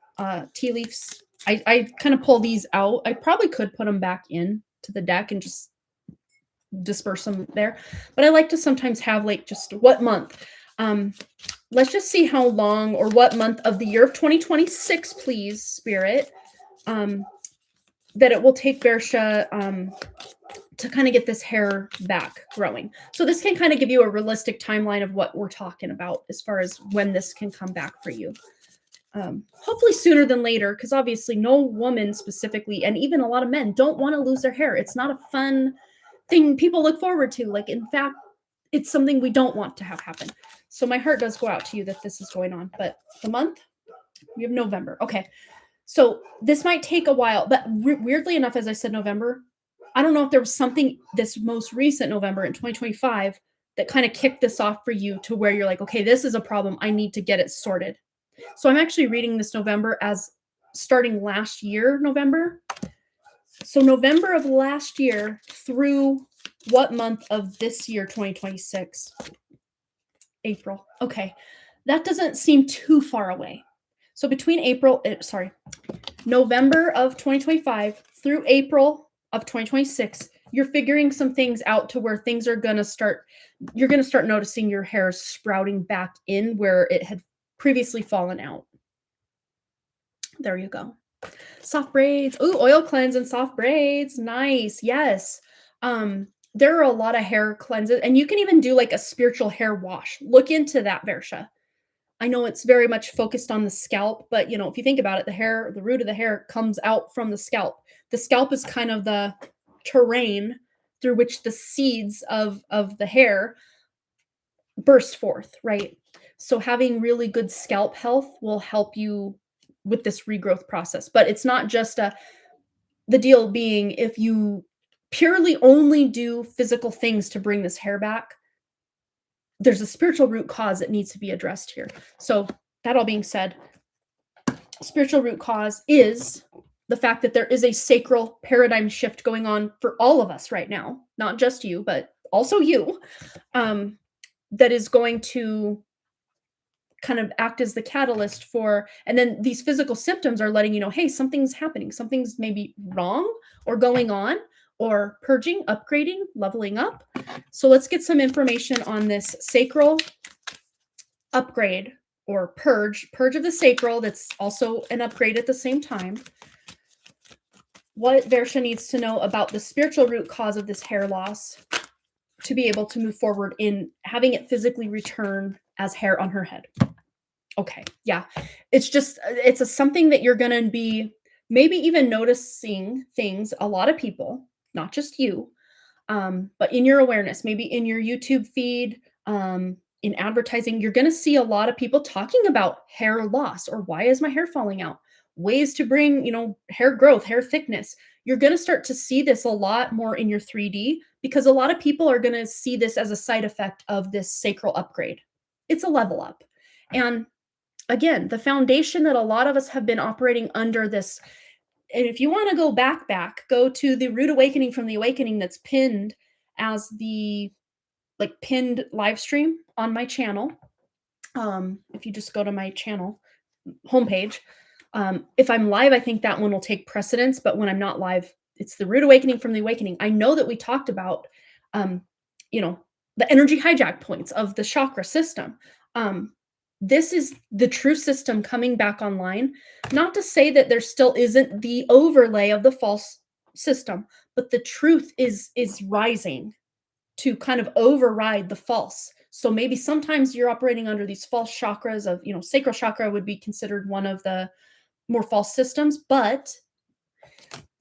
tea leaves. I kind of pull these out. I probably could put them back in to the deck and just disperse them there. But I like to sometimes have like just what month. Let's just see how long or what month of the year of 2026, please, Spirit. that it will take Bersha to kind of get this hair back growing. So this can kind of give you a realistic timeline of what we're talking about as far as when this can come back for you. Hopefully sooner than later, because obviously no woman specifically, and even a lot of men, don't want to lose their hair. It's not a fun thing people look forward to. Like, in fact, it's something we don't want to have happen. So my heart does go out to you that this is going on. But the month, we have November. Okay. So this might take a while, but weirdly enough, as I said, November, I don't know if there was something this most recent November in 2025 that kind of kicked this off for you to where you're like, okay, this is a problem. I need to get it sorted. So I'm actually reading this November as starting last year, November. So November of last year through what month of this year, 2026? April. Okay. That doesn't seem too far away. So between November of 2025 through April of 2026, you're figuring some things out to where things are going to start, you're going to start noticing your hair sprouting back in where it had previously fallen out. There you go. Soft braids. Ooh, oil cleanse and soft braids. Nice. Yes. There are a lot of hair cleanses, and you can even do like a spiritual hair wash. Look into that, Versha. I know it's very much focused on the scalp, but if you think about it, the root of the hair comes out from the scalp. The scalp is kind of the terrain through which the seeds of the hair burst forth, right? So having really good scalp health will help you with this regrowth process. But it's not just the deal being if you purely only do physical things to bring this hair back, there's a spiritual root cause that needs to be addressed here. So that all being said, spiritual root cause is the fact that there is a sacral paradigm shift going on for all of us right now, not just you, but also you, that is going to kind of act as the catalyst for, and then these physical symptoms are letting you know, hey, something's happening. Something's maybe wrong or going on, or purging, upgrading, leveling up. So let's get some information on this sacral upgrade or purge of the sacral. That's also an upgrade at the same time. What Versha needs to know about the spiritual root cause of this hair loss to be able to move forward in having it physically return as hair on her head. Okay, yeah. It's something that you're going to be maybe even noticing things, a lot of people, not just you, but in your awareness, maybe in your YouTube feed, in advertising, you're going to see a lot of people talking about hair loss or why is my hair falling out? Ways to bring, hair growth, hair thickness. You're going to start to see this a lot more in your 3D because a lot of people are going to see this as a side effect of this sacral upgrade. It's a level up. And again, the foundation that a lot of us have been operating under this, and if you want to go back, go to the Root Awakening from the Awakening that's pinned as the pinned live stream on my channel. If you just go to my channel homepage, if I'm live, I think that one will take precedence, but when I'm not live, it's the Root Awakening from the Awakening. I know that we talked about, the energy hijack points of the chakra system. This is the true system coming back online. Not to say that there still isn't the overlay of the false system, but the truth is rising to kind of override the false. So maybe sometimes you're operating under these false chakras of, sacral chakra would be considered one of the more false systems, but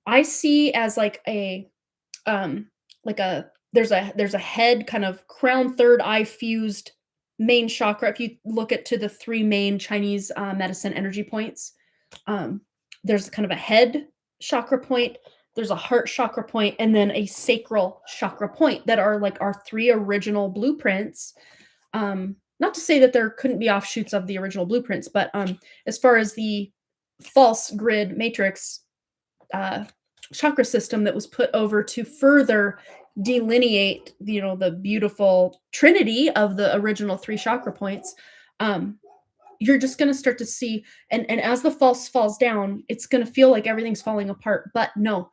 I see as there's a head kind of crown third eye fused main chakra. If you look to the three main Chinese medicine energy points, there's kind of a head chakra point, there's a heart chakra point, and then a sacral chakra point that are like our three original blueprints. Not to say that there couldn't be offshoots of the original blueprints, but as far as the false grid matrix chakra system that was put over to further delineate, the beautiful trinity of the original three chakra points, you're just going to start to see, and as the false falls down, it's going to feel like everything's falling apart. But no,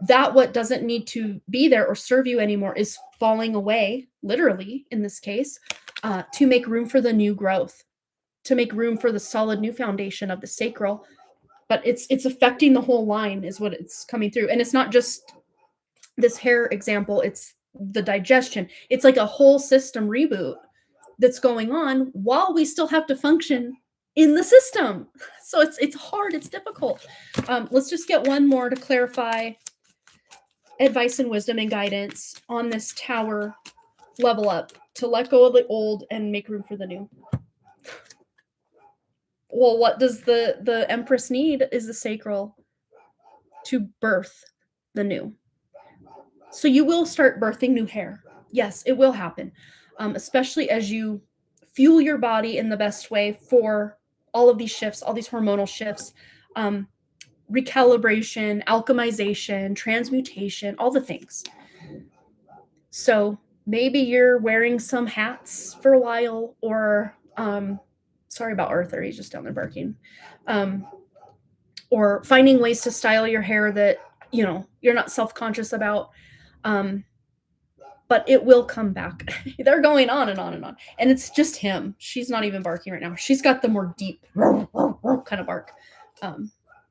that what doesn't need to be there or serve you anymore is falling away, literally in this case, to make room for the new growth, to make room for the solid new foundation of the sacral but it's affecting the whole line is what it's coming through. And it's not just this hair example, it's the digestion. It's like a whole system reboot that's going on while we still have to function in the system. So it's hard, it's difficult. Let's just get one more to clarify advice and wisdom and guidance on this tower level up to let go of the old and make room for the new. Well, what does the Empress need is the sacral to birth the new. So you will start birthing new hair. Yes, it will happen, especially as you fuel your body in the best way for all of these shifts, all these hormonal shifts, recalibration, alchemization, transmutation, all the things. So maybe you're wearing some hats for a while, or sorry about Arthur, he's just down there barking. Or finding ways to style your hair that, you know, you're not self-conscious about. But it will come back. They're going on and on and on. And it's just him. She's not even barking right now. She's got the more deep kind of bark.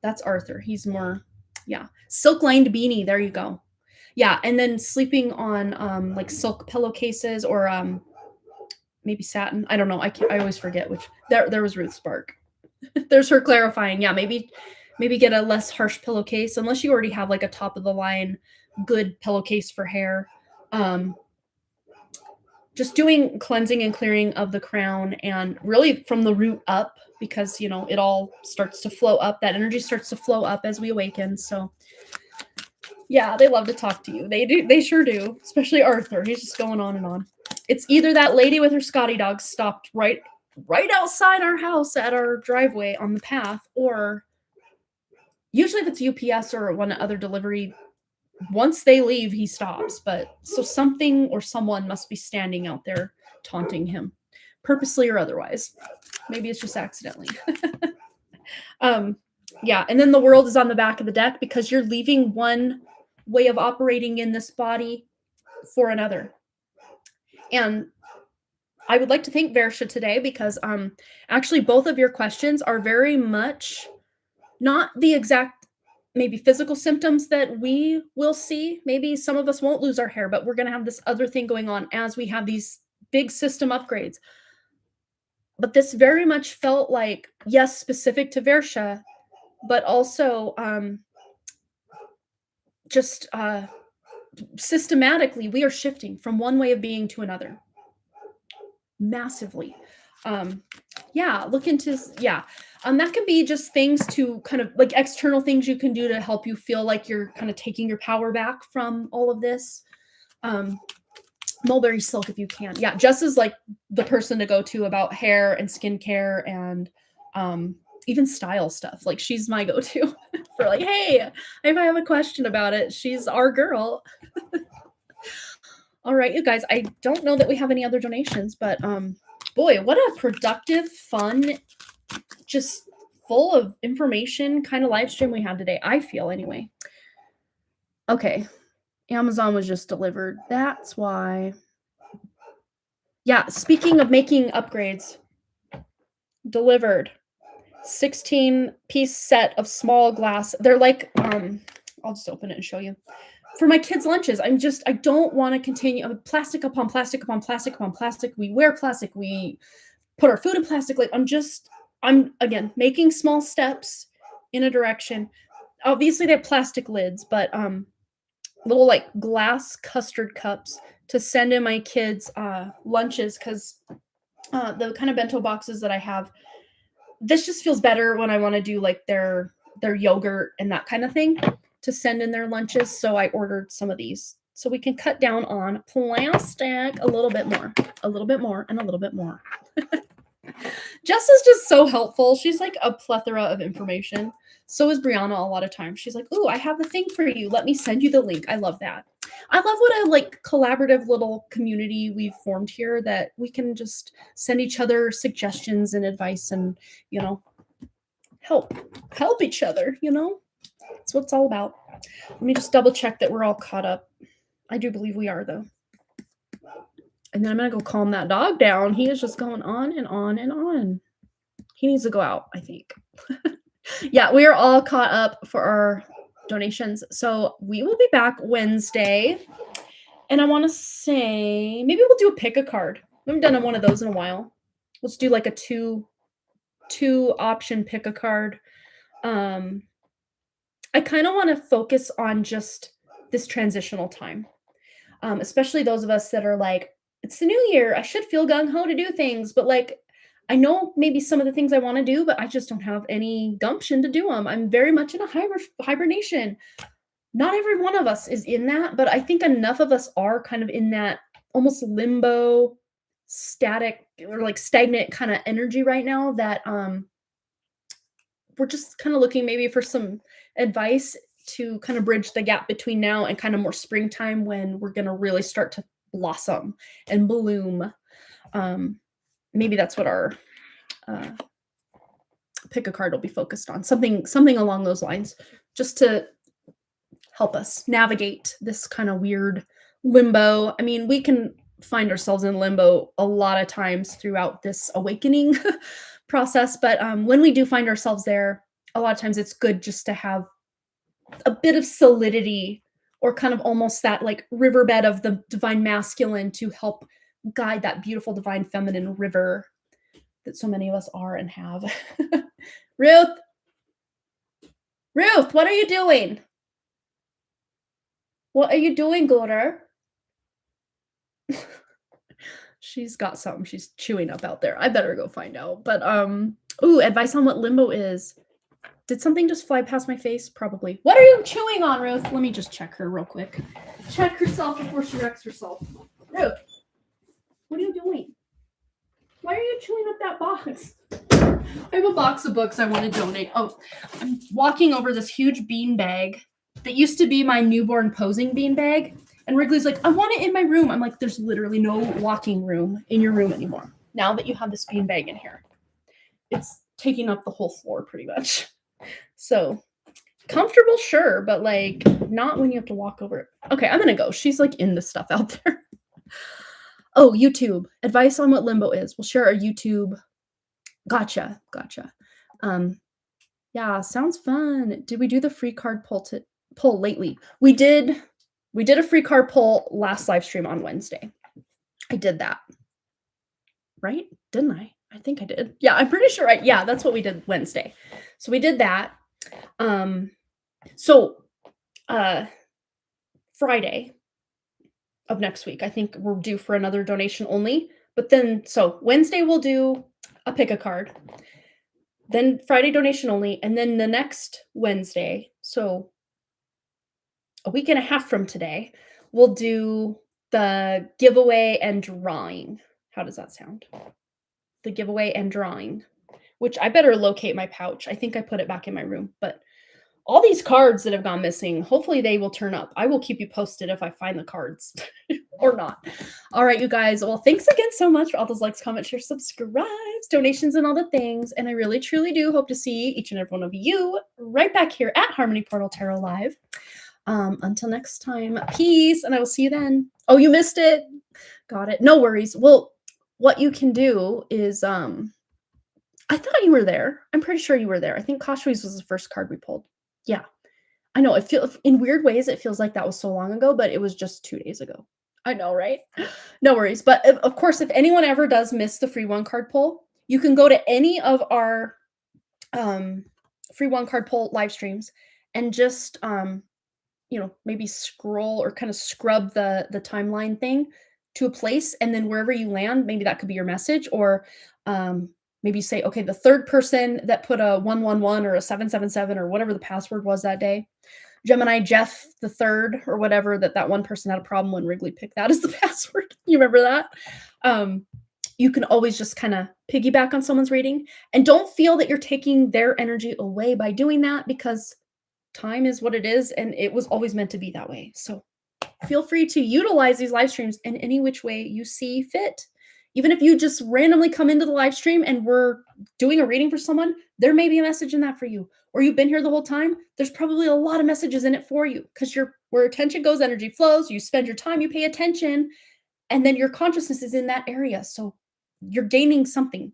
That's Arthur. He's more, yeah. Silk lined beanie. There you go. Yeah. And then sleeping on like silk pillowcases or maybe satin. I don't know. I always forget which. There was Ruth's bark. There's her clarifying. Yeah, maybe get a less harsh pillowcase unless you already have like a top of the line good pillowcase for hair. Just doing cleansing and clearing of the crown and really from the root up, because, you know, it all starts to flow up. That energy starts to flow up as we awaken. So yeah, they love to talk to you. They do. They sure do. Especially Arthur. He's just going on and on. It's either that lady with her Scotty dog stopped right outside our house at our driveway on the path, or usually if it's UPS or one other delivery, once they leave, he stops. But so something or someone must be standing out there taunting him, purposely or otherwise. Maybe it's just accidentally. Yeah, and then the world is on the back of the deck because you're leaving one way of operating in this body for another. And I would like to thank Versha today because actually both of your questions are very much not the exact maybe physical symptoms that we will see. Maybe some of us won't lose our hair, but we're going to have this other thing going on as we have these big system upgrades. But this very much felt like, yes, specific to Versha, but also just systematically, we are shifting from one way of being to another. Massively. Yeah, look into, yeah. That can be just things to kind of like external things you can do to help you feel like you're kind of taking your power back from all of this. Mulberry silk if you can. Yeah, Jess is like the person to go to about hair and skincare and even style stuff. Like she's my go-to for like, hey, if I have a question about it, she's our girl. All right, you guys, I don't know that we have any other donations, but boy, what a productive, fun, just full of information kind of live stream we had today, I feel anyway. Okay, Amazon was just delivered. That's why. Yeah, speaking of making upgrades, delivered 16-piece set of small glass. They're like, I'll just open it and show you. For my kids' lunches, I don't want to continue plastic upon plastic upon plastic upon plastic. We wear plastic. We put our food in plastic. Like I'm again making small steps in a direction. Obviously, they have plastic lids, but little like glass custard cups to send in my kids' lunches because the kind of bento boxes that I have, this just feels better when I want to do like their yogurt and that kind of thing to send in their lunches. So I ordered some of these so we can cut down on plastic a little bit more, and a little bit more. Jess is just so helpful. She's like a plethora of information. So is Brianna a lot of times. She's like, ooh, I have the thing for you. Let me send you the link. I love that. I love what a like collaborative little community we've formed here that we can just send each other suggestions and advice and, you know, help each other, you know? That's what it's all about. Let me just double check that we're all caught up. I do believe we are, though. And then I'm going to go calm that dog down. He is just going on and on and on. He needs to go out, I think. Yeah, we are all caught up for our donations. So we will be back Wednesday. And I want to say maybe we'll do a pick a card. We haven't done one of those in a while. Let's do like a two option pick a card. I kind of want to focus on just this transitional time. Especially those of us that are like, it's the new year. I should feel gung ho to do things, but like, I know maybe some of the things I want to do, but I just don't have any gumption to do them. I'm very much in a hibernation. Not every one of us is in that, but I think enough of us are kind of in that almost limbo, static or like stagnant kind of energy right now that we're just kind of looking maybe for some advice to kind of bridge the gap between now and kind of more springtime when we're going to really start to blossom and bloom. Maybe that's what our pick a card will be focused on. Something along those lines, just to help us navigate this kind of weird limbo. I mean, we can find ourselves in limbo a lot of times throughout this awakening process, but when we do find ourselves there, a lot of times it's good just to have a bit of solidity or kind of almost that like riverbed of the divine masculine to help guide that beautiful divine feminine river that so many of us are and have. Ruth, what are you doing? What are you doing, daughter? She's got something she's chewing up out there. I better go find out. But ooh, advice on what limbo is. Did something just fly past my face? Probably. What are you chewing on, Ruth? Let me just check her real quick. Check herself before she wrecks herself. Ruth, what are you doing? Why are you chewing up that box? I have a box of books I want to donate. Oh, I'm walking over this huge bean bag that used to be my newborn posing bean bag. And Wrigley's like, I want it in my room. I'm like, there's literally no walking room in your room anymore. Now that you have this bean bag in here, it's taking up the whole floor pretty much. So comfortable, sure, but like not when you have to walk over it. Okay, I'm gonna go. She's like into stuff out there. Oh, YouTube. Advice on what limbo is. We'll share our YouTube. Gotcha. Yeah, sounds fun. Did we do the free card poll lately? We did a free card poll last live stream on Wednesday. I did that. Right? Didn't I? I think I did. Yeah, I'm pretty sure. Yeah, that's what we did Wednesday. So we did that. Friday of next week, I think we're due for another donation only. But then, so Wednesday we'll do a pick a card. Then Friday donation only. And then the next Wednesday, so a week and a half from today, we'll do the giveaway and drawing. How does that sound? The giveaway and drawing, which I better locate my pouch. I think I put it back in my room, but all these cards that have gone missing, hopefully they will turn up. I will keep you posted if I find the cards or not. All right, you guys. Well, thanks again so much for all those likes, comments, shares, subscribes, donations, and all the things. And I really, truly do hope to see each and every one of you right back here at Harmony Portal Tarot Live. Until next time, peace, and I will see you then. Oh, you missed it. Got it. No worries. Well, what you can do is, I thought you were there. I'm pretty sure you were there. I think Kashwi's was the first card we pulled. Yeah, I know. It feels in weird ways. It feels like that was so long ago, but it was just 2 days ago. I know, right? No worries. But of course, if anyone ever does miss the free 1 card pull, you can go to any of our free 1 card pull live streams and just maybe scroll or kind of scrub the timeline thing to a place, and then wherever you land, maybe that could be your message, or maybe say, okay, the third person that put a 111 or a 777 or whatever the password was that day, Gemini Jeff the third or whatever, that one person had a problem when Wrigley picked that as the password. You remember that? You can always just kind of piggyback on someone's reading, and don't feel that you're taking their energy away by doing that, because time is what it is, and it was always meant to be that way. So feel free to utilize these live streams in any which way you see fit. Even if you just randomly come into the live stream and we're doing a reading for someone, there may be a message in that for you. Or you've been here the whole time, there's probably a lot of messages in it for you, because where attention goes, energy flows. You spend your time, you pay attention, and then your consciousness is in that area. So you're gaining something.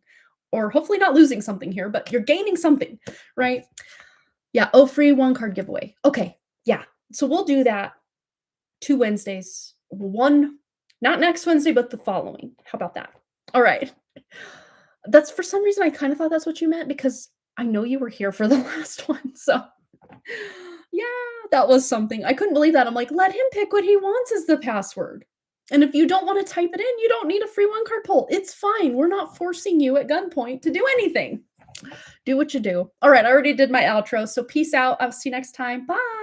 or hopefully not losing something here, but you're gaining something, right? Yeah. Oh, free one card giveaway. Okay. Yeah. So we'll do that 2 Wednesdays. One, not next Wednesday, but the following. How about that? All right. That's for some reason I kind of thought that's what you meant because I know you were here for the last one. So yeah, that was something. I couldn't believe that. I'm like, let him pick what he wants as the password. And if you don't want to type it in, you don't need a free one card pull. It's fine. We're not forcing you at gunpoint to do anything. Do what you do. All right, I already did my outro. So peace out. I'll see you next time. Bye.